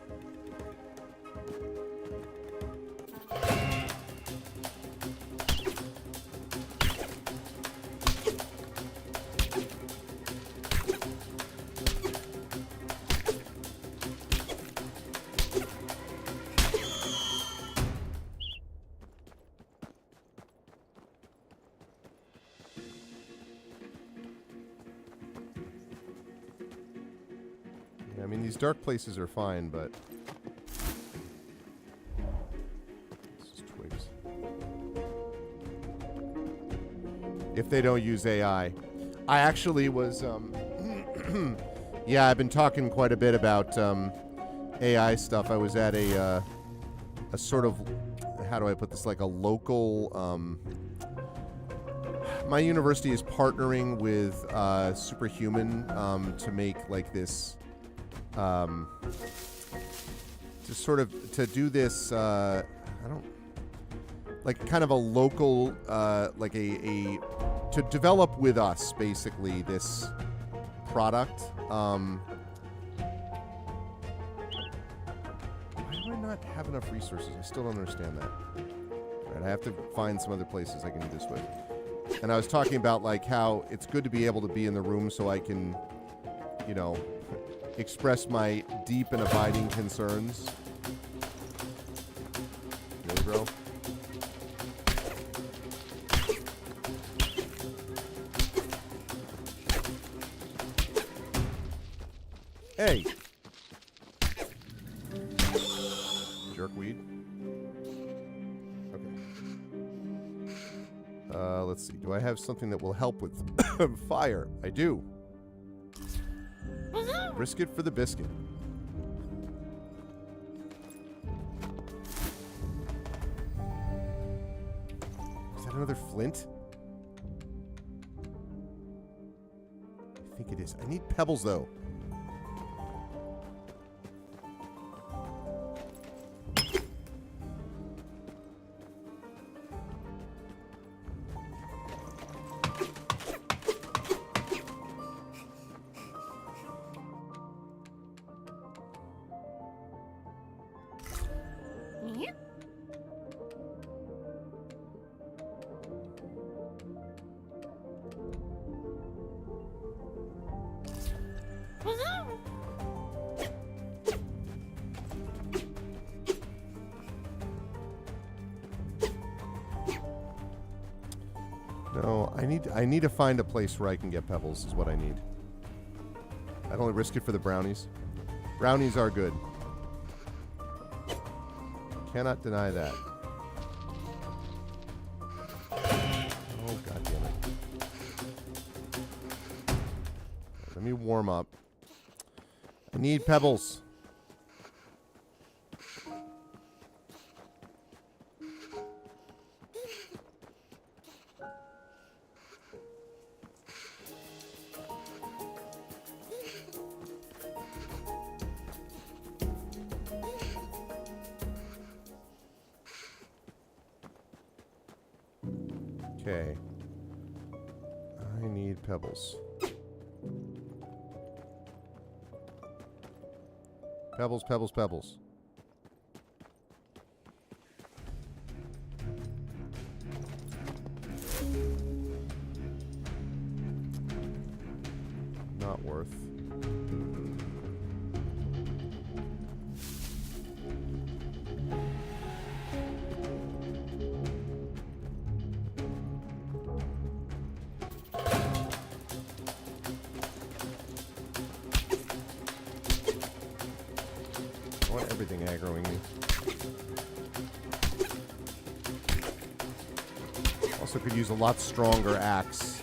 I mean, these dark places are fine, but... This is twigs. If they don't use AI. I actually was, yeah, I've been talking quite a bit about, AI stuff. I was at a sort of... How do I put this? Like a local, my university is partnering with, Superhuman, to make, like, this... to sort of to do this I don't like kind of a local like a to develop with us basically this product. Why do I not have enough resources? I still don't understand that. All right, I have to find some other places I can do this with. And I was talking about like how it's good to be able to be in the room so I can, you know, express my deep and abiding concerns. Really, bro? Hey! Jerkweed. Okay. Let's see. Do I have something that will help with fire? I do. Brisket for the biscuit. Is that another flint? I think it is. I need pebbles, though. I need to find a place where I can get pebbles is what I need. I'd only risk it for the brownies. Brownies are good. Cannot deny that. Oh, God damn it. Let me warm up. I need pebbles. Okay. I need pebbles. Pebbles, pebbles, pebbles. Not worth. I want everything aggroing me. Also could use a lot stronger axe.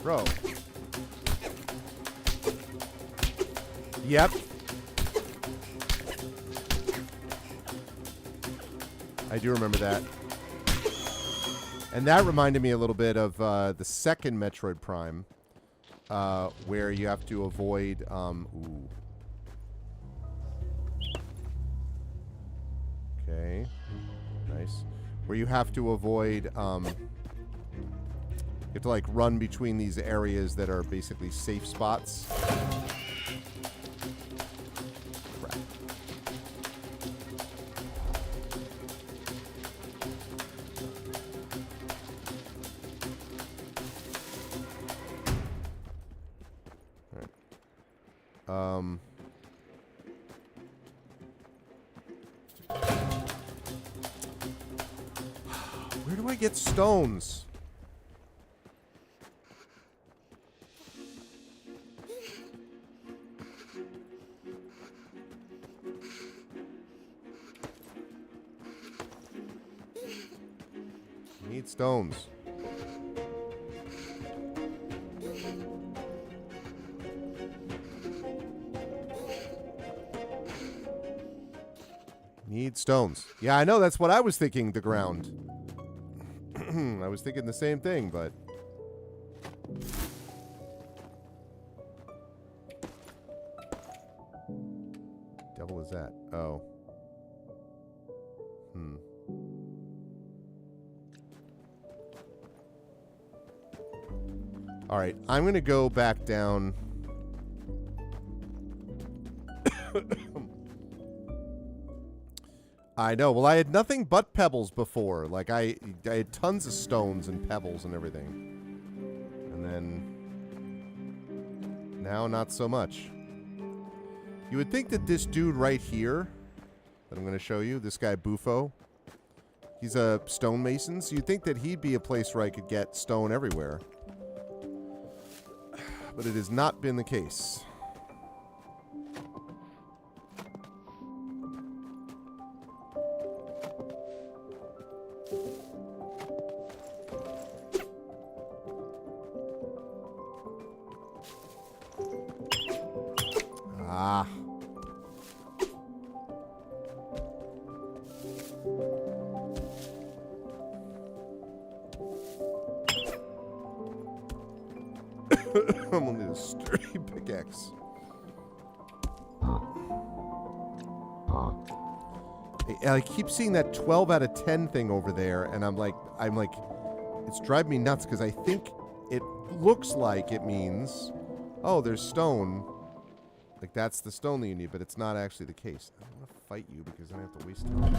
Bro. Yep. I do remember that. And that reminded me a little bit of the second Metroid Prime, where you have to avoid... ooh. Okay. Nice. Where you have to avoid... you have to, like, run between these areas that are basically safe spots. Crap. Where do I get stones? Need stones. Need stones. Yeah, I know. That's what I was thinking, the ground. I was thinking the same thing, but... Devil is that? Oh. Alright, I'm going to go back down... I know. Well, I had nothing but pebbles before. Like, I had tons of stones and pebbles and everything. And then... Now, not so much. You would think that this dude right here, that I'm going to show you, this guy Bufo, he's a stonemason, so you'd think that he'd be a place where I could get stone everywhere. But it has not been the case. Ah. I'm gonna need a sturdy pickaxe. I keep seeing that 12 out of 10 thing over there, and I'm like, it's driving me nuts because I think it looks like it means, oh, there's stone. Like, that's the stone that you need, but it's not actually the case. I don't want to fight you because I have to waste time.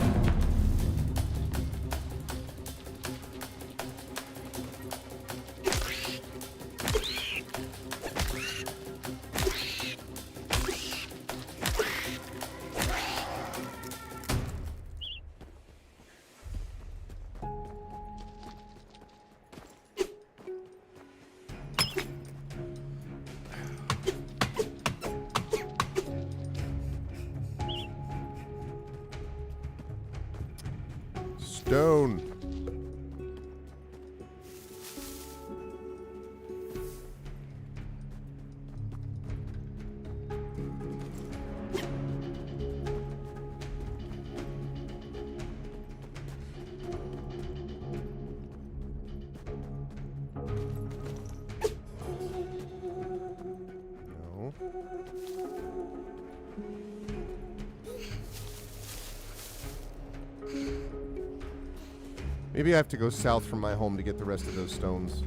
stone. No. Maybe I have to go south from my home to get the rest of those stones.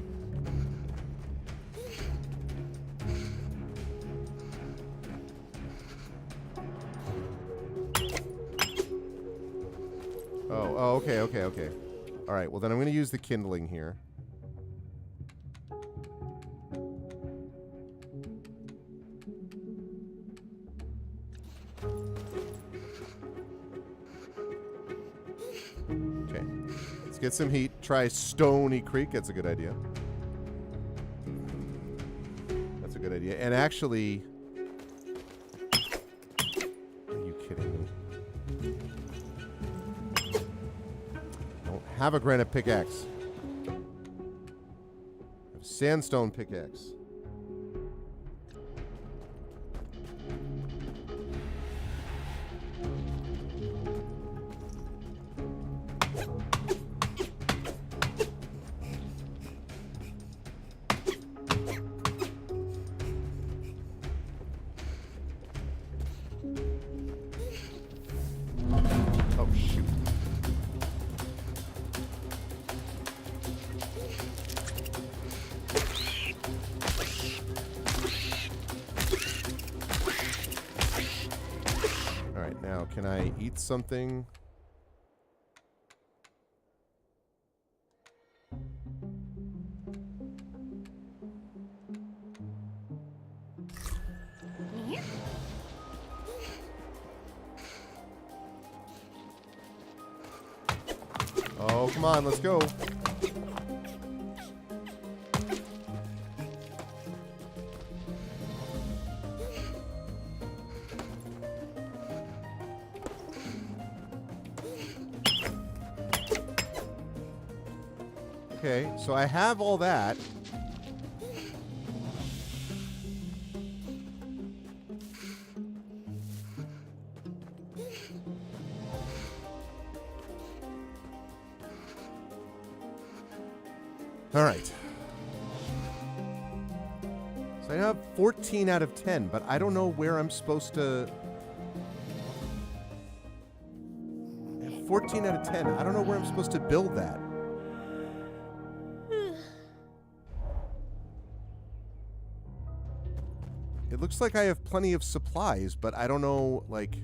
Oh, okay. All right, well then I'm going to use the kindling here. Okay. Let's get some heat. Try Stony Creek. That's a good idea. That's a good idea. And actually... Are you kidding me? I don't have a granite pickaxe. I have a sandstone pickaxe. Oh, shoot. All right, now can I eat something? Oh, come on, let's go. Okay, so I have all that. All right. So I have 14 out of 10, but I don't know where I'm supposed to... I have 14 out of 10. I don't know where I'm supposed to build that. It looks like I have plenty of supplies, but I don't know, like...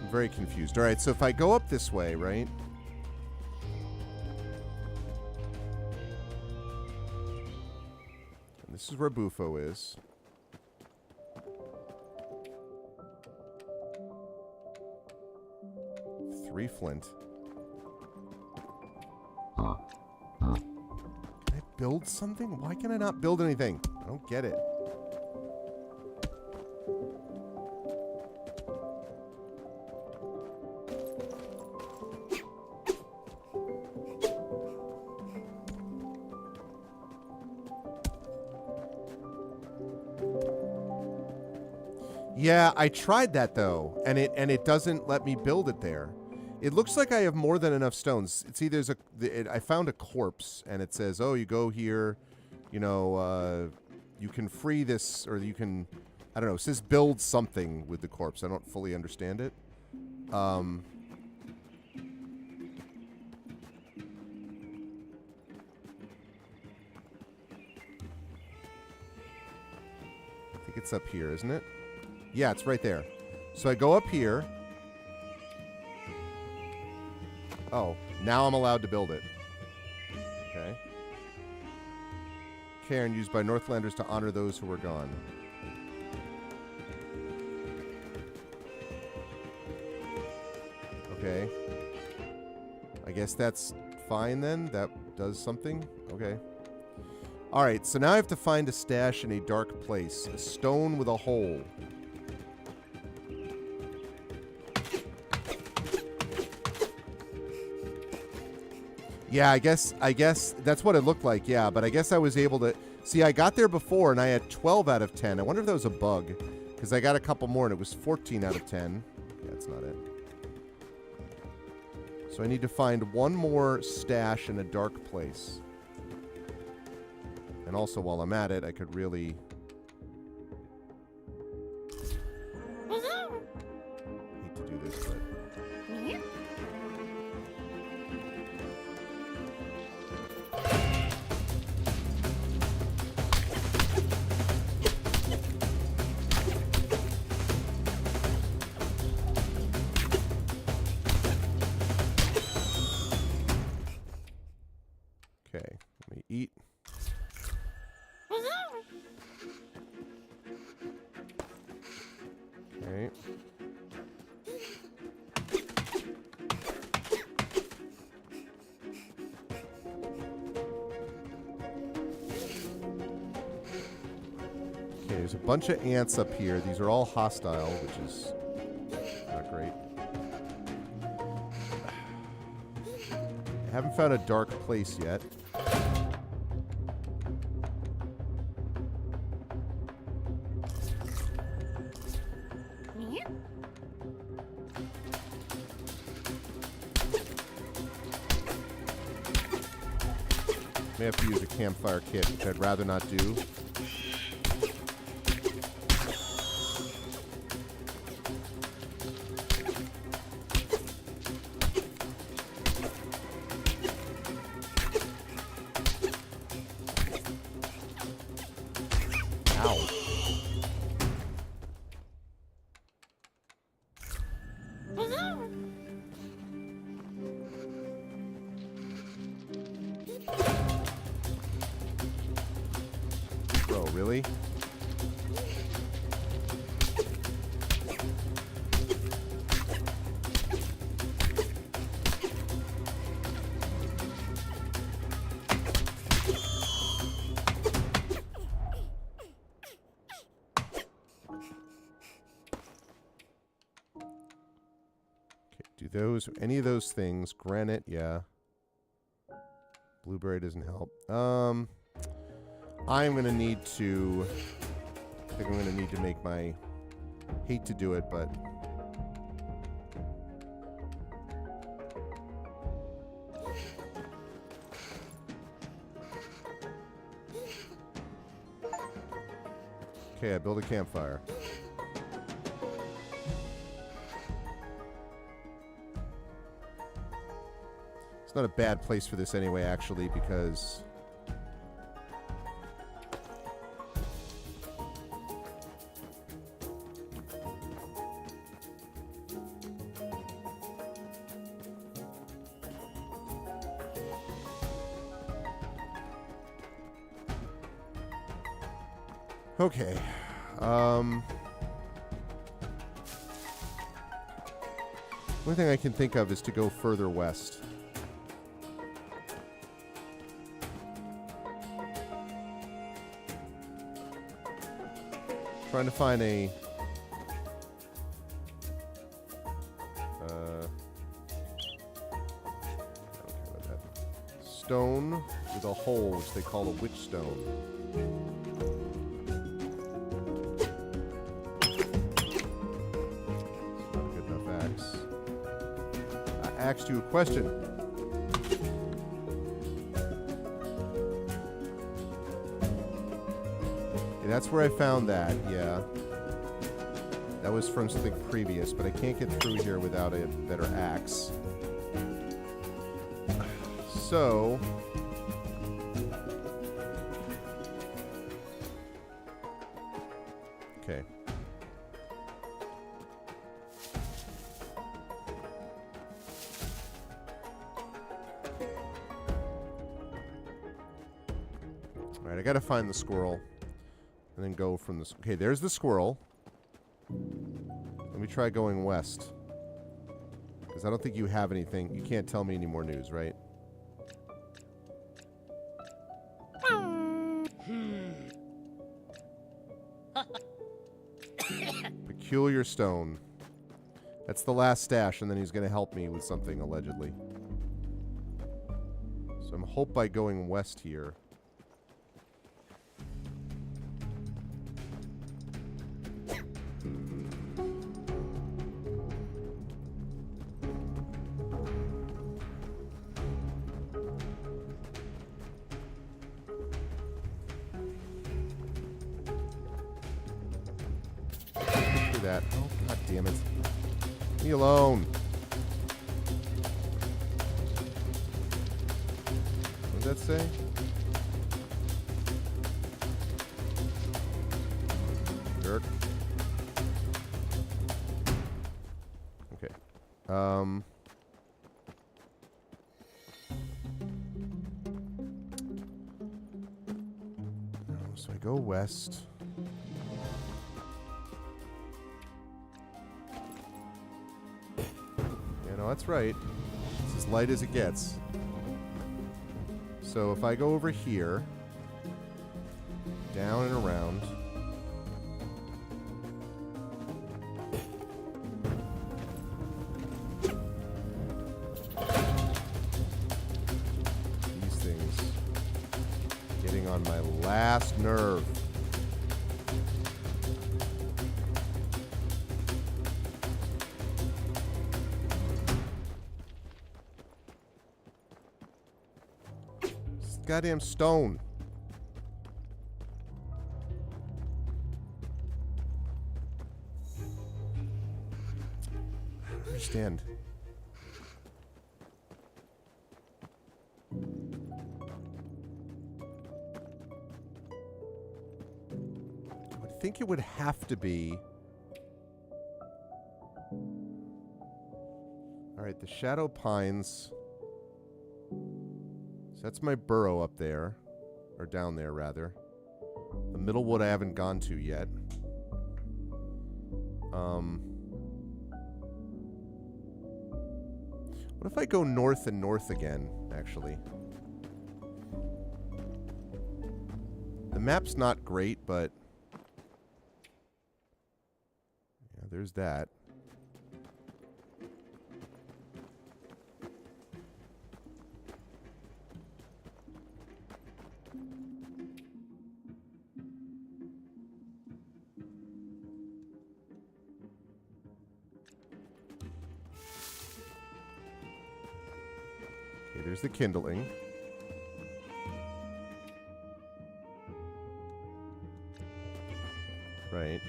I'm very confused. All right, so if I go up this way, right? And this is where Bufo is. Three flint. Can I build something? Why can I not build anything? I don't get it. Yeah, I tried that though, and it doesn't let me build it there. It looks like I have more than enough stones. See, there's I found a corpse, and it says, "Oh, you go here, you know, you can free this, or you can, I don't know." It says build something with the corpse. I don't fully understand it. I think it's up here, isn't it? Yeah, it's right there. So I go up here. Oh, now I'm allowed to build it. Okay. Cairn used by Northlanders to honor those who were gone. Okay. I guess that's fine then. That does something. Okay. All right, so now I have to find a stash in a dark place. A stone with a hole. Yeah, I guess that's what it looked like, yeah. But I guess I was able to... See, I got there before, and I had 12 out of 10. I wonder if that was a bug. Because I got a couple more, and it was 14 out of 10. Yeah, that's not it. So I need to find one more stash in a dark place. And also, while I'm at it, I could really... hate to do this, but... Okay, let me eat. Okay. Okay, there's a bunch of ants up here. These are all hostile, which is not great. I haven't found a dark place yet. May have to use a campfire kit, which I'd rather not do. Ow. Bro, really? Do those, any of those things, granite, yeah. Blueberry doesn't help. I'm going to need to, I think I'm going to need to make my, hate to do it, but. Okay, I build a campfire. It's not a bad place for this anyway, actually, because... Okay. One thing I can think of is to go further west. Trying to find a... I don't care about that. Stone with a hole, which they call a witch stone. It's not a good enough axe. I asked you a question. That's where I found that, yeah. That was from something previous, but I can't get through here without a better axe. So... Okay. Alright, I gotta find the squirrel. And then go from this. Okay, there's the squirrel. Let me try going west. Because I don't think you have anything. You can't tell me any more news, right? Peculiar stone. That's the last stash, and then he's going to help me with something, allegedly. So I'm hope by going west here. That. Oh, god damn it. Leave me alone. What does that say? Jerk. Okay. So I go west. No, that's right. It's as light as it gets. So if I go over here, down and around. These things getting on my last nerve. Goddamn stone. I don't understand. I would think it would have to be. Alright, the Shadow Pines. That's my burrow up there. Or down there, rather. The middle wood I haven't gone to yet. What if I go north and north again, actually? The map's not great, but... yeah, there's that. There's the kindling. Right.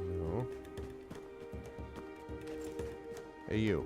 No. Hey, you.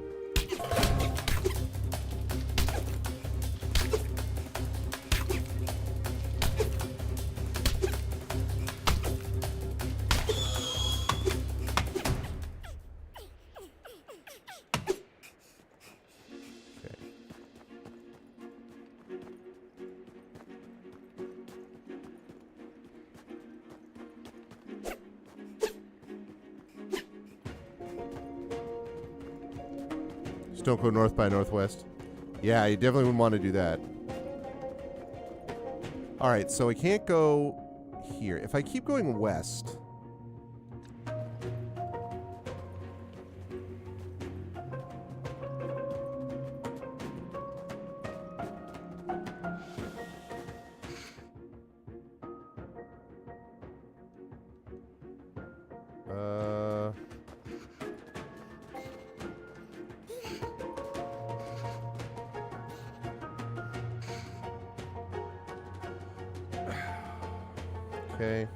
Just don't go north by northwest. Yeah, you definitely wouldn't want to do that. Alright, so I can't go here. If I keep going west... Okay.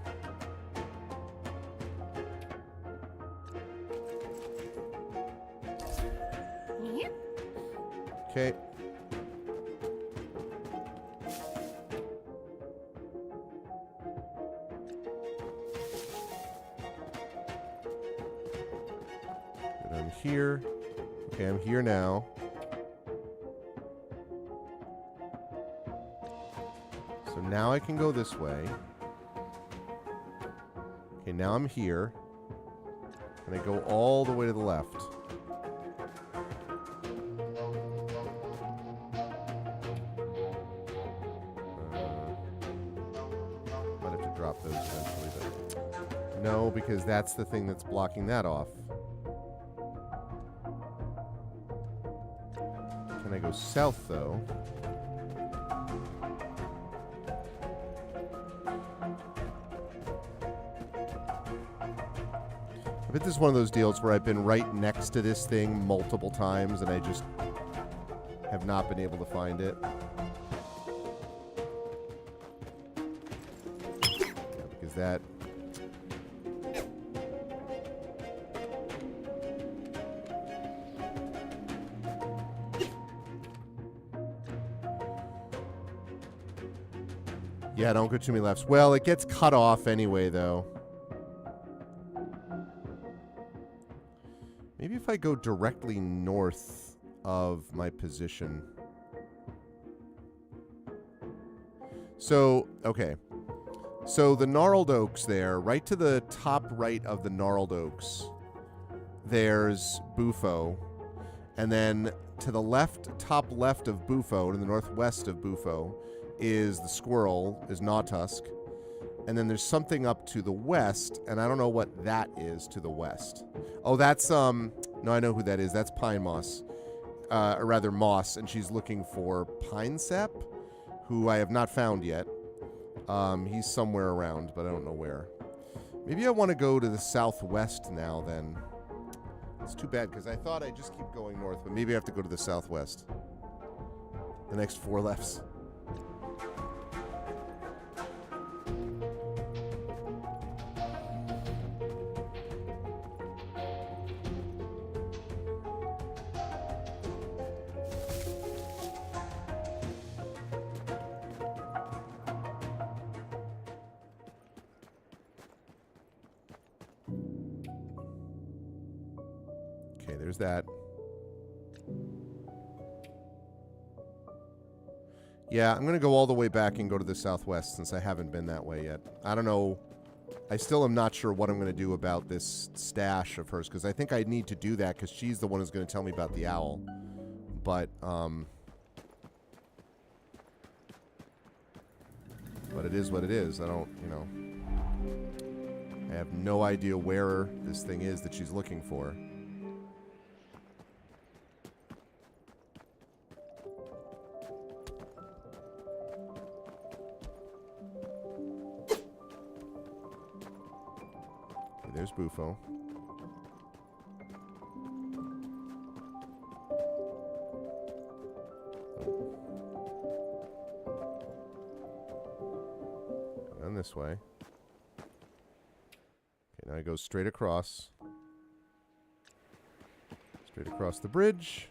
Okay. And I'm here. Okay, I'm here now. So now I can go this way. Okay, now I'm here. And I go all the way to the left. drop those eventually, but no, because that's the thing that's blocking that off. Can I go south, though? I bet this is one of those deals where I've been right next to this thing multiple times and I just have not been able to find it. Yeah, because that... Yeah, don't go too many lefts. Well, it gets cut off anyway, though. Maybe if I go directly north of my position. So, okay. So the gnarled oaks there, right to the top right of the gnarled oaks, there's Bufo. And then to the left, top left of Bufo, to the northwest of Bufo, is the squirrel, is Gnawtusk. And then there's something up to the west, and I don't know what that is to the west. Oh, that's, no, I know who that is. That's Pine Moss. Or rather, Moss, and she's looking for Pine Sap, who I have not found yet. He's somewhere around, but I don't know where. Maybe I want to go to the southwest now, then. It's too bad, because I thought I'd just keep going north, but maybe I have to go to the southwest. The next 4 lefts. Okay, there's that. Yeah, I'm going to go all the way back and go to the southwest since I haven't been that way yet. I don't know. I still am not sure what I'm going to do about this stash of hers because I think I need to do that because she's the one who's going to tell me about the owl. But it is what it is. I don't, you know. I have no idea where this thing is that she's looking for. There's Bufo. And then this way. Okay, now I go straight across. Straight across the bridge.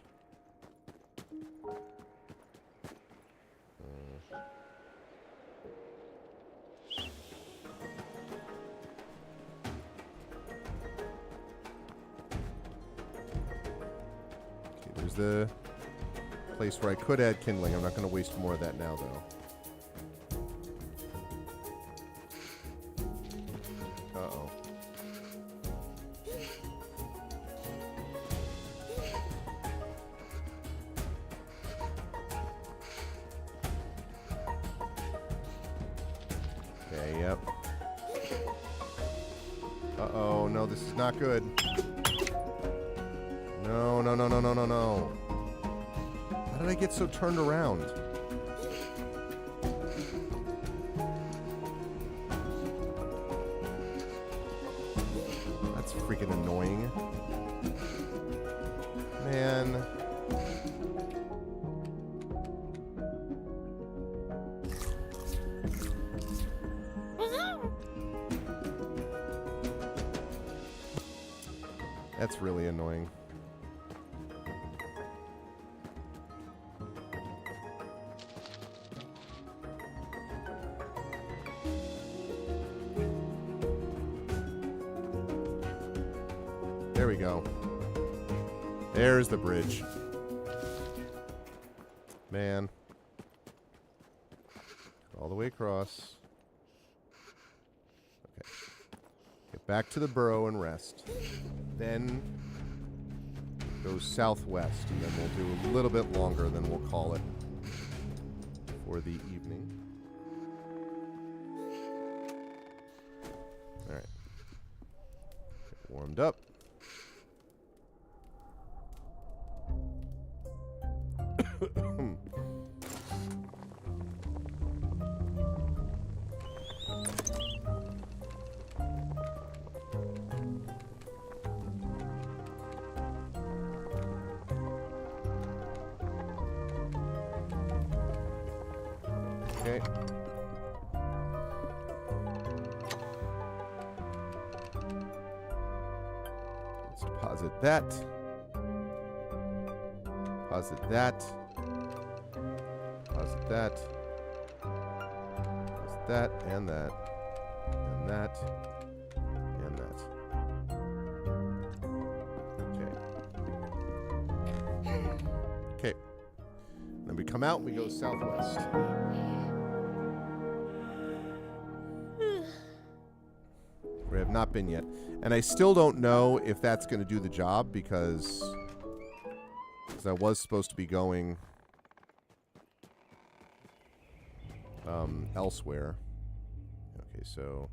There's the place where I could add kindling. I'm not going to waste more of that now, though. Uh-oh. Okay, yep. Uh-oh, no, this is not good. No, no, no, no, no, no, no. How did I get so turned around? That's freaking annoying. Man. That's really annoying. There we go. There's the bridge. Man. All the way across. Okay. Get back to the burrow and rest. Then go southwest, and then we'll do a little bit longer, then we'll call it for the evening. Warmed up. Okay. Let's deposit that. Deposit that. Deposit that. Deposit that and that. And that. And that. Okay. Okay. Then we come out and we go southwest. We have not been yet. And I still don't know if that's going to do the job because I was supposed to be going elsewhere. Okay, so...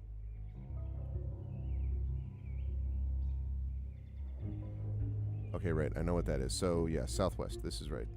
Okay, right. I know what that is. So, yeah, southwest. This is right.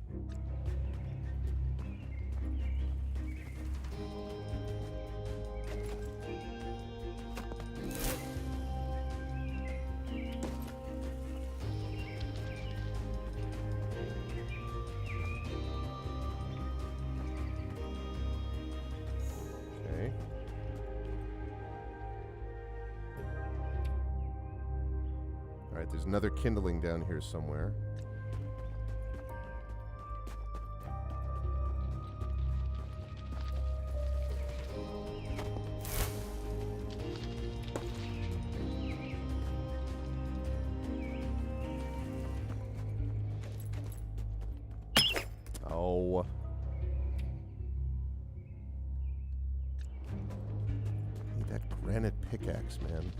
There's another kindling down here somewhere. Oh. Need that granite pickaxe, man.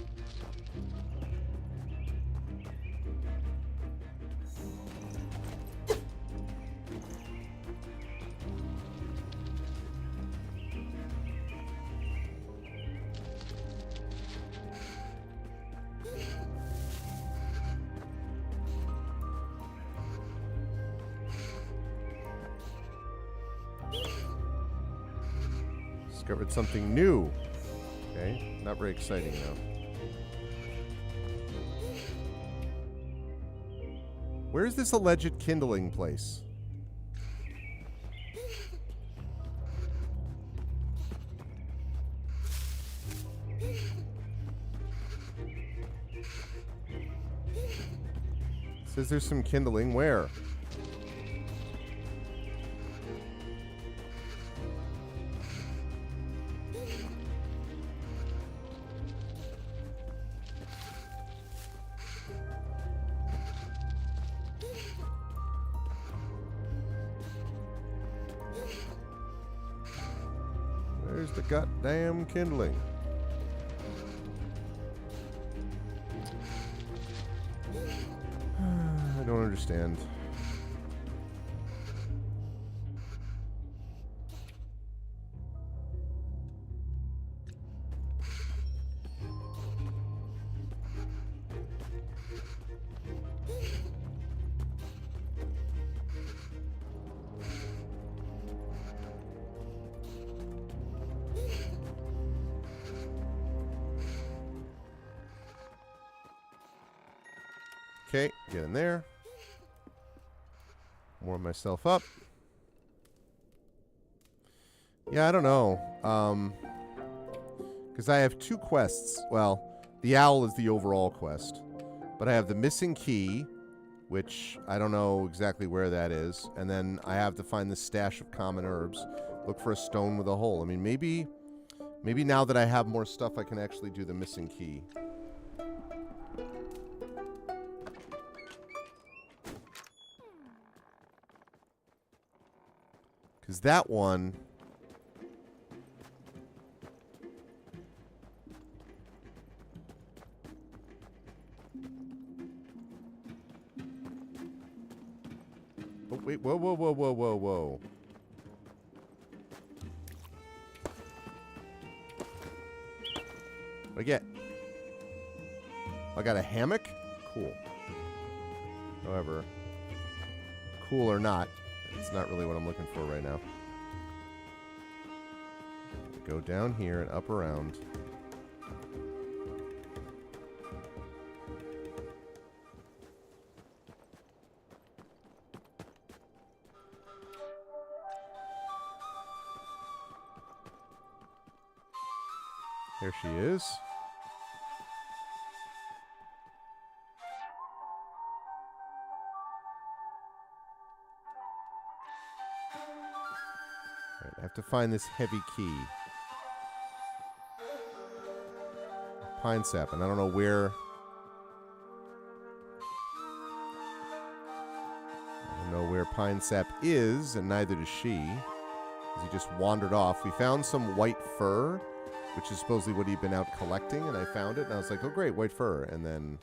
Discovered something new. Okay, not very exciting though. Where's this alleged kindling place? It says there's some kindling. Where? Where's the goddamn kindling? I don't understand. Okay, get in there. Warm myself up. Yeah, I don't know. Because I have two quests. Well, the owl is the overall quest. But I have the missing key, which I don't know exactly where that is. And then I have to find the stash of common herbs. Look for a stone with a hole. I mean, maybe now that I have more stuff, I can actually do the missing key. Because that one... Oh, wait, whoa, whoa, whoa, whoa, whoa, whoa. What'd I get? I got a hammock? Cool. However, cool or not, it's not really what I'm looking for right now. Go down here and up around. There she is. All right, I have to find this heavy key. Pine sap, and I don't know where. I don't know where Pine sap is, and neither does she. Because he just wandered off. We found some white fur, which is supposedly what he'd been out collecting, and I found it, and I was like, oh great, white fur, and then...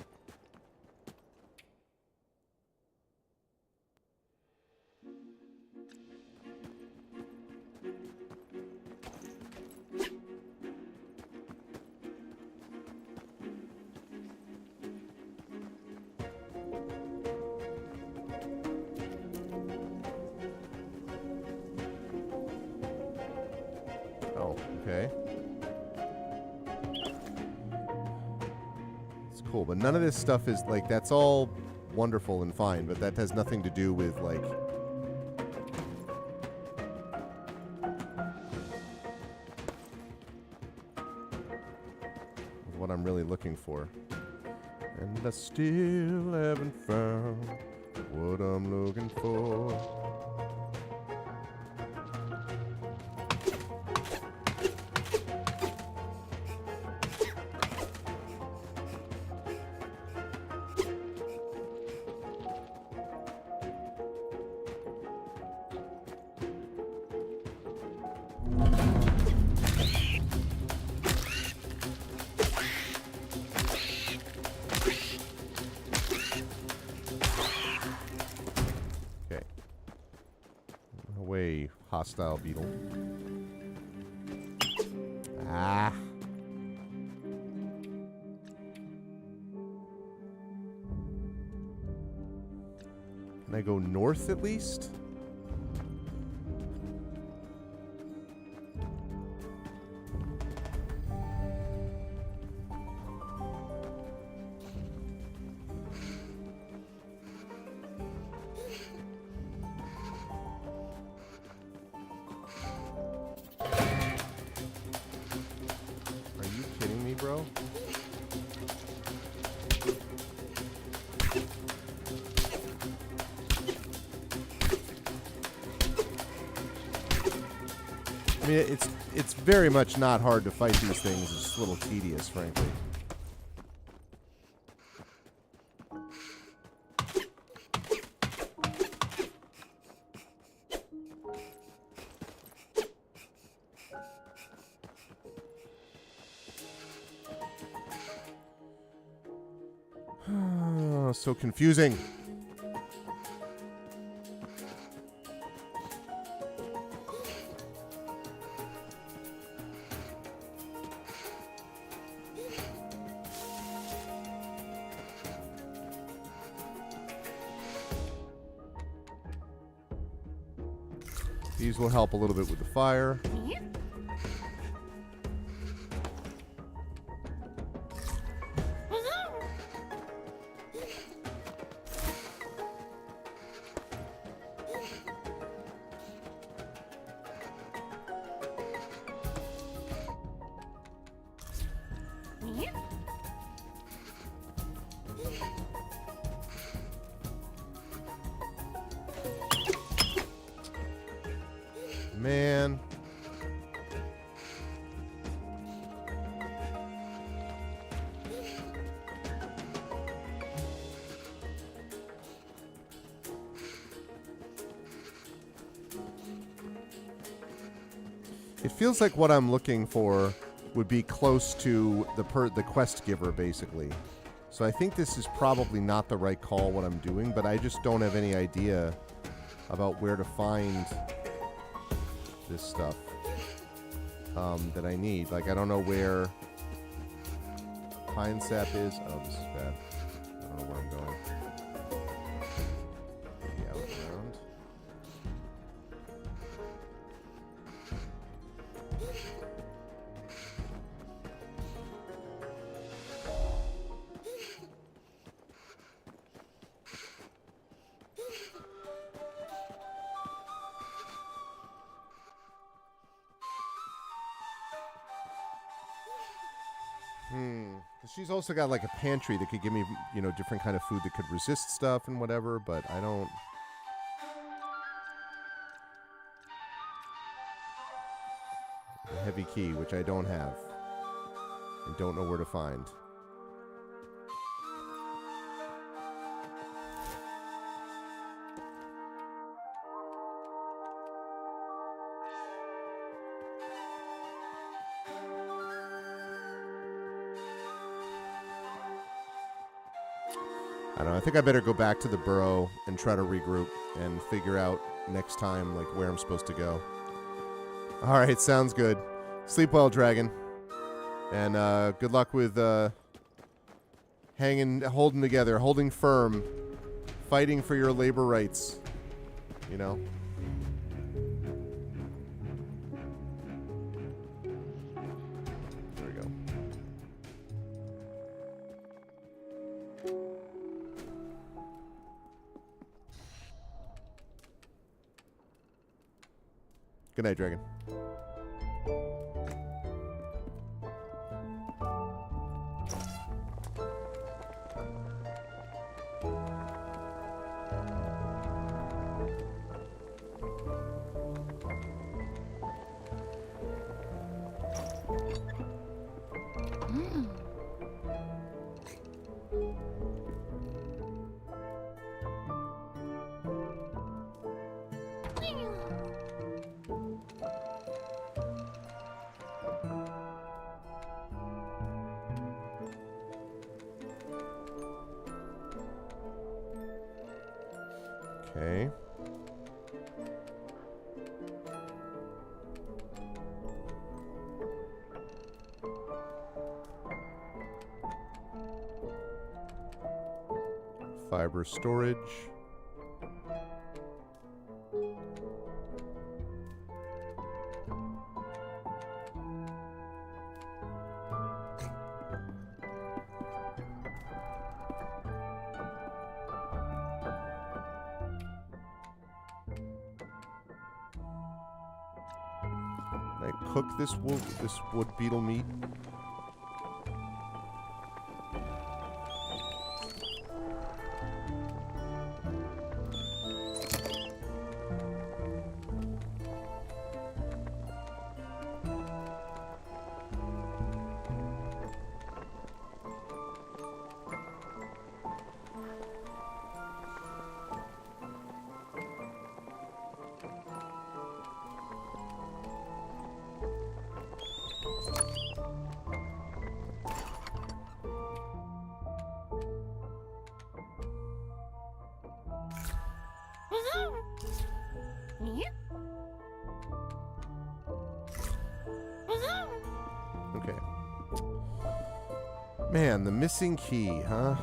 Oh, okay. It's cool, but none of this stuff is, like, that's all wonderful and fine, but that has nothing to do with, like... what I'm really looking for. And I still haven't found what I'm looking for. Away, hostile beetle. Ah. Can I go north at least? Bro. I mean, it's very much not hard to fight these things. It's just a little tedious, frankly. So confusing. These will help a little bit with the fire. Man. It feels like what I'm looking for would be close to the quest giver, basically. So I think this is probably not the right call, what I'm doing, but I just don't have any idea about where to find this stuff that I need. Like, I don't know where pine sap is? Oh, this is bad. I don't know where I'm going. Maybe out and around. Because she's also got like a pantry that could give me, you know, different kind of food that could resist stuff and whatever, but I don't. A heavy key, which I don't have. And don't know where to find. I don't know. I think I better go back to the burrow and try to regroup and figure out next time like where I'm supposed to go. All right, sounds good. Sleep well, dragon. And good luck with holding together, holding firm, fighting for your labor rights. You know? There we go. Good night, dragon. Okay. Fiber storage. Can I cook this wood beetle meat? Okay. Man, the missing key, huh?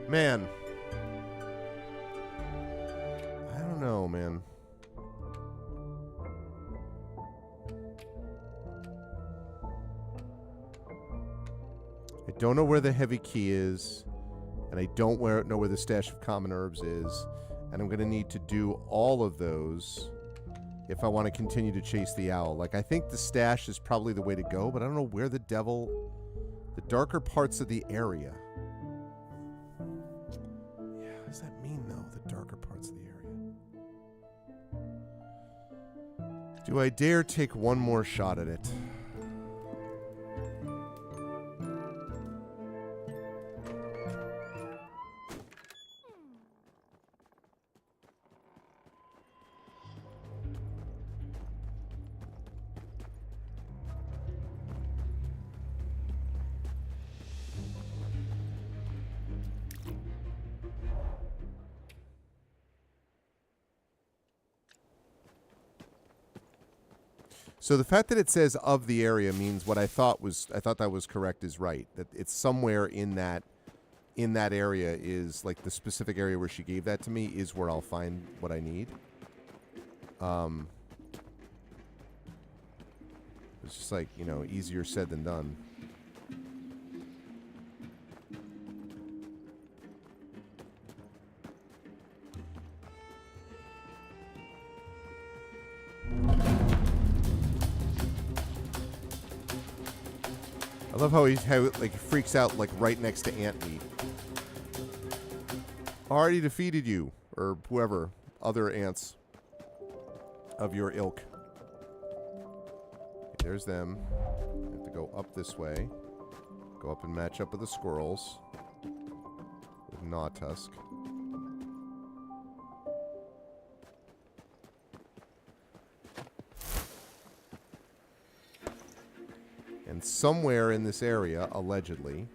Man. I don't know, man. I don't know where the heavy key is, and I don't know where the stash of common herbs is, and I'm going to need to do all of those if I want to continue to chase the owl. Like, I think the stash is probably the way to go, but I don't know where the darker parts of the area. Yeah, what does that mean, though, the darker parts of the area? Do I dare take one more shot at it? So the fact that it says of the area means what I thought that was correct is right. That it's somewhere in that area is like the specific area where she gave that to me is where I'll find what I need. It's just like, easier said than done. I love how he freaks out like right next to ant meat. Already defeated you, or whoever, other ants of your ilk. Okay, there's them. I have to go up this way. Go up and match up with the squirrels. With Gnawtusk. And somewhere in this area, allegedly,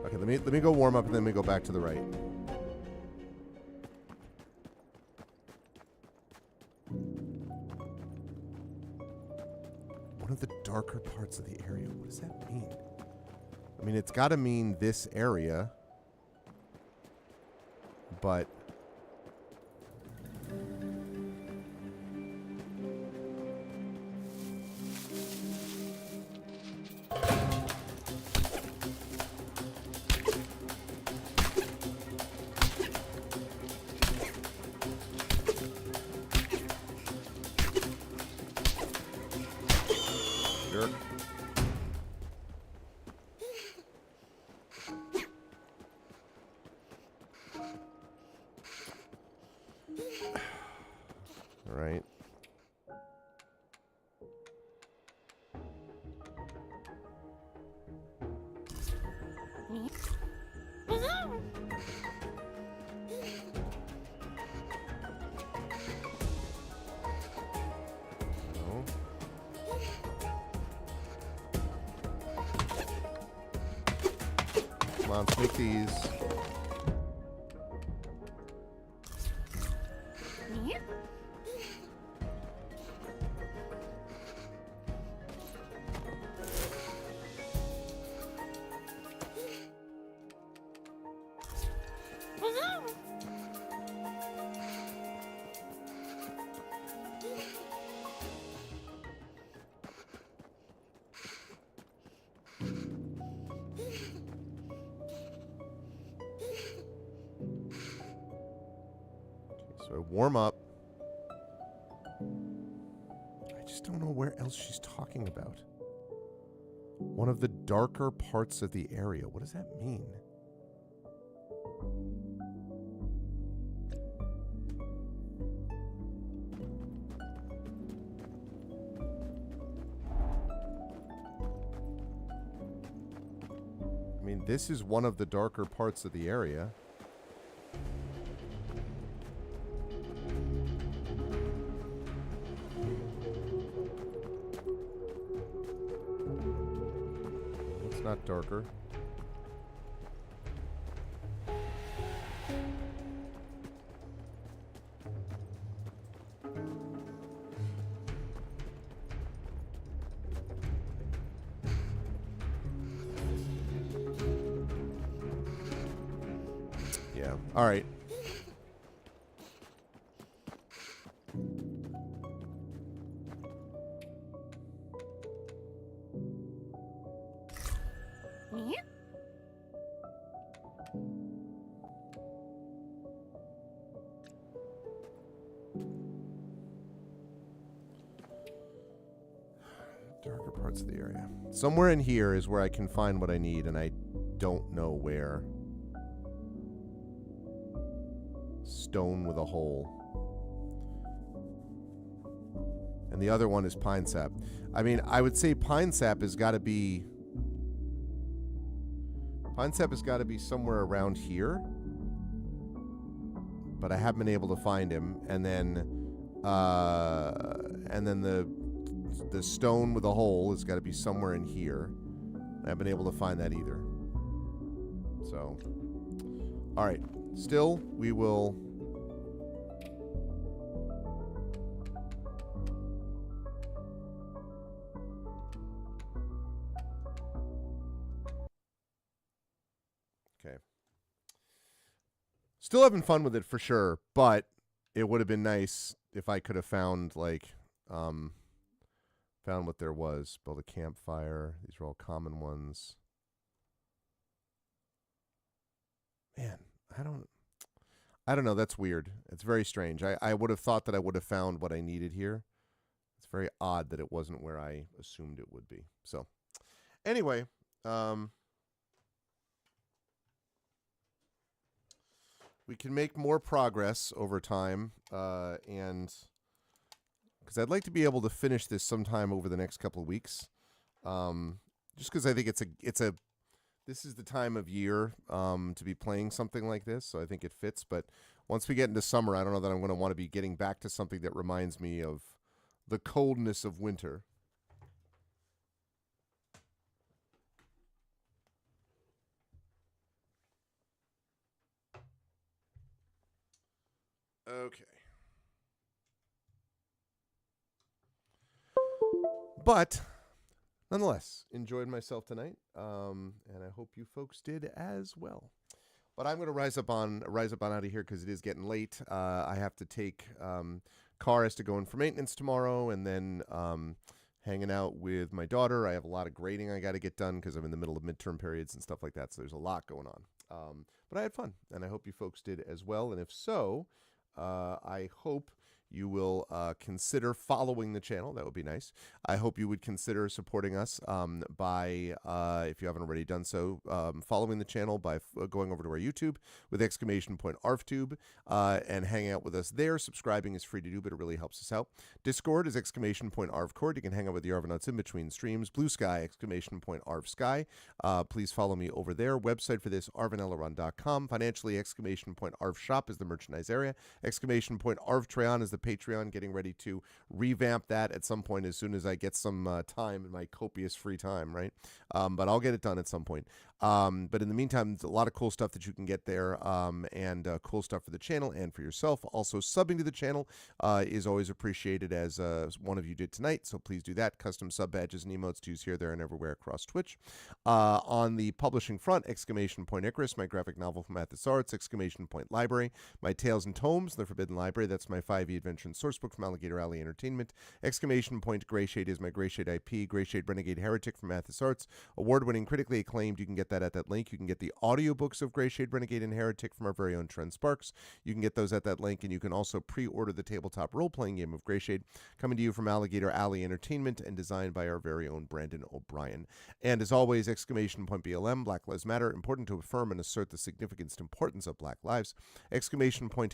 okay, let me go warm up and then we go back to the right. One of the darker parts of the area. What does that mean? I mean, it's got to mean this area, but jerk. All right. No. Come on, take these. So I warm up. I just don't know where else she's talking about. One of the darker parts of the area. What does that mean? I mean, this is one of the darker parts of the area. It's not darker. Yeah. All right. Darker parts of the area. Somewhere in here is where I can find what I need, and I don't know where. Stone with a hole. And the other one is pine sap. I mean, I would say pine sap has got to be... Pine sap has got to be somewhere around here. But I haven't been able to find him. And then the stone with a hole has got to be somewhere in here. I haven't been able to find that either. So... All right. Still, we will... Okay. Still having fun with it for sure, but it would have been nice if I could have found, like, found what there was. Build a campfire. These are all common ones. Man, I don't know. That's weird. It's very strange. I would have thought that I would have found what I needed here. It's very odd that it wasn't where I assumed it would be. So, anyway, we can make more progress over time, and because I'd like to be able to finish this sometime over the next couple of weeks, just because I think this is the time of year to be playing something like this, so I think it fits. But once we get into summer, I don't know that I'm going to want to be getting back to something that reminds me of the coldness of winter. Okay. But nonetheless, enjoyed myself tonight, and I hope you folks did as well. But I'm going to rise up on out of here because it is getting late. I have to take car has to go in for maintenance tomorrow, and then hanging out with my daughter. I have a lot of grading I got to get done because I'm in the middle of midterm periods and stuff like that. So there's a lot going on. But I had fun, and I hope you folks did as well. And if so, I hope you will consider following the channel. That would be nice. I hope you would consider supporting us by, if you haven't already done so, following the channel by going over to our YouTube with !ArfTube and hanging out with us there. Subscribing is free to do, but it really helps us out. Discord is !ArfCord. You can hang out with the Arvanauts in between streams. Blue Sky, !ArfSky. Please follow me over there. Website for this, arvaneleron.com. Financially, !ArfShop is the merchandise area. !ArfTreon is the Patreon, getting ready to revamp that at some point as soon as I get some time in my copious free time, right? But I'll get it done at some point. But in the meantime, there's a lot of cool stuff that you can get there, and cool stuff for the channel and for yourself. Also, subbing to the channel is always appreciated, as one of you did tonight, so please do that. Custom sub badges and emotes to use here, there, and everywhere across Twitch. On the publishing front, Icarus, my graphic novel from Athos Arts, Library, my Tales and Tomes, The Forbidden Library, that's my 5e adventure and sourcebook from Alligator Alley Entertainment. Grayshade is my Grayshade IP, Grayshade Renegade Heretic from Athos Arts, award-winning, critically acclaimed. You can get that at that link. You can get the audiobooks of Grayshade Renegade and Heretic from our very own Trent Sparks. You can get those at that link, and you can also pre-order the tabletop role-playing game of Grayshade, coming to you from Alligator Alley Entertainment and designed by our very own Brandon O'Brien. And as always, BLM, Black Lives Matter, important to affirm and assert the significance and importance of Black lives.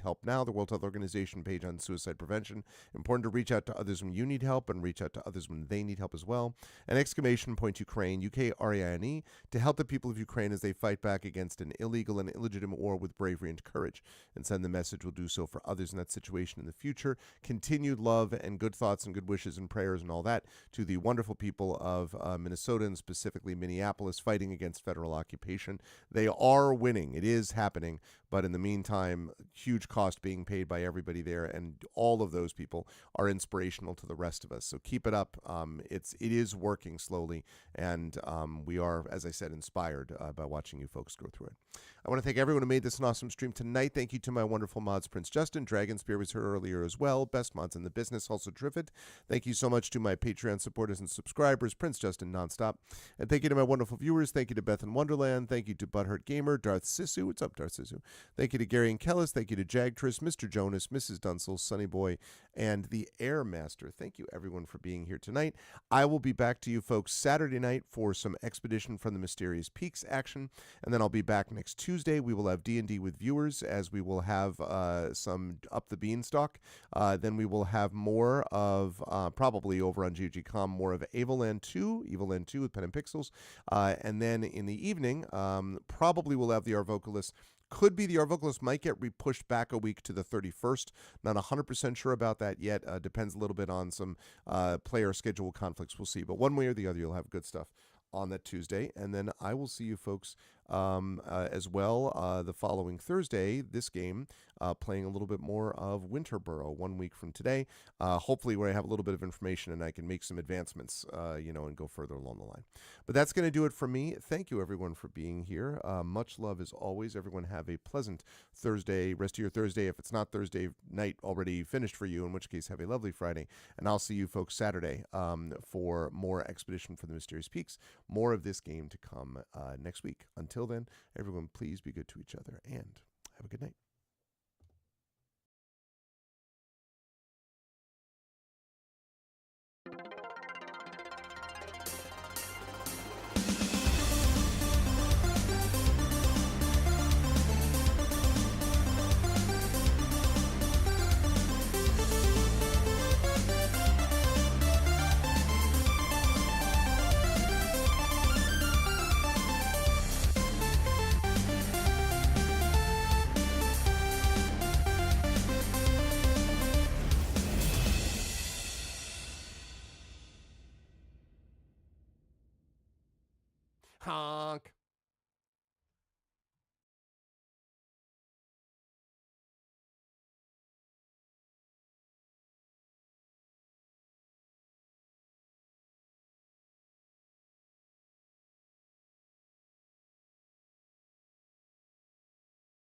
Help Now, the World Health Organization page on suicide prevention. Important to reach out to others when you need help and reach out to others when they need help as well. And Ukraine, UKRAINE, to help the people of Ukraine as they fight back against an illegal and illegitimate war with bravery and courage. And send the message, we'll do so for others in that situation in the future. Continued love and good thoughts and good wishes and prayers and all that to the wonderful people of Minnesota, and specifically Minneapolis, fighting against federal occupation. They are winning. It is happening. But in the meantime, huge cost being paid by everybody there, and all of those people are inspirational to the rest of us. So keep it up. It is working slowly, and we are, as I said, inspired by watching you folks go through it. I want to thank everyone who made this an awesome stream tonight. Thank you to my wonderful mods, Prince Justin. Dragon Spear was here earlier as well. Best mods in the business, also Triffid. Thank you so much to my Patreon supporters and subscribers, Prince Justin Nonstop. And thank you to my wonderful viewers. Thank you to Beth in Wonderland. Thank you to Butthurt Gamer, Darth Sisu. What's up, Darth Sisu? Thank you to Gary and Kellis. Thank you to Jagtris, Mr. Jonas, Mrs. Dunsel, Sunny Boy, and the Air Master. Thank you, everyone, for being here tonight. I will be back to you folks Saturday night for some Expedition from the Mysterious Peaks action, and then I'll be back next Tuesday. We will have D&D with viewers, as we will have some Up the Beanstalk. Then we will have more of, probably over on GGCom, more of Evoland 2 with Pen and Pixels. And then in the evening, probably we'll have the Arvocalist. Could be the Arvocalist might get pushed back a week to the 31st. Not 100% sure about that yet. Depends a little bit on some player schedule conflicts. We'll see. But one way or the other, you'll have good stuff on that Tuesday. And then I will see you folks as well the following Thursday, this game, playing a little bit more of Winter Burrow 1 week from today. Hopefully where I have a little bit of information and I can make some advancements, and go further along the line. But that's going to do it for me. Thank you, everyone, for being here. Much love as always. Everyone have a pleasant Thursday, rest of your Thursday. If it's not Thursday night already finished for you, in which case have a lovely Friday. And I'll see you folks Saturday for more Expedition for the Mysterious Peaks. More of this game to come next week. Until then, everyone, please be good to each other and have a good night. Ha!